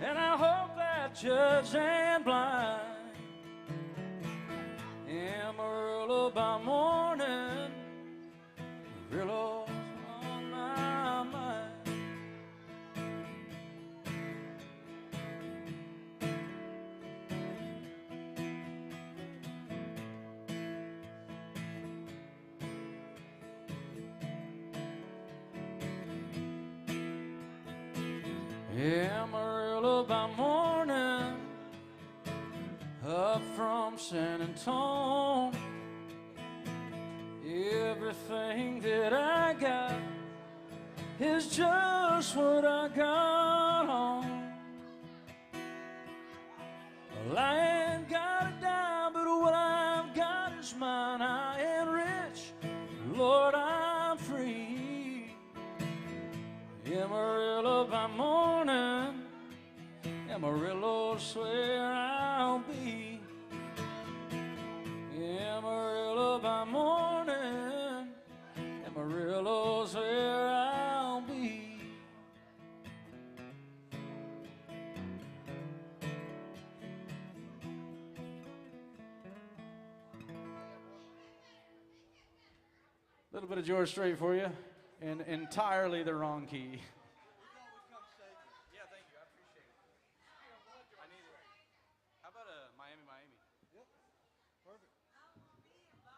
Speaker 1: and I hope that judge ain't blind. Amarillo by morning, Amarillo's on my mind. Amarillo by morning, up from San Antonio. Everything that I got is just what I got on. Well, I ain't got a dime, but what I've got is mine. I ain't rich, Lord, I'm free. Amarillo by morning, Amarillo's where I'll be. Amarillo by morning, Amarillo's where I'll be. little bit of George Strait for you, in entirely the wrong key.
Speaker 3: Yeah, thank you. I appreciate it. I need it. How about Miami, Miami?
Speaker 5: Yep. Perfect.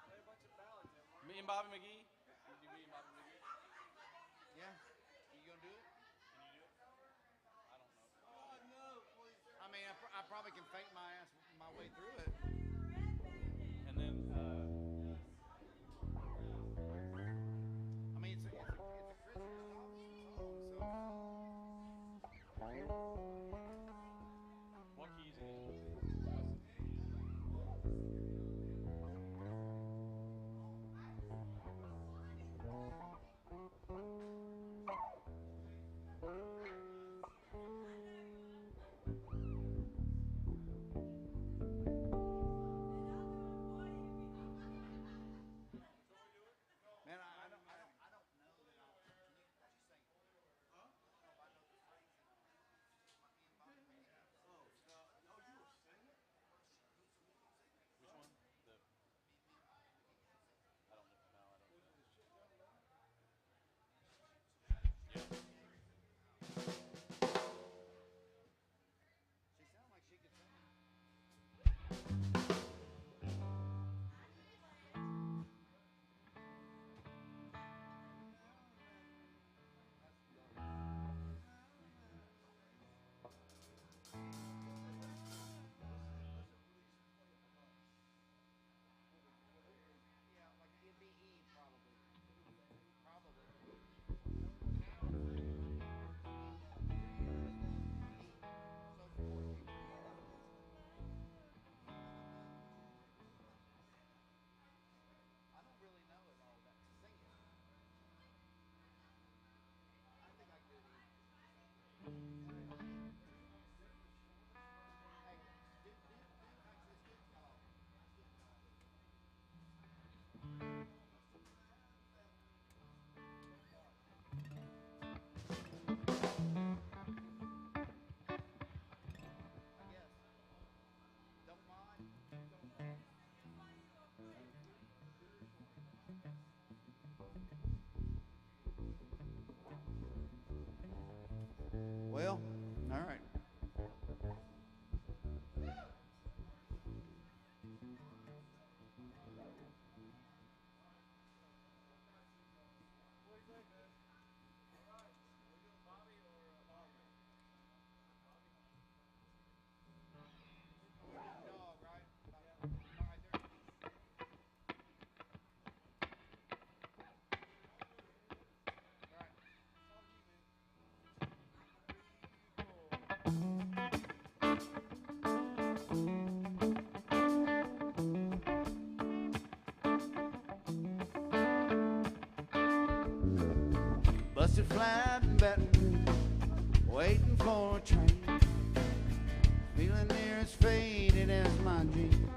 Speaker 5: Play a bunch of ballads in.
Speaker 3: Me and Bobby McGee? You do me and Bobby McGee?
Speaker 2: Yeah. You gonna do it?
Speaker 3: Can you do it? I don't know.
Speaker 5: God, no, please.
Speaker 2: I mean, I probably can fake my ass my way through it.
Speaker 3: And then,
Speaker 2: I mean, it's a Christmas song,
Speaker 3: what keys is it?
Speaker 2: Man, I don't know that I'll. Can you sing?
Speaker 5: Oh, no, you were singing?
Speaker 3: Which one? The. I don't know. No, I don't know.
Speaker 2: She sounded like she could sing. Yeah, like it'd be E probably. I don't really know it all that to sing it. I think I could. Hey, do actually do y'all. I guess. Don't mind. Well, all right. Dog, right? Right there. All right. Busted flat in Baton Rouge, waiting for a train. Feeling near as faded as my dream.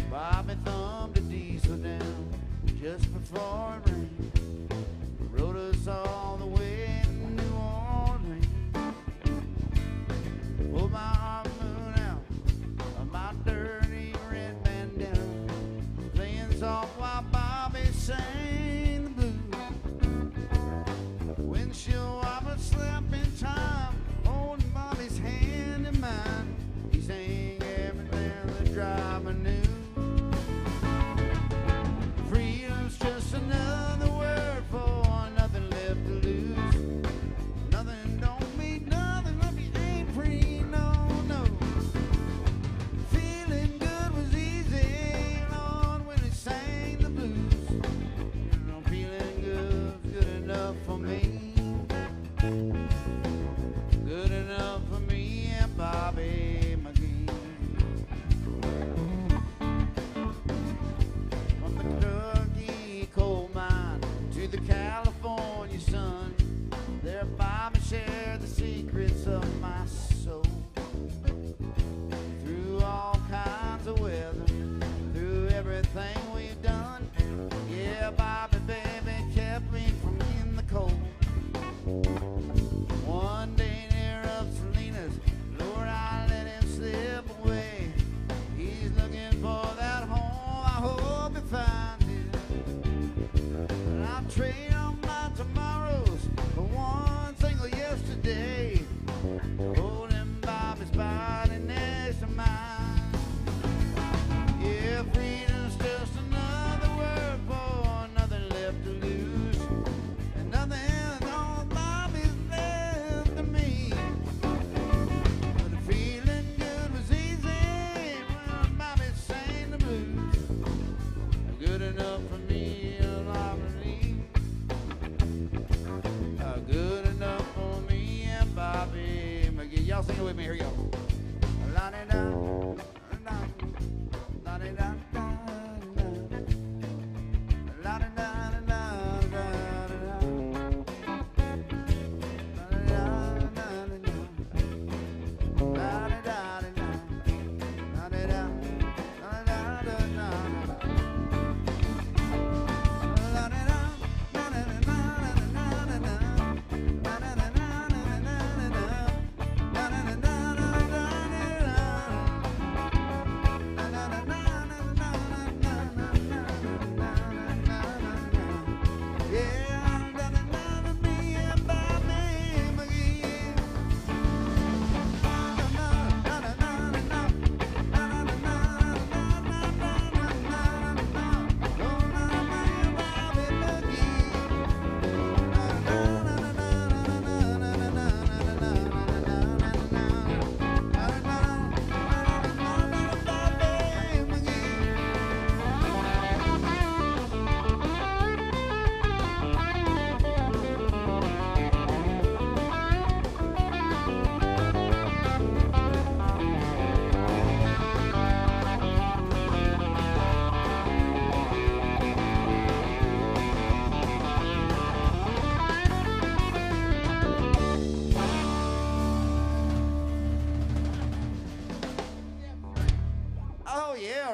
Speaker 2: Bobby thumbed a diesel down just before it rained. Rode us all the way to New Orleans. Pulled my harpoon out of my dirty red bandana, playing soft while Bobby sang the blues. Windshield wipers slept in time, holding Bobby's hand in mine. He sang everything the driver knew. Freedom's just another word for nothing left to lose.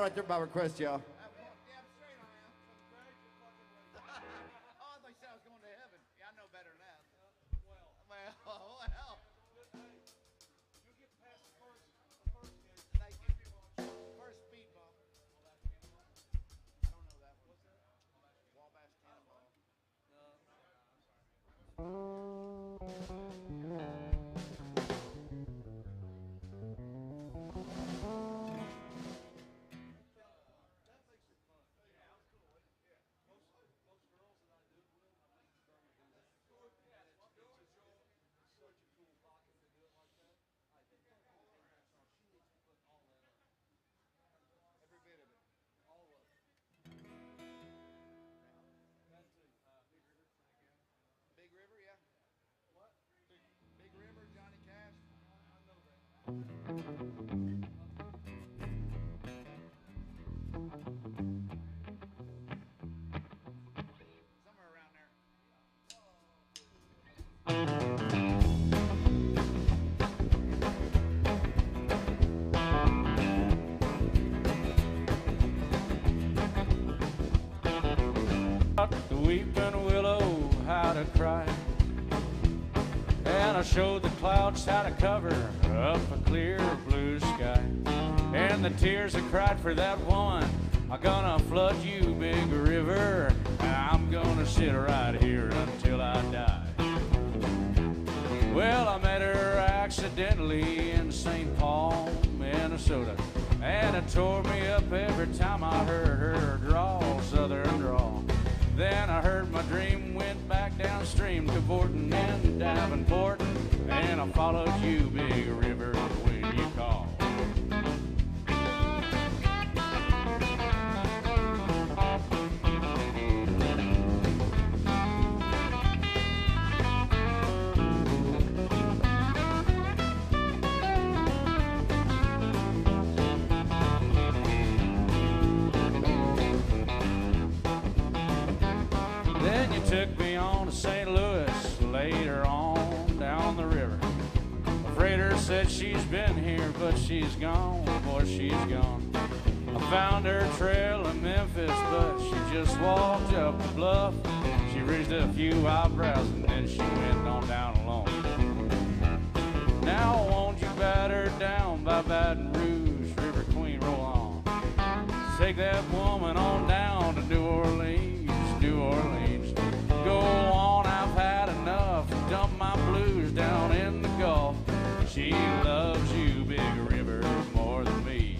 Speaker 2: right there by request, y'all.
Speaker 4: Yeah, I'm straight on now. Oh, I thought you said I was going to heaven. Yeah, I know better than that. Well.
Speaker 5: You'll get past the first gate.
Speaker 4: Thank you. First speed bump. I don't know that one. What's that? Wabash Cannonball.
Speaker 5: That makes it fun. Yeah, that's cool. Yeah. Most girls that I do it with, good. Yeah, it's such a cool pocket to do it like that. I think she needs to put all that up.
Speaker 4: Every bit of it.
Speaker 5: All of it. That too. Big River, thank you.
Speaker 4: Big River, yeah.
Speaker 5: What?
Speaker 4: Big River, Johnny Cash.
Speaker 5: I know that.
Speaker 4: Somewhere around there.
Speaker 1: The weeping willow how to cry, and I showed the clouds how to cover up a clear blue sky. And the tears I cried for that woman are gonna flood you, big river. I'm gonna sit right here until I die. Well, I met her accidentally in St. Paul, Minnesota, and it tore me up every time I heard her drawl, southern drawl. Then I heard my dream went back downstream to Borton and Davenport, and I followed you, big river, when you called. Then you took me on to St. Louis, later on down the river. A freighter said she's been here, but she's gone, boy, she's gone. I found her trail in Memphis, but she just walked up the bluff. She raised a few eyebrows and then she went on down alone. Now won't you batter down by Baton Rouge, River Queen, roll on. Take that woman on down to New Orleans, New Orleans. Go on, I've had enough. Dump my blues down in the Gulf. She loves you, big river, more than me.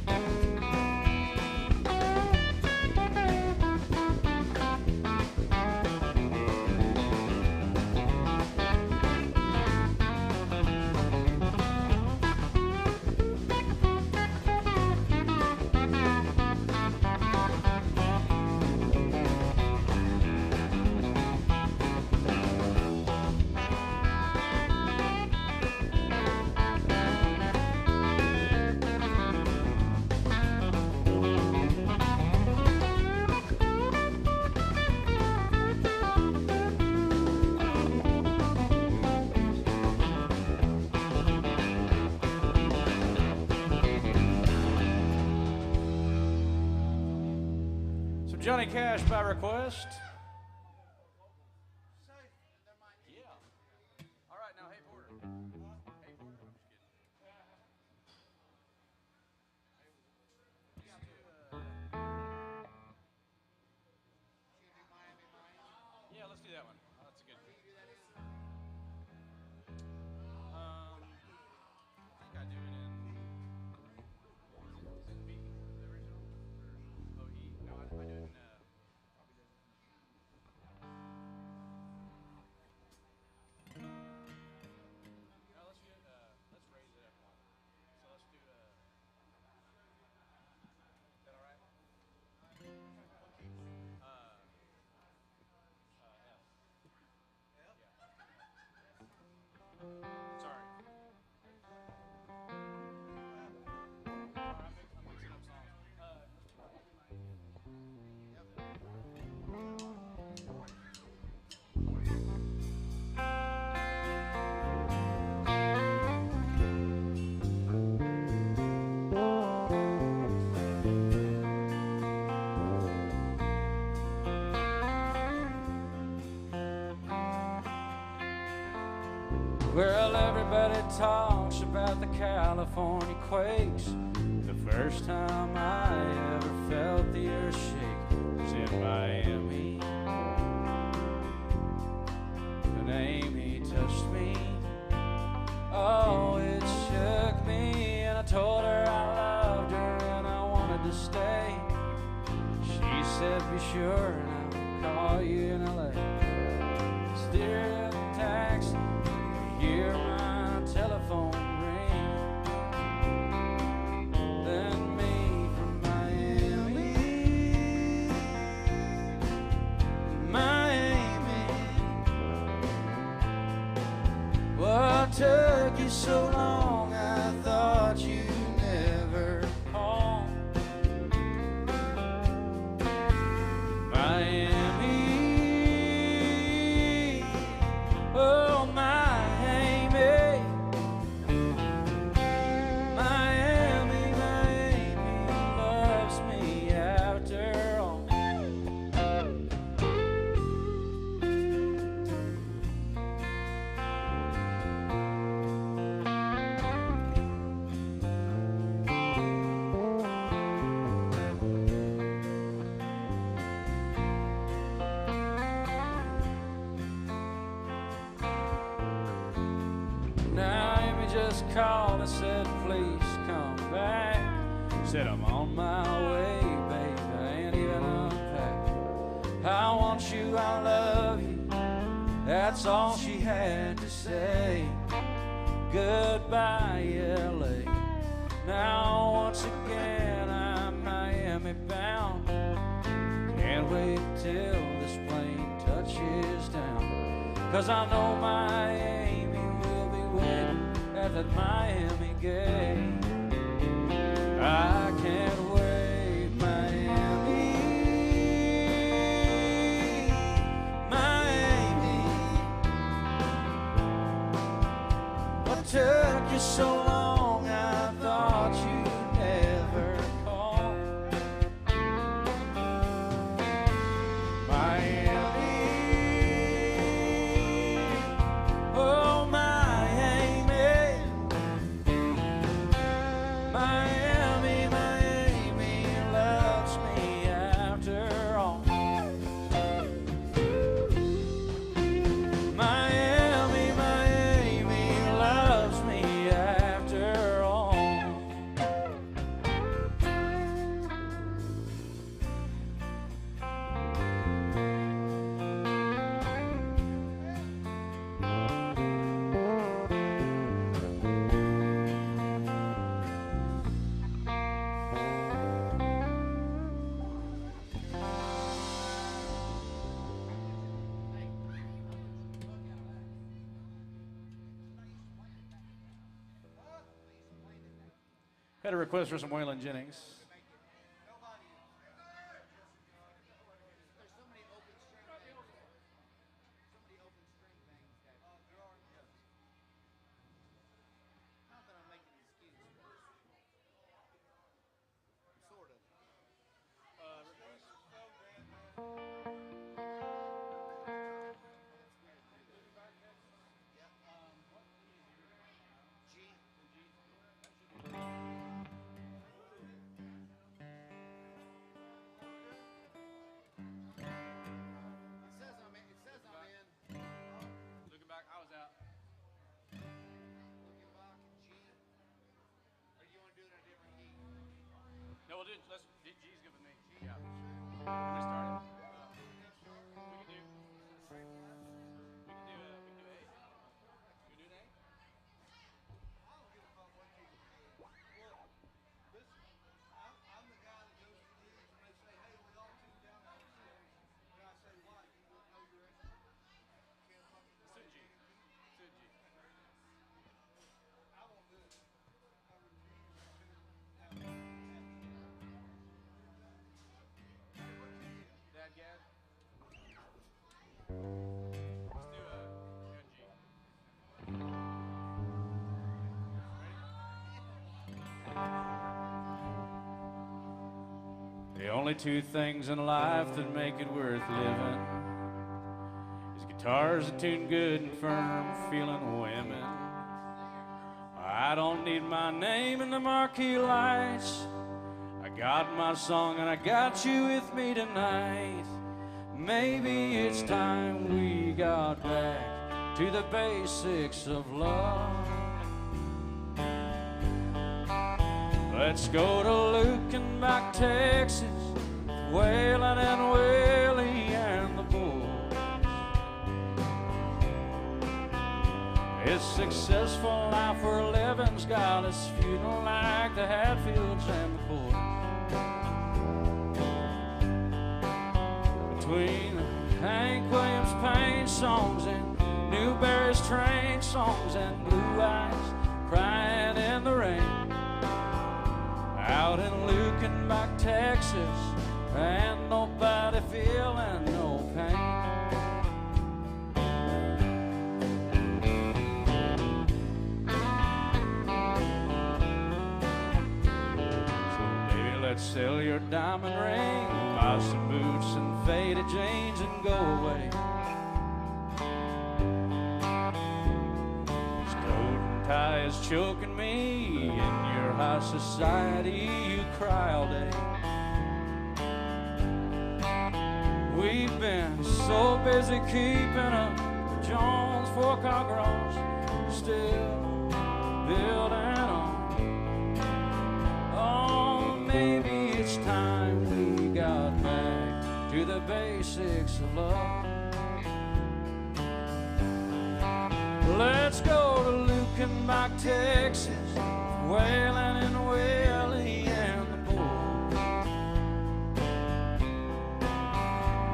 Speaker 1: Johnny Cash by request.
Speaker 3: Yeah. All right, now, hey, Porter. Hey, Porter. I'm just kidding. Yeah, let's do that one. Oh, that's a good one. I think I do it in. Is it B, the original? Or O-E? No, I do it in.
Speaker 1: talks about the California quakes. The first time I ever felt the earth shake was in Miami. And Amy touched me. Oh, it shook me, and I told her I loved her and I wanted to stay. She said, be sure and I'll call you in LA. Steer the taxi, hear my telephone ring. Then me from Miami, Miami. What took you so long? I thought you never called. Miami, oh Miami, Miami, Miami loves me after all. Naomi just called and said, please come back. Said, I'm on my way, babe, I ain't even unpacked. I want you, I love you, that's all she had to say. Goodbye, LA. Now once again I'm Miami bound. Can't wait till this plane touches down. 'Cause I know my Amy will be waiting at that Miami gate. I can't wait, Miami, Miami. What took you so long? I thought you never called. Miami, oh Miami, Miami, Miami loves me after all. Miami, Miami loves me after all. Had a request for some Waylon Jennings.
Speaker 4: There's so many open string things that, so many open string things that, there are, yes. Not that I'm making an excuse, but sort of. G. It says I'm in.
Speaker 3: Looking back, I was out.
Speaker 4: Looking back, G. Or do you want to do it in a different key?
Speaker 3: No, we'll do it. G's good with me. Yeah. We started. We can do A. You do an A?
Speaker 5: I don't give a fuck what you do. Well, listen, I'm the guy that goes to gigs and they say, hey, we all tune down on the set. And I say, why? You wouldn't know your instrument? Can't fucking play
Speaker 3: It's a G.
Speaker 5: it.
Speaker 3: It's a G.
Speaker 5: I won't do it. I refuse to have it.
Speaker 3: Dad, Gad. Let's do a G.
Speaker 1: The only two things in life that make it worth living is guitars that tune good and firm, feeling women don't need my name in the marquee lights. I got my song and I got you with me tonight. Maybe it's time we got back to the basics of love. Let's go to Lukenbach, Texas, Waylon and Willie and the boys. His successful life for a living's got us feuding like the Hatfields and McCoys. Between Hank Williams Payne songs and Newberry's train songs and Blue Eyes crying in the rain, out in Lukenbach, Texas, and nobody feeling no pain. So baby, let's sell your diamond ring, buy some boots and faded jeans and go away. This coat and tie is choking me, in your high society you cry all day. We've been so busy keeping up the Jones four-car garage, still building on. Oh, maybe it's time we got back to the basics of love. Let's go to Lukenbach, Texas, Waylon and Willie and the boys.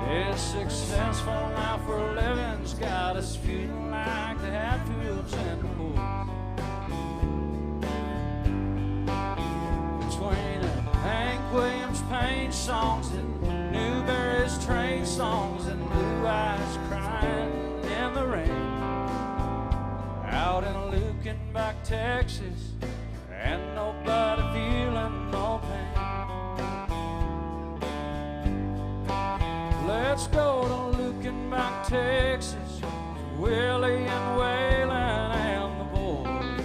Speaker 1: His successful life for a living's got us feeling like the Hatfields and the boys. Between Hank Williams Payne songs and Newberry's train songs and Blue Eyes crying in the rain, out in Lukenbach, Texas, and nobody feeling no pain. Let's go to Lukenbach, Texas, Willie and Waylon and the boys.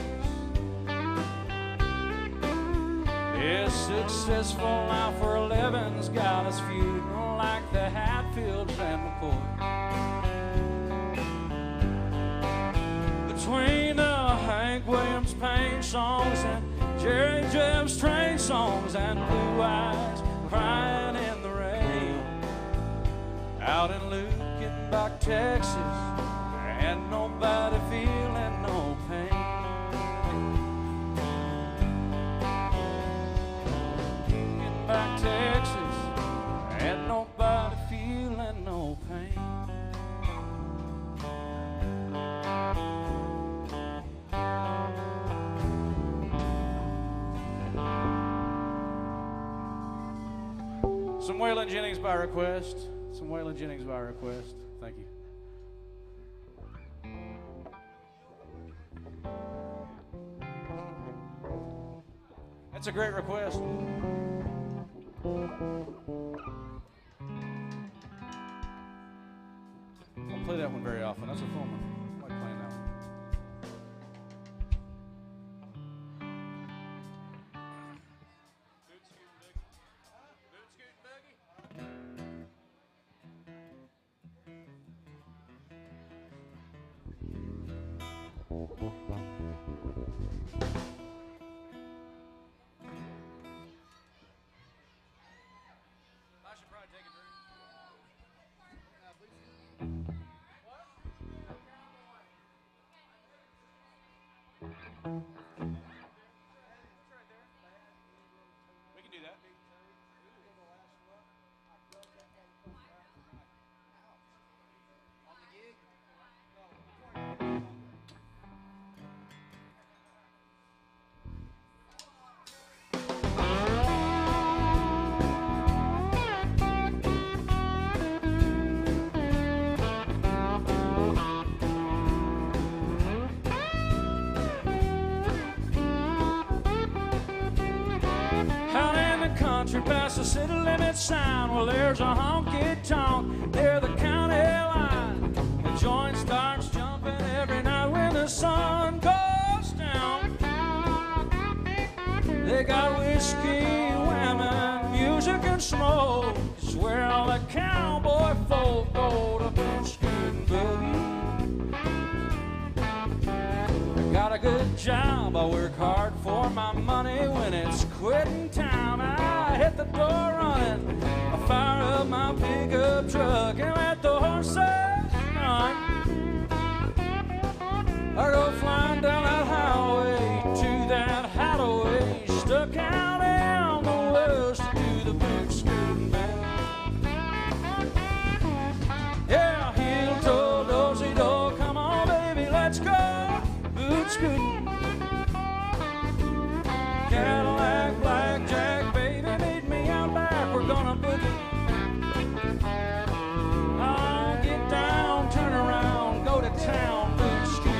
Speaker 1: His successful life for a living's got us feuding like the Hatfields and McCoys. Between the Hank Williams Payne songs and Jerry Jeff's train songs and Blue Eyes crying in the rain, out in Lukenbach, Texas, and nobody feeling no pain. Lukenbach, Texas, and nobody feeling no pain. Some Waylon Jennings by request. Some Waylon Jennings by request. Thank you. That's a great request. I don't play that one very often. That's a fun one. I like playing that one. Boot scootin' I should probably take a drink. We can do that. Country past the city limit sign. Well, there's a honky-tonk near the county line. The joint starts jumping every night when the sun goes down. got whiskey, women, music, and smoke. It's where all the cowboy folk go to boot scootin' boogie. I got a good job, I work hard for my money. When it's quitting time, I hit the door running. I fire up my pickup truck and let the horses run. I go flying down that highway to that hideaway, stuck out in the west to do the boot scooting band. Yeah, heel toe, dozy do, come on baby, let's go boot scooting. Cadillac, blackjack, baby, meet me out back, we're gonna boogie. I'll get down, turn around, go to town, boot scooting.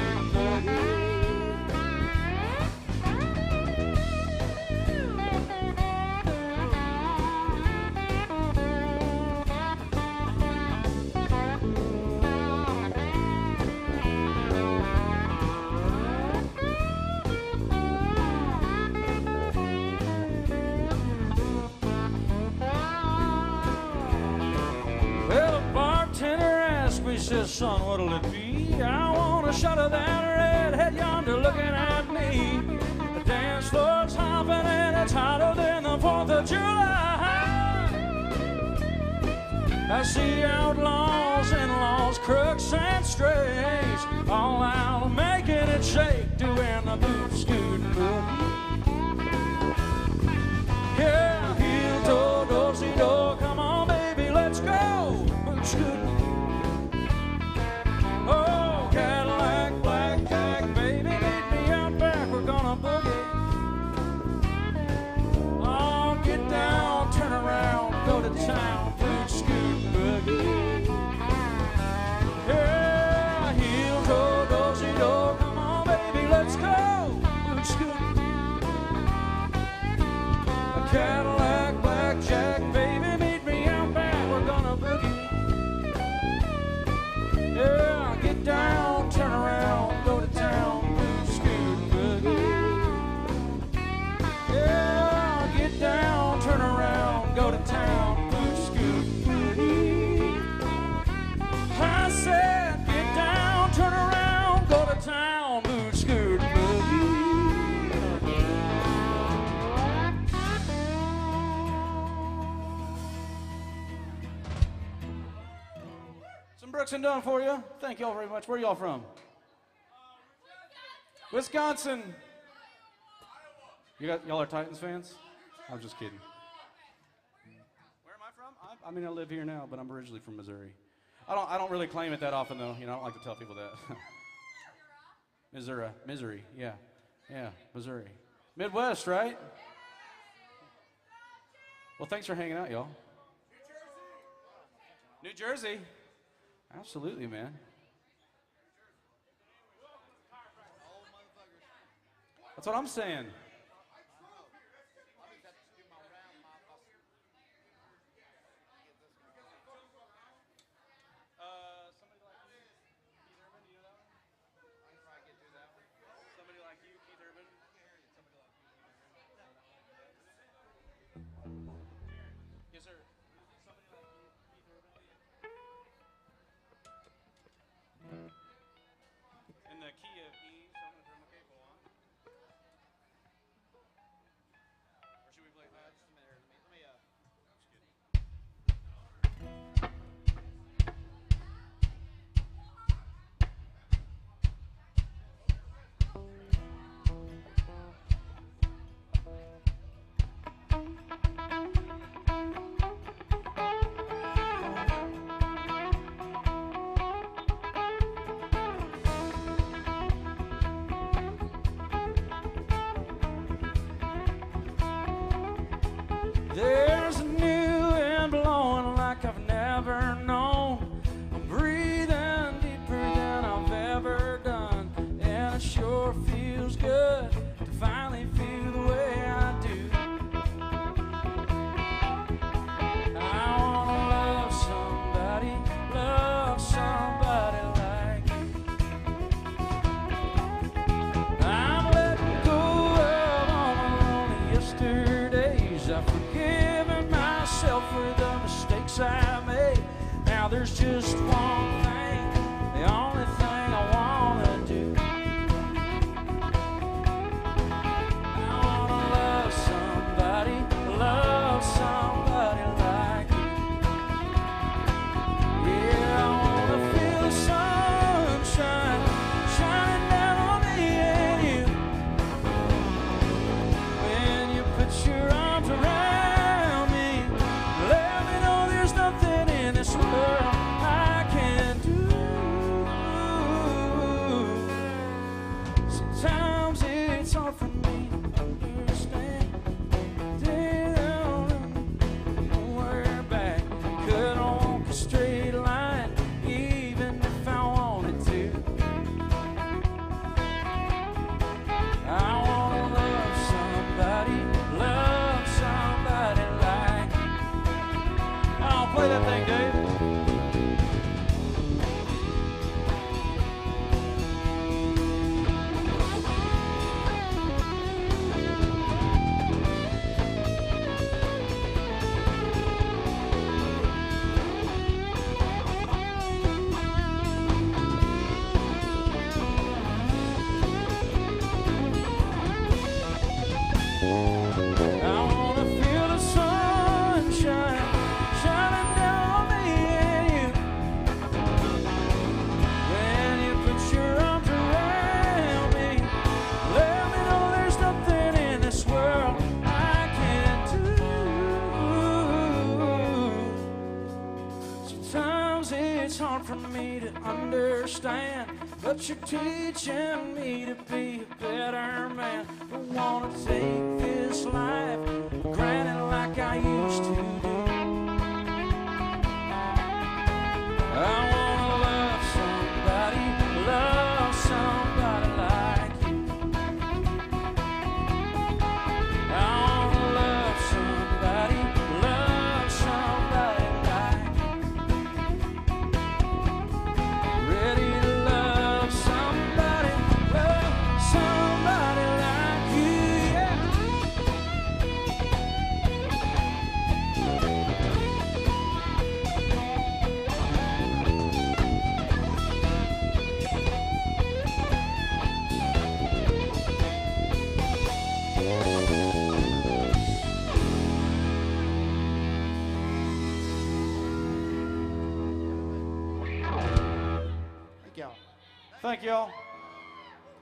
Speaker 1: He says, son, what'll it be? I want a shot of that redhead yonder looking at me. The dance floor's hopping and it's hotter than the 4th of July. I see outlaws, in-laws, crooks, and strays, all out making it shake, doing the boot scooting boogie. Yeah, heel toe, dozy do, come on baby, let's go boot scooting. Oh, Cadillac, blackjack, baby, meet me out back, we're gonna boogie. Oh, get down, turn around, go to town, boot scoot boogie. Yeah, heel toe, dozy do, come on, baby, let's go, boot scoot. A Cadillac, blackjack, baby, meet me out back, we're gonna boogie. Yeah. Get down, turn around, go to town, boot scoot boogie. Yeah, get down, turn around, go to town, boot scoot boogie. I said, get down, turn around, go to town, boot scoot boogie. Brooks and Dunn for you. Thank y'all very much. Where y'all from? Wisconsin. Y'all are Titans fans? I'm just kidding. Where am I from? I mean, I live here now, but I'm originally from Missouri. I don't really claim it that often though. You know, I don't like to tell people that. Missouri. Yeah, Missouri. Midwest, right? Well, thanks for hanging out, y'all. New Jersey. Absolutely, man. That's what I'm saying. Somebody like you, Keith Urban, do you know that one? I can probably get through that one. Somebody like you, Keith Urban. Yes, sir. Somebody like you, Keith Urban. In the key of E, so I'm going to turn my cable on. Or should we play? Just a minute. Let me There's a new wind blowing like I've never known. I'm breathing deeper than I've ever done, and it sure feels good to finally feel the way I do. I wanna love somebody like you. I'm letting go of all my lonely yesterday. yesterdays. I've forgiven myself for the mistakes I made. Now there's just one thing, the only thing I wanna do. I wanna love somebody like you. Yeah, I wanna feel the sunshine shining down on me and you. When you put your arms around me, let me know there's nothing in this world I can't do. Sometimes it's hard for me to understand. Nowhere back, could walk a straight line, even if I wanted to. I wanna love somebody like you. Oh, play that thing, Dave. I wanna feel the sunshine shining down on me and you. When you put your arms around me, let me know there's nothing in this world I can't do. Sometimes it's hard for me to understand, but you're teaching me to be a better man. Don't wanna take this life for granted like I used to do. I wanna love somebody like you. I wanna love somebody like you. Ready to love somebody like you, yeah.
Speaker 4: Thank y'all.
Speaker 1: Thank y'all.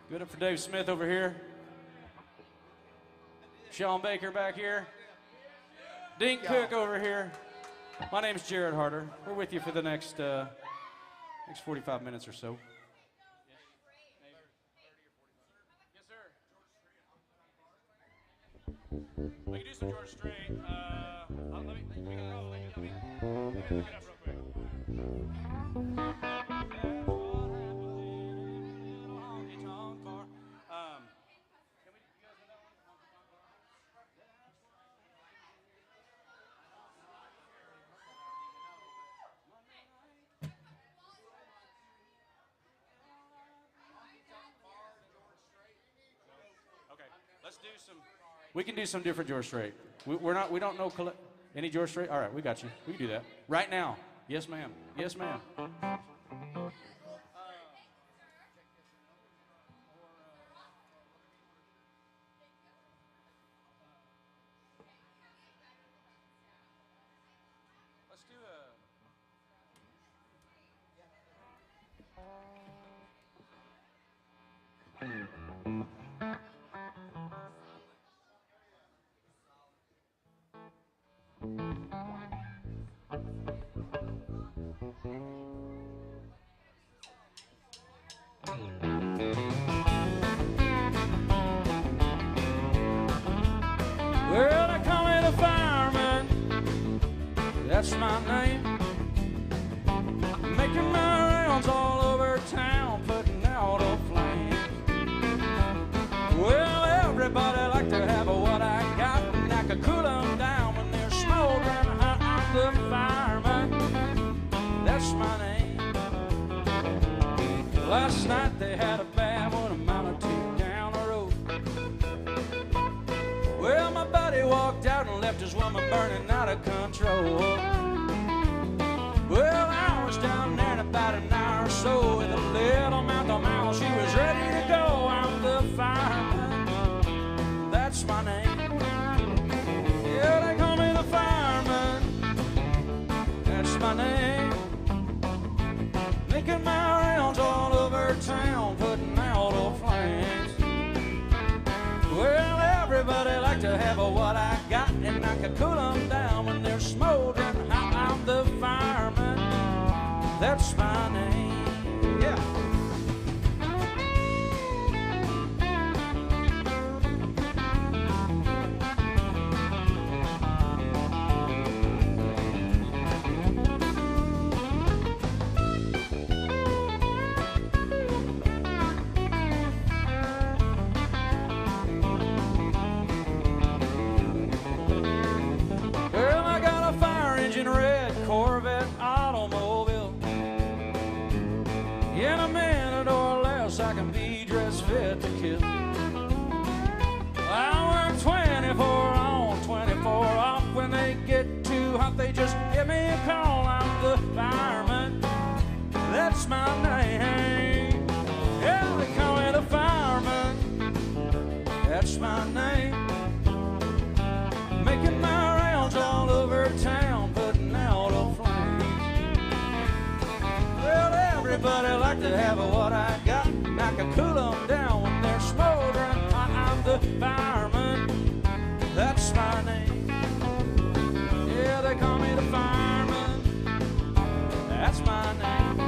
Speaker 1: Give it up for Dave Smith over here. Sean Baker back here. Dink Cook over here. My name's Jared Harder. We're with you for the next 45 minutes or so.
Speaker 3: Yes, sir. We can do some George Strait. We can probably let me look it up real quick. Okay, let's do some.
Speaker 1: We can do some different George Strait. We don't know any George Strait. All right, we got you. We can do that right now. Yes, ma'am. Yes, ma'am.
Speaker 3: Let's do
Speaker 1: Well, they call me the fireman. That's my name. Making my rounds all over town, putting out a flame. Well, everybody like to have what I got, and I could cool them down when they're smoldering hot. I'm the fireman. That's my name. Last night they had a bad one, a mile or two down the road. Well, my buddy walked left his woman burning out of control. Well, I was down there in about an hour or so with a little mouth on mouth. She was ready to go. I'm the fireman. That's my name. Yeah, they call me the fireman. That's my name. Making my rounds all over town, putting out the flames. Well, everybody like to have what I got, and I can cool them down when they're smoldering hot. I'm the fireman. That's my name. Yeah. Well, I got a fire engine red Corvette automobile. In a minute or less, I can be dressed fit to kill. I work 24 on, 24 off. When they get too hot, they just give me a call. I'm the fireman. That's my name. Yeah, they call me the fireman. That's my name. Making my rounds all over town, putting out a flame. Well, everybody like to have what I got, and I can cool them down when they're smoldering hot. I'm the fireman. That's my name. Yeah, they call me the fireman. That's my name.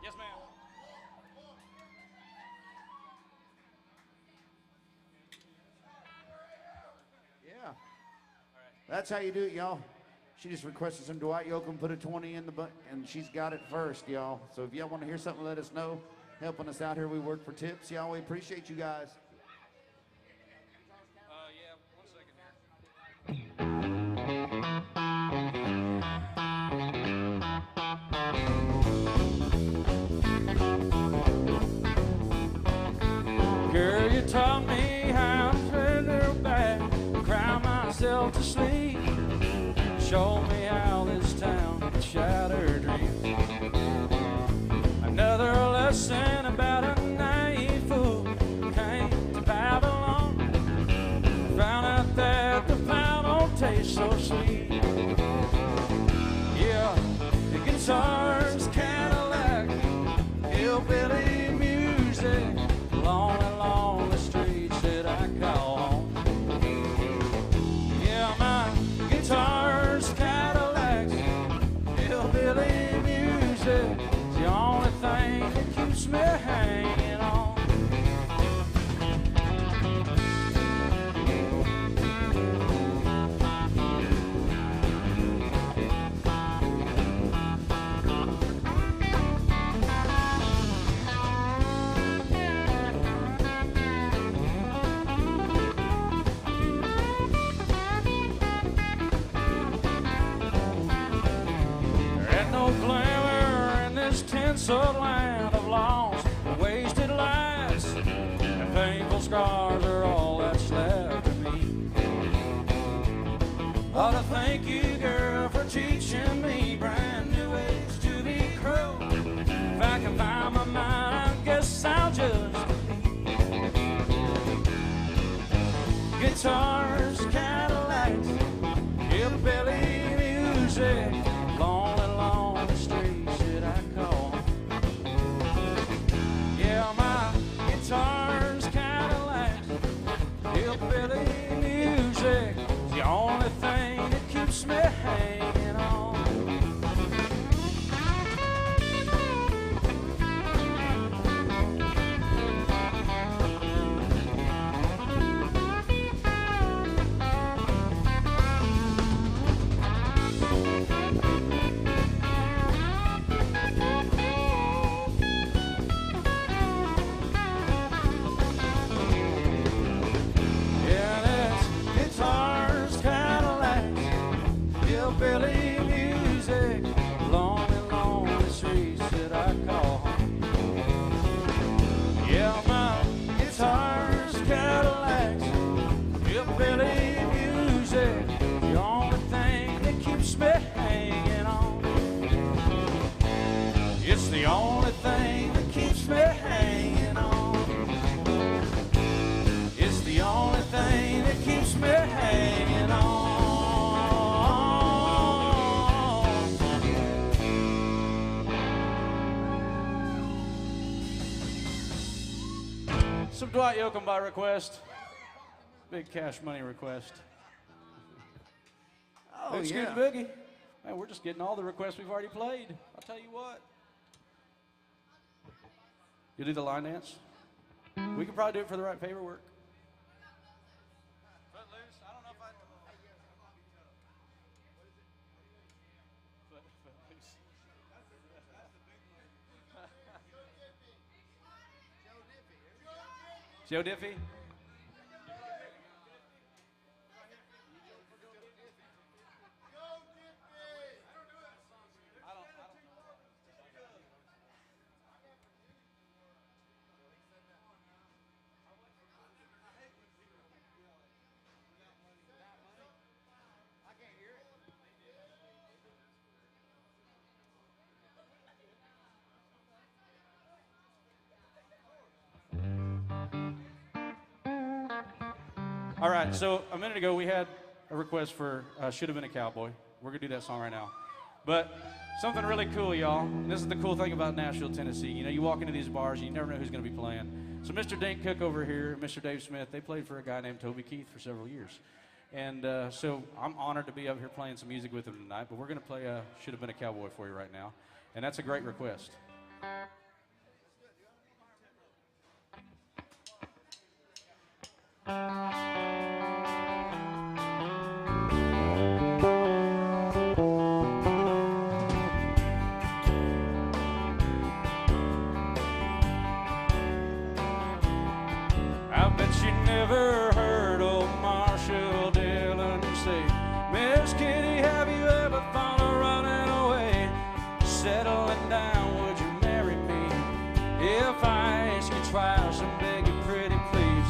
Speaker 3: Yes, ma'am.
Speaker 2: Yeah. That's how you do it, y'all. She just requested some Dwight Yoakam, put a 20 in the butt, and she's got it first, y'all. So if y'all want to hear something, let us know. Helping us out here, we work for tips, y'all. We appreciate you guys.
Speaker 3: Yeah, 1 second here.
Speaker 1: Girl, you taught me how to turn her back, cry myself to sleep. Show me how this town can shatter dreams. Another lesson about a naive fool who came to Babylon. Found out that the plow don't taste so sweet. Yeah, the guitar's Cadillac, hillbilly music, lonely, lonely streets that I call home. Yeah, my guitar's Cadillacs, hillbilly music, it's the only thing that keeps me hanging on. There ain't no glamour in this tinsel land of lost and wasted lives, and painful scars are all that's left of me. Ought to thank you, girl, for teaching me brand new ways to be cruel. If I can find my mind, I guess I'll just guitars, Cadillacs, hillbilly music, lonely, lonely streets that I call home. the only thing that keeps me hanging on. It's the only thing that keeps me hanging on. Some Dwight Yoakam by request. Big Cash Money request.
Speaker 2: Oh,
Speaker 1: Big
Speaker 2: yeah.
Speaker 1: Scootin' Boogie. Man, we're just getting all the requests we've already played. I'll tell you what. You do the line dance? We could probably do it for the right paperwork.
Speaker 3: Footloose? I don't know if I. Footloose.
Speaker 1: Joe Diffie? All right, so a minute ago we had a request for Should Have Been a Cowboy. We're going to do that song right now. But something really cool, y'all. And this is the cool thing about Nashville, Tennessee. You know, you walk into these bars and you never know who's going to be playing. So Mr. Dink Cook over here, Mr. Dave Smith, they played for a guy named Toby Keith for several years. And so I'm honored to be up here playing some music with them tonight. But we're going to play Should Have Been a Cowboy for you right now. And that's a great request. I bet you never heard old Marshall Dillon say, Miss Kitty, have you ever thought of running away? Settling down, would you marry me? If I ask you twice and beg you pretty please.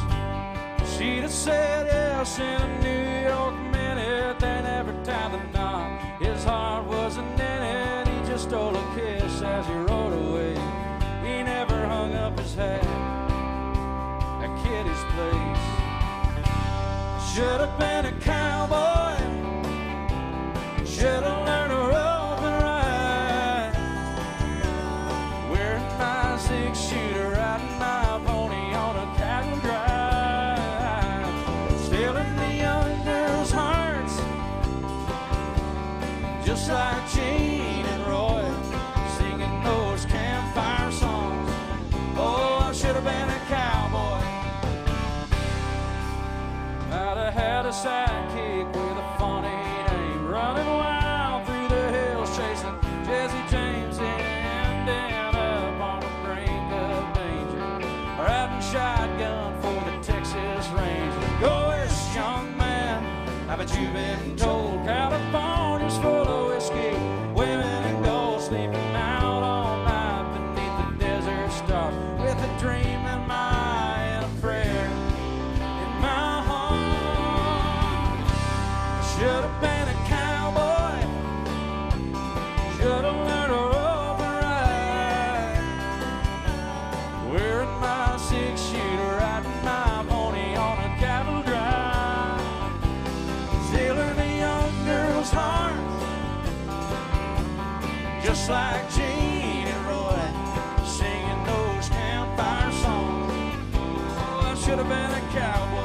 Speaker 1: She'd have said yes in a New York minute. Then every time the knock, his heart wasn't in it. He just stole a kiss as he rode away. He never hung up his hat at Kitty's place. Should have been a cowboy. Should have learned to rope and ride. Wearing my six-shooter, riding my pony on a cattle drive. Stealing the young girls' hearts, just like Gene and Roy, singing those campfire songs. Oh, I should have been a cowboy. I'd have had a sidekick with a funny name, running wild through the hills, chasing Jesse James and ending up on the brink of danger, riding shotgun for the Texas Ranger. Go west, young man, I bet you've been told California's full of whiskey, women and gold, sleeping out all night beneath the desert stars, with a dream in my eye and a prayer in my heart. Should have been a cowboy. Should have learned to rope and ride. Wearing my six-shooter, riding my pony on a cattle drive. Stealing a young girl's heart, just like Gene and Roy, singing those campfire songs. Oh, I should have been a cowboy.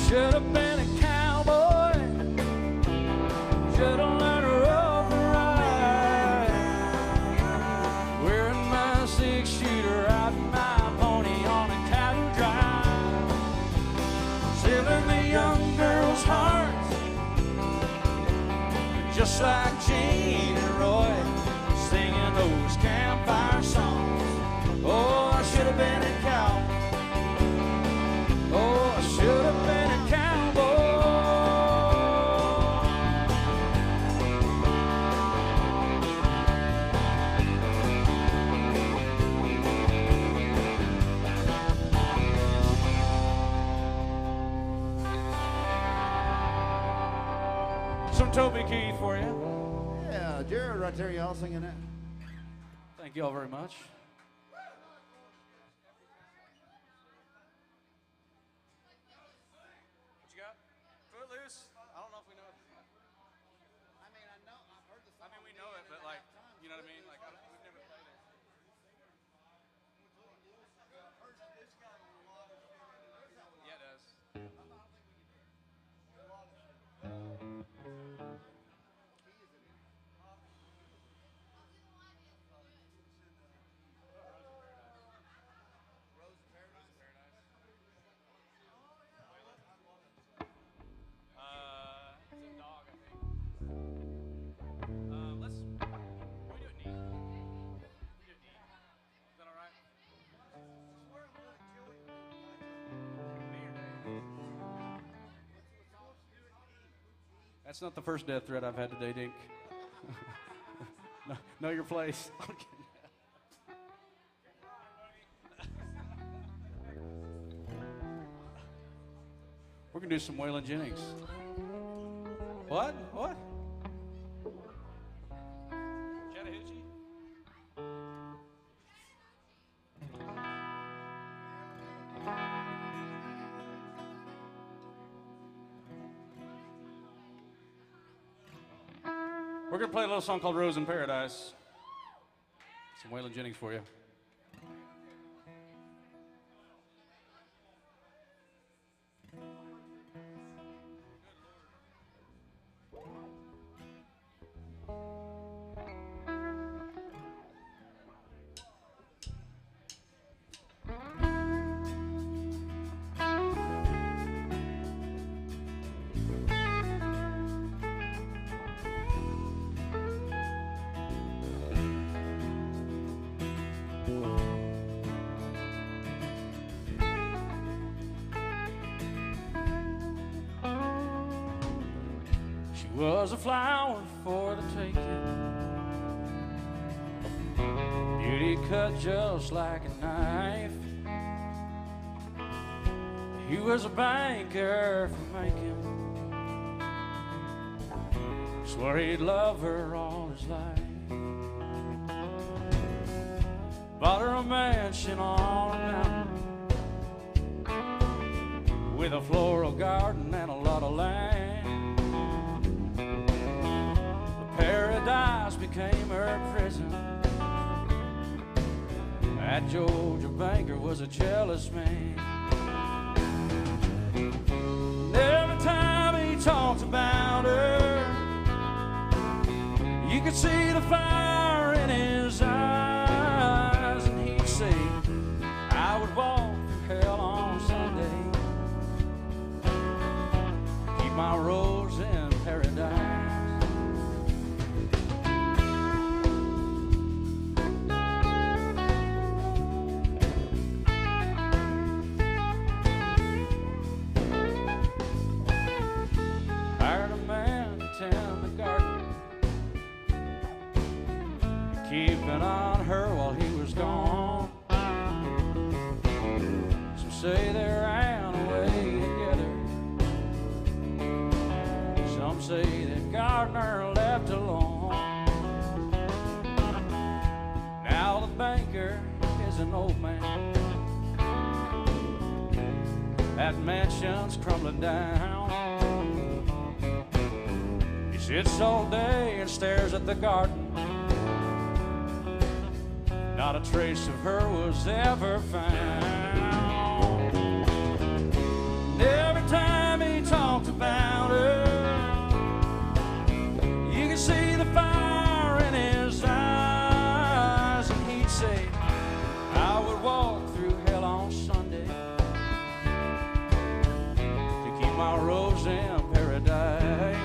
Speaker 1: Should have been a cowboy. Should have learned to rope and ride. Wearing my six-shooter, riding my pony on a cattle drive. Stealing the young girls' hearts, just like Gene and Roy, singing those campfire songs. Oh, I should have been a cowboy. Oh, I should have been a cowboy. Toby Keith for you.
Speaker 2: Yeah, Jared right there, y'all singing that.
Speaker 1: Thank you all very much.
Speaker 3: What you got? Footloose? I don't know if we know it.
Speaker 2: I mean, I know, I've heard the song.
Speaker 3: I mean, we know it, but like, you know what I mean? Like, we've never played it. Yeah, it does. It's a dog, I think. Let's. Can we do it neat? Can we do it neat? Is that all right? Me or Dave? That's not the first death threat I've had today, Dink. Know your place. I'm kidding. We're gonna do some Waylon Jennings. What? What? Chattahoochee? We're gonna play a little song called Rose in Paradise. Some Waylon Jennings for you. Was a flower for the taking, beauty cut just like a knife. He was a banker for making, swore he'd love her all his life. Bought her a mansion on a mountain with a floral garden and a lot of land. Paradise became her prison. That Georgia banker was a jealous man. And every time he talked about her, you could see the fire in his eyes. And he'd say, I would walk through hell on Sunday, keep my rose in paradise. Keeping on her while he was gone. Some say they ran away together. Some say that Gardner left alone. Now the banker is an old man. That mansion's crumbling down. He sits all day and stares at the garden. Not a trace of her was ever found. And every time he talked about her, you could see the fire in his eyes. And he'd say, I would walk through hell on Sunday to keep my rose in paradise.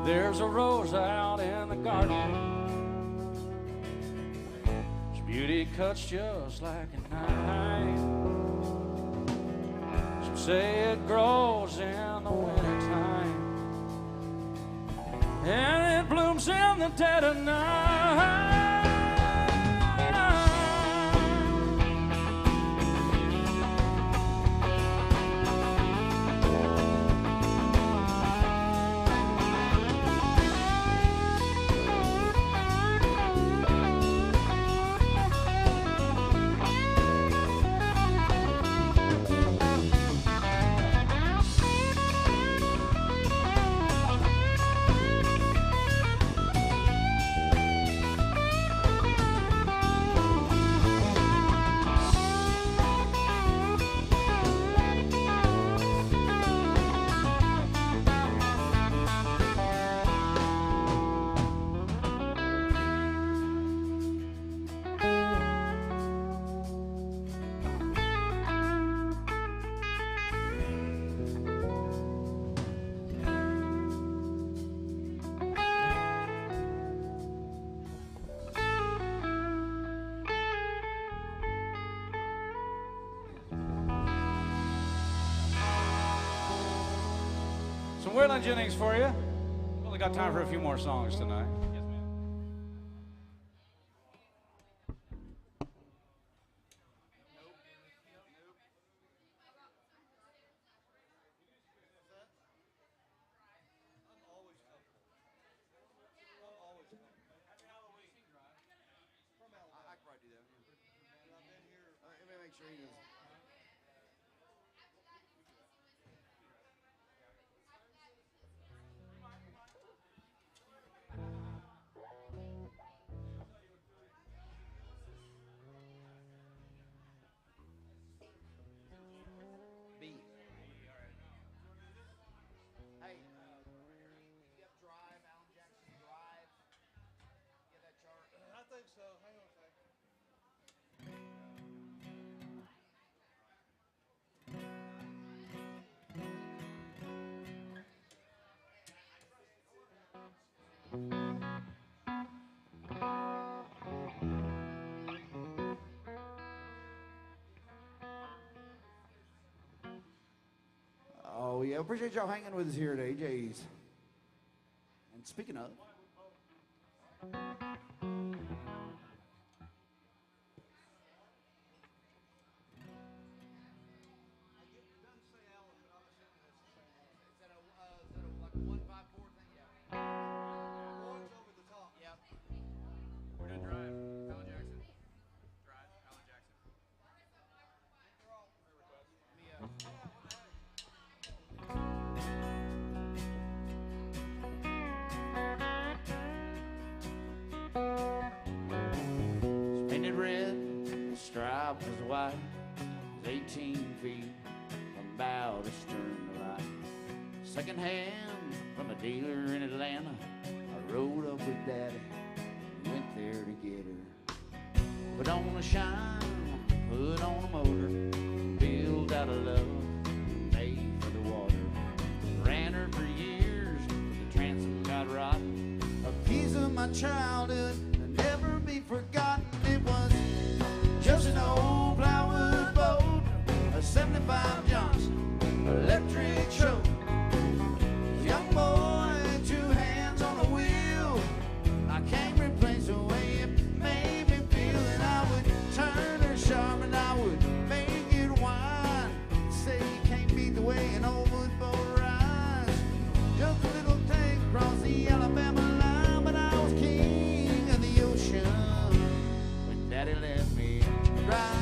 Speaker 3: There's a rose out in the garden. Its beauty
Speaker 1: cuts just like a knife. Some say it grows in the wintertime, and it blooms in the dead of night. Some Waylon Jennings for you. We've only got time for a few more songs tonight. Yes, ma'am.
Speaker 4: I can probably do that. Let me make sure he does. B. Hey, you have Drive, Alan Jackson Drive. Get that chart.
Speaker 5: I think so. Hang on a second.
Speaker 4: Oh yeah, appreciate y'all hanging with us here at AJ's. And speaking of, is that a like 154 thing? Yeah.
Speaker 5: One's over the top.
Speaker 4: Yep.
Speaker 3: We're gonna drive. Alan Jackson. Drive. Alan Jackson.
Speaker 2: It's painted red, the stripe was white. It was 18 feet from bow to stern to light. Second hand from a dealer in Atlanta. I rode up with Daddy, went there to get her. Put on a shine, put on a motor, built out of love, made for the water. Ran her for years, the transom got rotten. A piece of my childhood that never be forgotten. It was just an old plywood boat, a 75 Johnson electric choke. Young boy, 2 hands on the wheel. I can't replace the way it made me feel. And I would turn her sharp and I would make it whine. Say you can't beat the way an old wood boat rides. Just a little thing across the Alabama line, but I was king of the ocean when Daddy let me drive.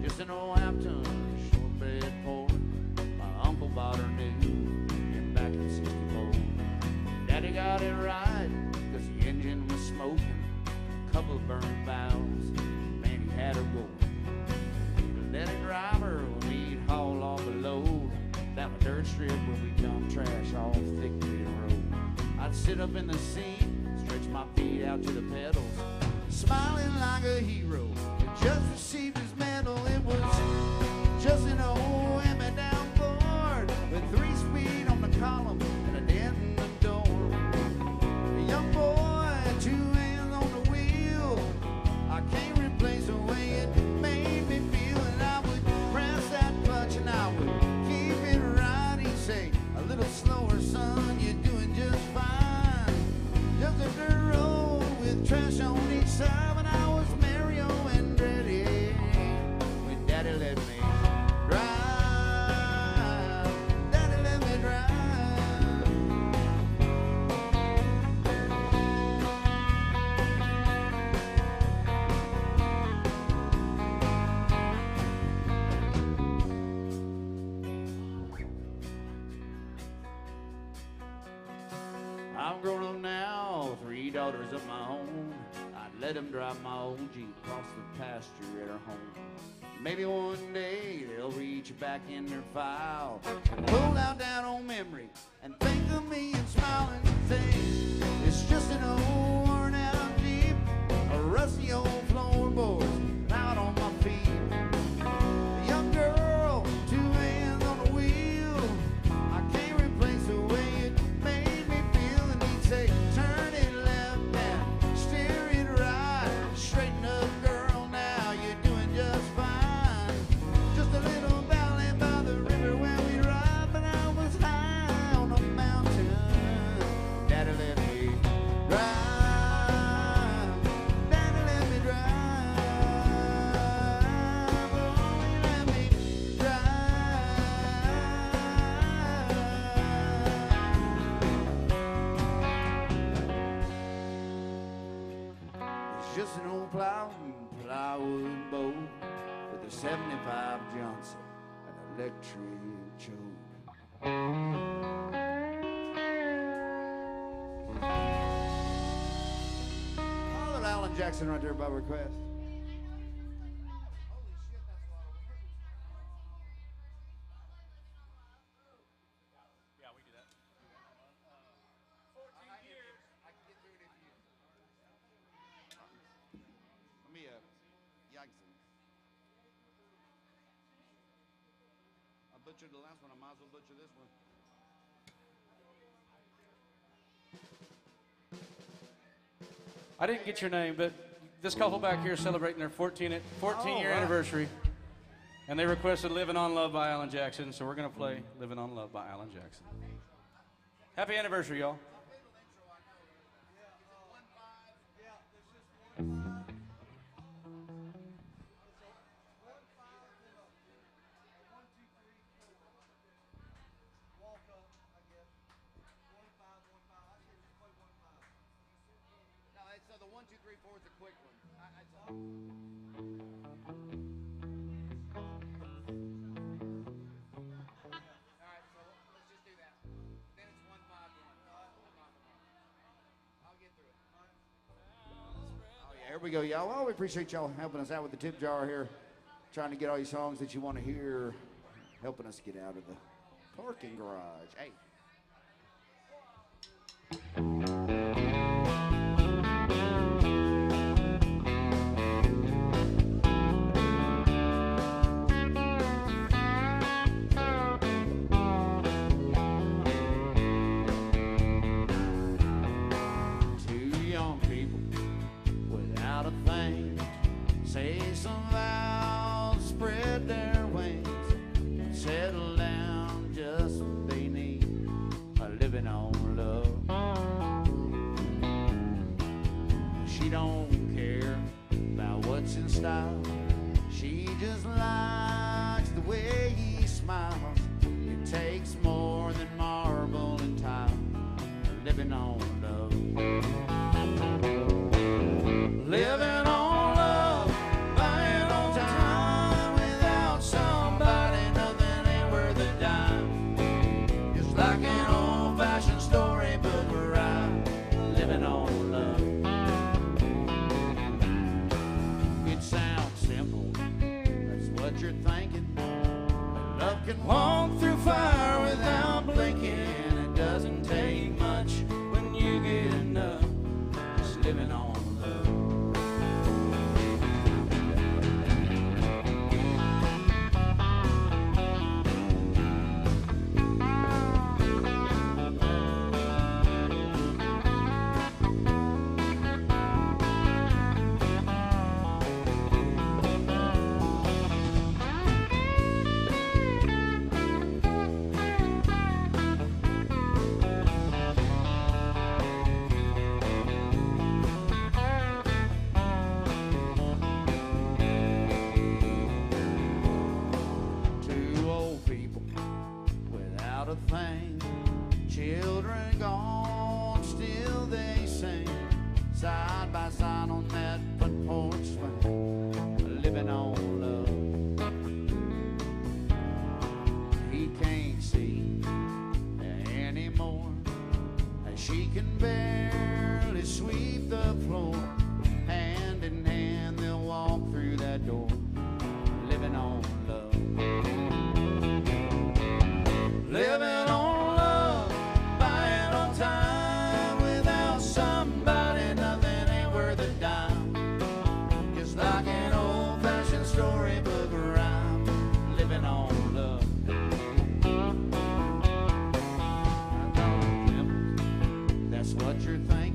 Speaker 2: Just an old Hampton shortbread port. My uncle bought her new and back in '64. Daddy got it right, cause the engine was smoking. Couple of burned valves, man, he had her going. Let it drive her when we'd haul off a load down the dirt strip where we dump trash off Thick Pit Road. I'd sit up in the seat, stretch my feet out to the pedals, smiling like a hero who just received his medal. It was just an old hand-me-down Ford with 3-speed on the column and a dent in the trash on each side when I was Mario and Andretti. When Daddy let me drive, Daddy let me drive. I'm grown up now, 3 daughters of my own. I'd let them drive my old Jeep across the pasture at our home. Maybe one day they'll reach back in their file and pull out that old memory and think of me and smile and say, it's just an old worn out Jeep, a rusty old floorboard out on my feet. A young girl, 2 hands on the wheel, I can't replace the way it made me feel. And he'd say, turn it left and steer it right, straighten up girl, now you're doing just fine. Just a little valley by the river where we ride, but I was high on a mountain. Daddy let me drive, Daddy let me drive, oh, he let me drive. It's just an old plywood boat with a 75 Johnson, an electric choke. Oh, little Alan Jackson right there by request.
Speaker 3: Yeah, we do that.
Speaker 4: 14 years. I can get through it if you.
Speaker 2: Let me, Jackson. I butchered the last one, I might as well butcher this one.
Speaker 3: I didn't get your name, but this couple back here is celebrating their 14-year
Speaker 2: right.
Speaker 3: anniversary. And they requested Living on Love by Alan Jackson, so we're going to play Living on Love by Alan Jackson. Happy anniversary, y'all.
Speaker 4: No, so the 1, 2, 3, 4 is a quick one. All right, so let's just do that. Then it's 1, 5, 1. I'll get through it.
Speaker 2: Oh, yeah, here we go, y'all. Well, we appreciate y'all helping us out with the tip jar here, trying to get all your songs that you want to hear, helping us get out of the parking garage. Hey. Two young people without a thing say some vows, spread their wings, settle down just what they need, living on love. She don't care about what's in style, she just likes the way he smiles. It takes more than marble and tile, living on love. Living on love, buying on time, without somebody nothing ain't worth a dime. Just like an old-fashioned storybook ride, living on love. It sounds simple, that's what you're thinking, but love can walk through fire without blinking. It doesn't take much when you get enough, just living on love.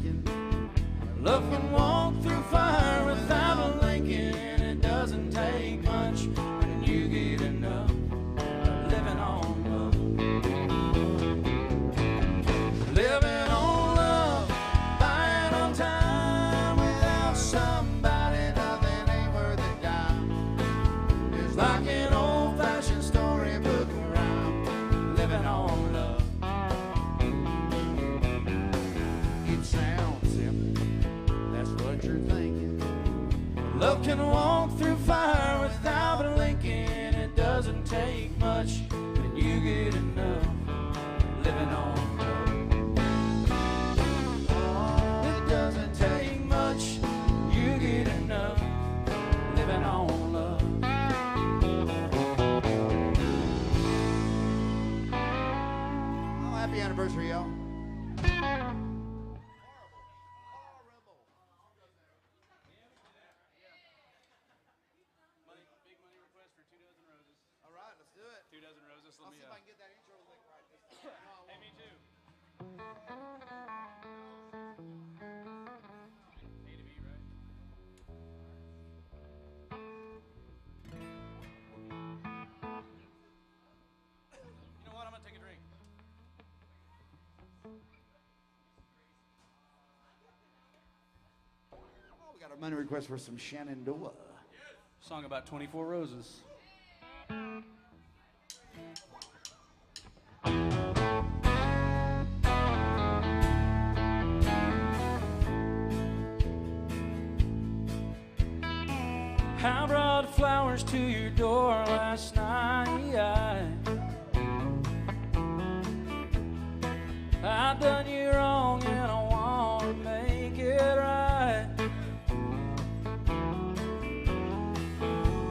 Speaker 2: thinking.
Speaker 1: Love can walk through fire without a Lincoln. It doesn't take much when you get enough living on love. Living on love, buying on time.
Speaker 2: Without somebody, nothing ain't worth a dime. It's like an old-fashioned storybook rhyme.
Speaker 1: Living on love.
Speaker 2: It sounds simple, that's what you're thinking.
Speaker 1: Love can walk through fire without a Lincoln. It doesn't take much when you get enough living on love. It doesn't take much, you get enough living on love.
Speaker 2: Oh, happy anniversary, y'all.
Speaker 3: Big money request for 2 dozen roses.
Speaker 2: All right, let's do it.
Speaker 3: 2 dozen roses.
Speaker 2: I'll see if I can get that intro lick right this time. No, I
Speaker 3: Hey,
Speaker 2: won't.
Speaker 3: me too. A to B, right? You know what? I'm gonna take a drink.
Speaker 2: Oh, we got a money request for some Shenandoah.
Speaker 3: Song about 24 roses.
Speaker 1: I brought flowers to your door last night. I done you wrong and I want to make it right.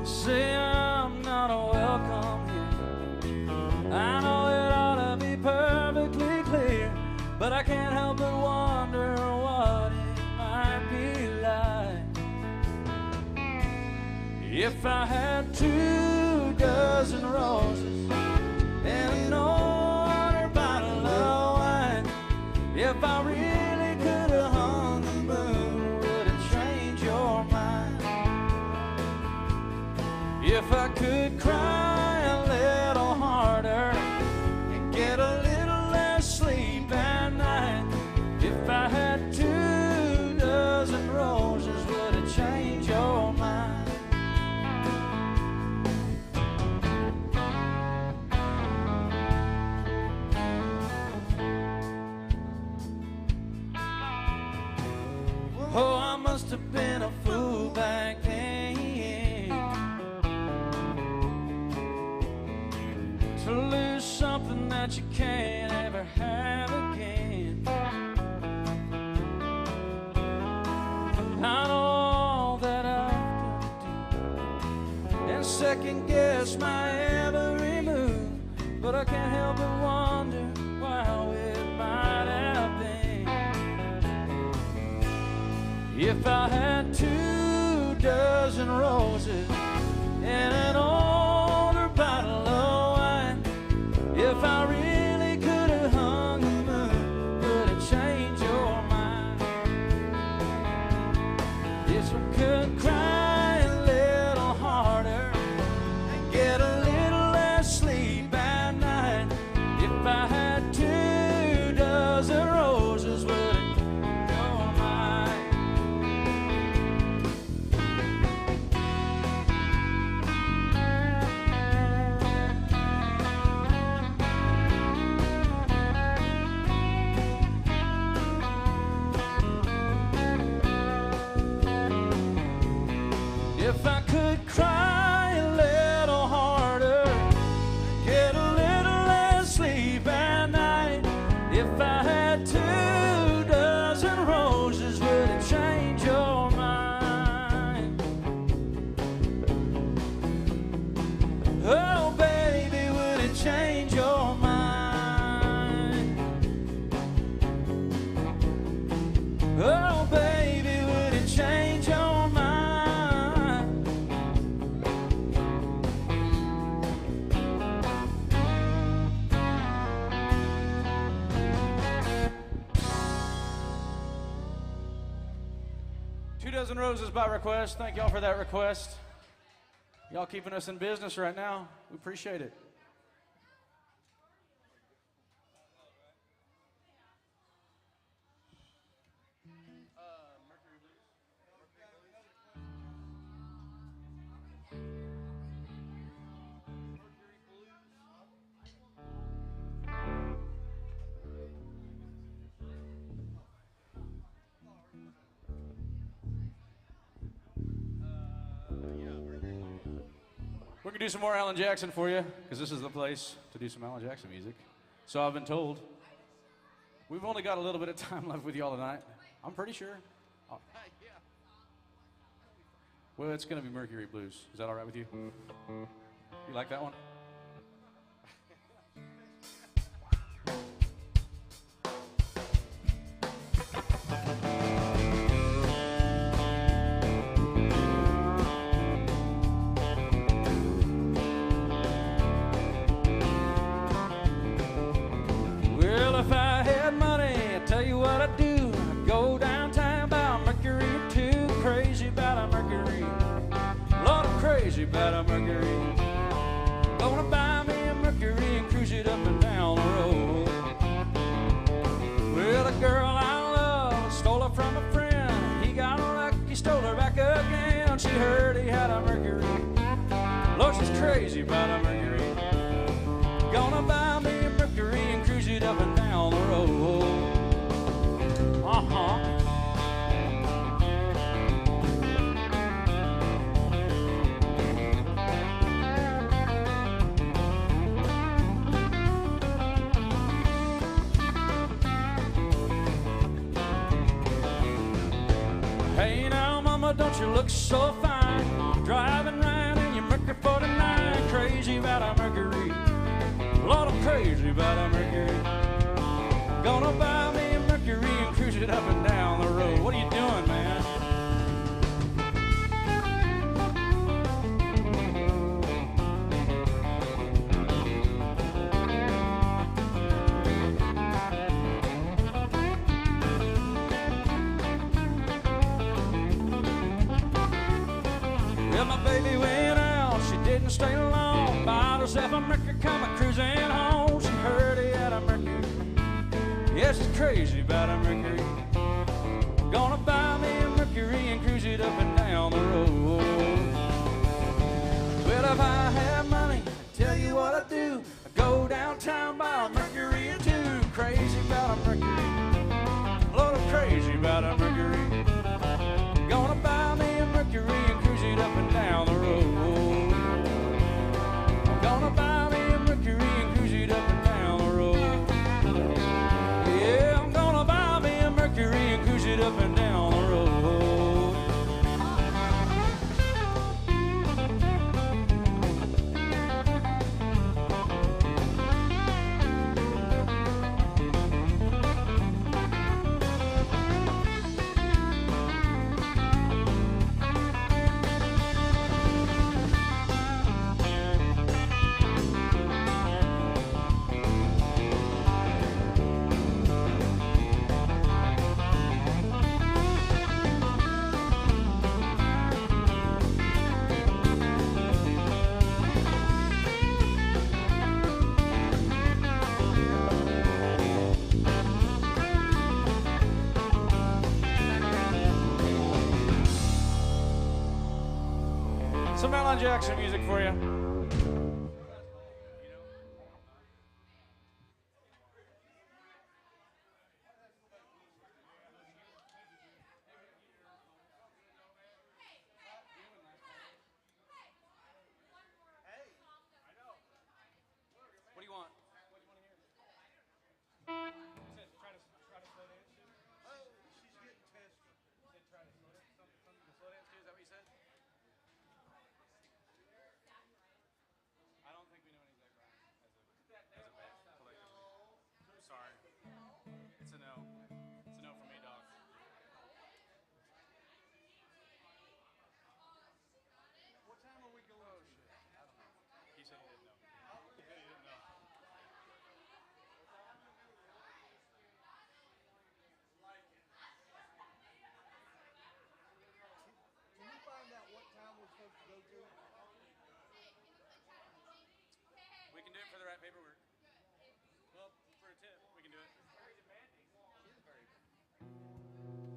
Speaker 1: Say I'm not a welcome here. I know it ought to be perfectly clear, but I can't help but wonder what it might be like if I had 2 dozen roses and an older bottle of wine. If I really could have hung the moon, would it change your mind? If I could cry a little harder and get a little less sleep at night. If I had 2 dozen roses, would it change your mind? Oh, I must have been a fool back then to lose something that you can't ever have again. I know all that I've got to do and second guess my every move, but I can't help but wonder how it might have been if I had 2 dozen roses and an older bottle of wine. If I really could have hung the moon, would it change your mind? If I could cry a little harder and get a little less sleep at night. If I had 2 dozen roses, would it change your mind? 2 Dozen Roses by request. Thank y'all for that request. Y'all keeping us in business right now. We appreciate it. We're going to do some more Alan Jackson for you, because this is the place to do some Alan Jackson music. So I've been told. We've only got a little bit of time left with y'all tonight. I'm pretty sure. Oh. Well, it's going to be Mercury Blues. Is that all right with you? You like that one? About a Mercury, gonna buy me a Mercury and cruise it up and down the road. Well, the girl I love stole her from a friend. He got lucky, stole her back again. She heard he had a Mercury. Lord, she's crazy about a Mercury. Gonna buy me a Mercury and cruise it up and down the road. Don't you look so fine, driving round in your Mercury 49, crazy about a Mercury. Lord, I'm crazy about a Mercury. Gonna buy me a Mercury and cruise it up and down the road. What are you doing, man? Well, my baby went out, she didn't stay long. Bought herself a Mercury, come a cruising home. She heard he had a Mercury. Yeah, she's crazy about a Mercury. Gonna buy me a Mercury and cruise it up and down the road. Well, if I had money, I'd tell you what I'd do. I'd go downtown, buy a Mercury or two. Crazy about a Mercury. Lord, I'm crazy about a Mercury. Gonna buy me a Mercury and cruise it up and down the road. Gonna buy me a Mercury and cruise it up and down the road. Yeah, I'm gonna buy me a Mercury and cruise it up and down the road. Some Alan Jackson music for you. What do you want?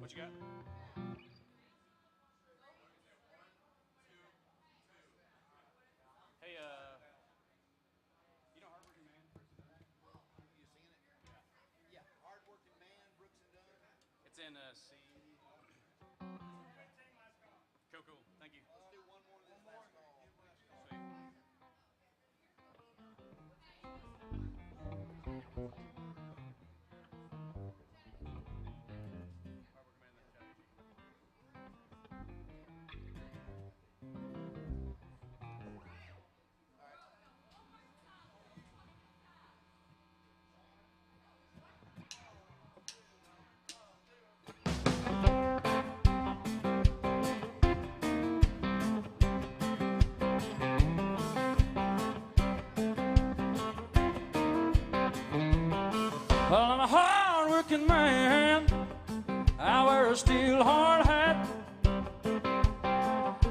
Speaker 3: What you got? Hey, you know Hardworking Man?
Speaker 4: You singing it? Yeah. Hardworking Man, Brooks and Dunn.
Speaker 3: It's in C. Cool, cool. Thank you.
Speaker 4: Let's do one more of this last call.
Speaker 3: Sweet. Hardworking Man, then Chattahoochee.
Speaker 1: Well, I'm a hard-working man. I wear a steel hard hat.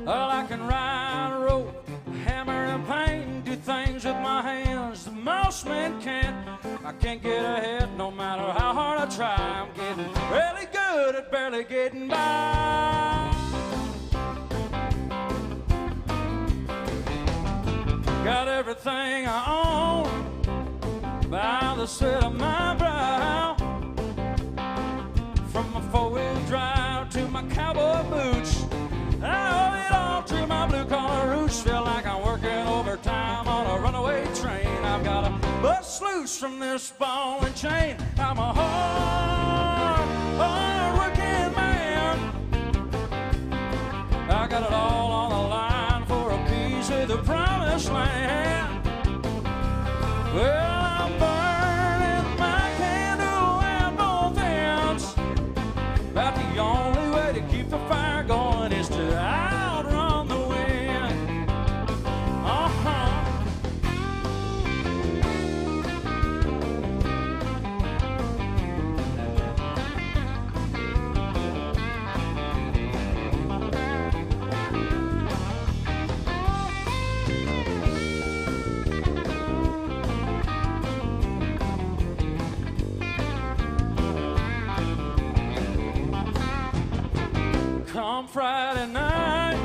Speaker 1: Well, I can ride a rope, hammer and paint, do things with my hands that most men can't. I can't get ahead no matter how hard I try. I'm getting really good at barely getting by. Got everything I own by the sweat of my brow. From my four-wheel drive to my cowboy boots, I owe it all to my blue-collar roots. Feel like I'm working overtime on a runaway train. I've got to bust loose from this ball and chain. I'm a hard-working man. I got it all on the line for a piece of the promised land. Well, I'm burning my candle at both ends. About the only way to keep the fire going is to outrun the wind. Come Friday night,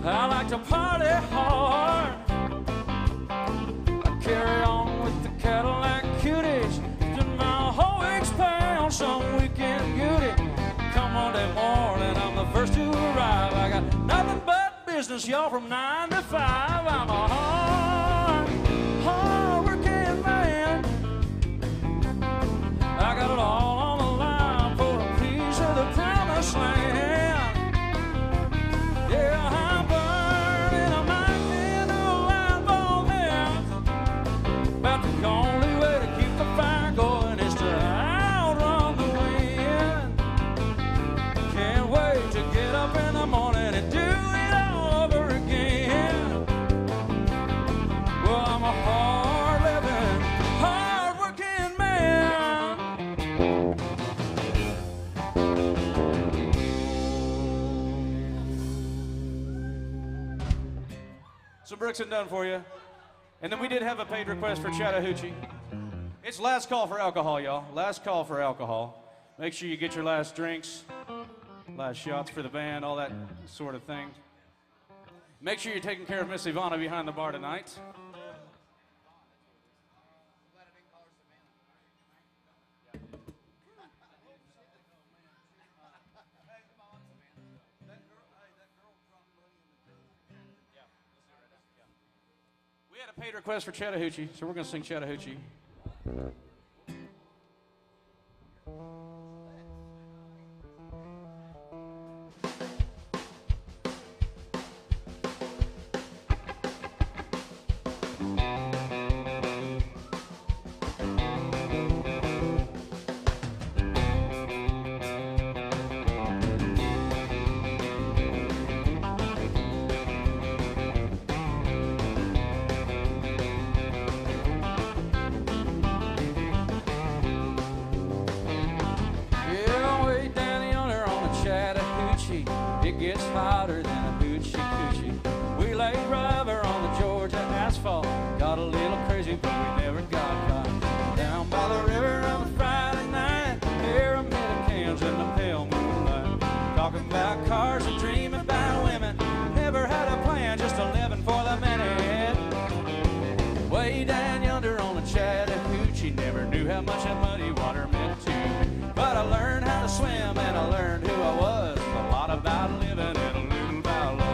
Speaker 1: I like to party hard. I carry on with the Cadillac cuties, and my whole week's pay on some weekend beauty. Come Monday morning, I'm the first to arrive. I got nothing but business, y'all, from 9 to 5. I'm a hard-working man. I got it all on the line for a piece of the promised land. Yeah, I'm burning my candle at both ends. About the only way to keep the fire going is to outrun the wind. Can't wait to get up in the morning and do it all over again. Well, I'm a hard-living, hard-working man.
Speaker 3: Some Brooks and Dunn for you. And then we did have a paid request for Chattahoochee. It's last call for alcohol, y'all. Last call for alcohol. Make sure you get your last drinks, last shots for the band, all that sort of thing. Make sure you're taking care of Miss Ivana behind the bar tonight. We had a paid request for Chattahoochee, so we're going to sing Chattahoochee. It gets hotter than a hoochie coochie. We lay rubber on the Georgia asphalt. Got a little crazy, but we never got caught. Down by the river on a Friday night, pyramid of cans in the pale moon.
Speaker 1: cars and dreaming about women. Never had a plan, just a living for the minute. Way down yonder on the Chattahoochee, never knew how much that muddy water meant to me. But I learned how to swim and I learned who I was. A lot about living and a little about love.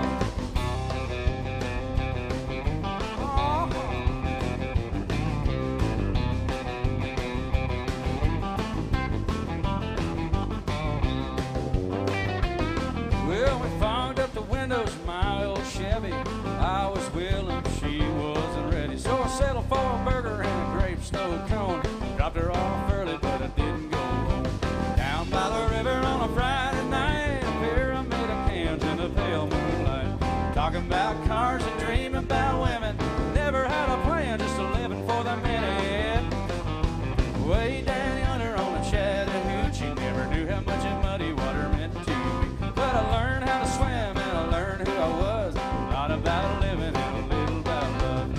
Speaker 1: Well, we fogged up the windows of my old Chevy. I was willing, she wasn't ready. So I settled for a burger and a grape snow cone. Dropped her off early, but I didn't go home. Down by the river on a Friday night, a pyramid of cans in the pale moonlight. Talking about cars and dreaming about women. Never had a plan, just a living for the minute. Way down yonder on the Chattahoochee, never knew how much that muddy water meant to me. But I learned how to swim and I learned who I was. A lot about living and a little about love.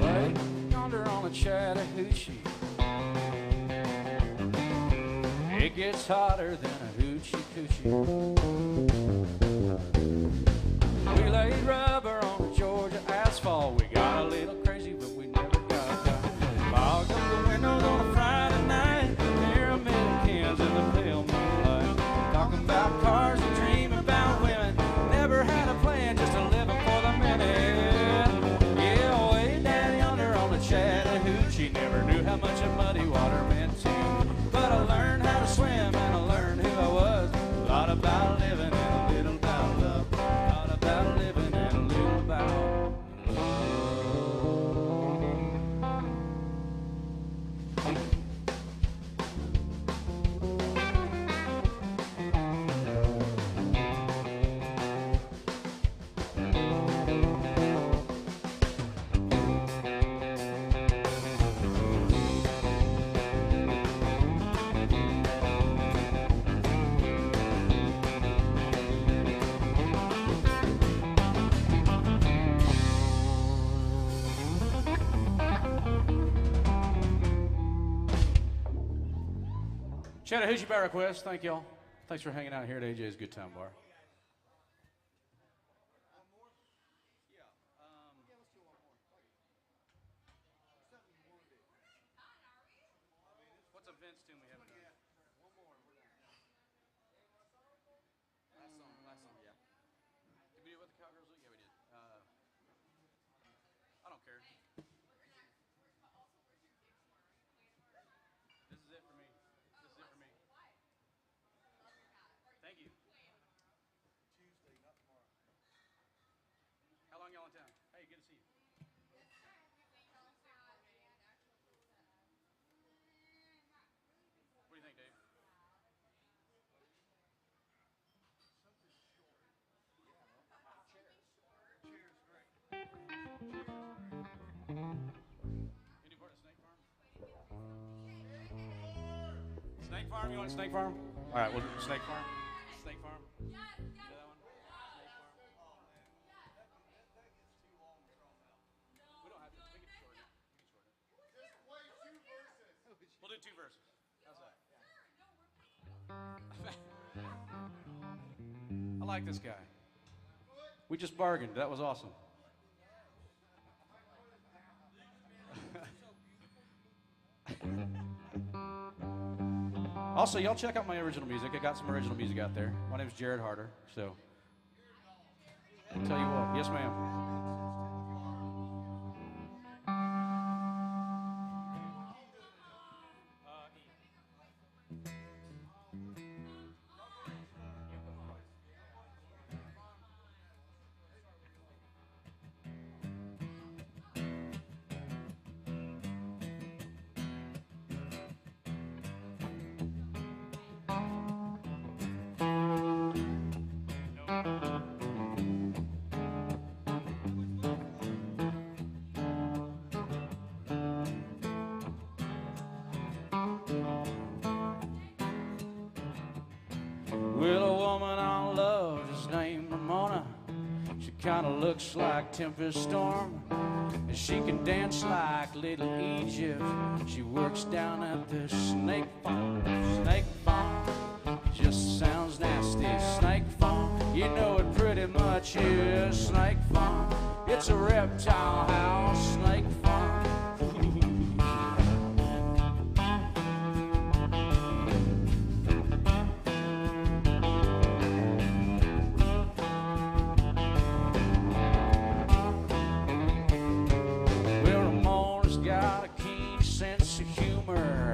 Speaker 1: Way yonder on the Chattahoochee, it gets hotter than a hoochie coochie. We laid rubber on the Georgia asphalt. We got a little crazy, but we never got done. Fogged up the windows on a Friday night. Pyramid of cans in the pale moonlight. Talking about cars and dreaming about women. Never had a plan, just a living for the minute. Yeah, way down yonder on the Chattahoochee, never knew how much a muddy water meant to me. But I learned how to swim and I learned who I was. A lot about living and a little about love. A lot about living and a little about love. Chattahoochee by request. Thank y'all. Thanks for hanging out here at AJ's Good Time Bar.
Speaker 3: What's a Vince tune we haven't done? Last song, yeah. Did we do it with the Cowgirls? Yeah, we did. I don't care. This is it for me. This is it for me. Thank you.
Speaker 5: Tuesday, not tomorrow.
Speaker 3: How long y'all in town? Hey, good to see you. What do you think, Dave?
Speaker 5: Cheers, great.
Speaker 3: Any part of Snake Farm? Snake Farm? You want Snake Farm? All right, we'll do Snake Farm. Snake Farm. You know that one? Snake Farm. We don't have to. We can shorten it. We can shorten it. We'll do 2 verses. How's that? I like this guy. We just bargained. That was awesome. Also, y'all check out my original music. I got some original music out there. My name's Jared Harder. So, I'll tell you what. Yes, ma'am.
Speaker 1: Well, a woman I loved is named Ramona. She kinda looks like Tempest Storm, and she can dance like Little Egypt. She works down at the Snake Farm. Snake Farm just sounds nasty. Snake Farm, you know it pretty much is. Snake Farm, it's a reptile house. Snake Farm.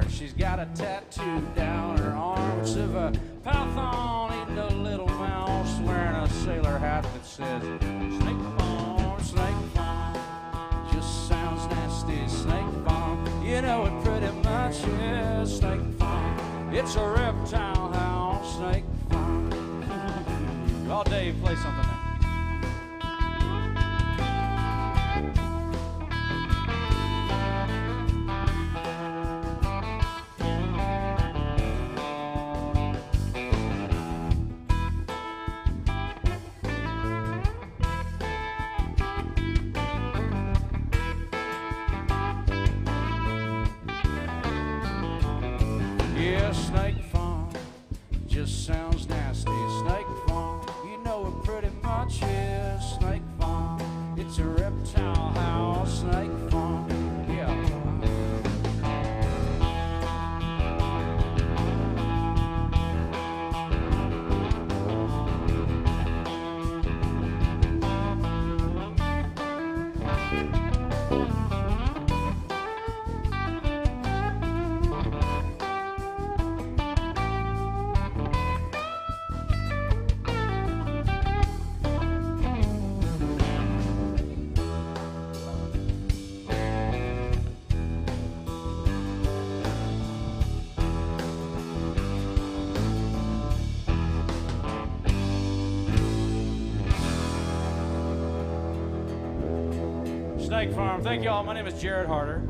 Speaker 1: She's got a tattoo down her arm. It's of a python eating a little mouse, wearing a sailor hat that says Snake Farm, Snake Farm. Just sounds nasty. Snake Farm, you know it pretty much is. Snake Farm, it's a reptile house. Snake Farm. Oh, Dave, play something there. Yeah, Snake Farm just sounds nasty. Snake Farm, you know it pretty much is. Snake Farm, it's a reptile house. Snake Farm, yeah. Snake Farm. Thank y'all. My name is Jared Harder.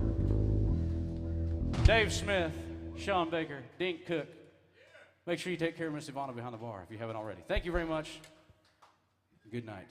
Speaker 1: Dave Smith, Sean Baker, Dink Cook. Make sure you take care of Miss Ivana behind the bar if you haven't already. Thank you very much. Good night.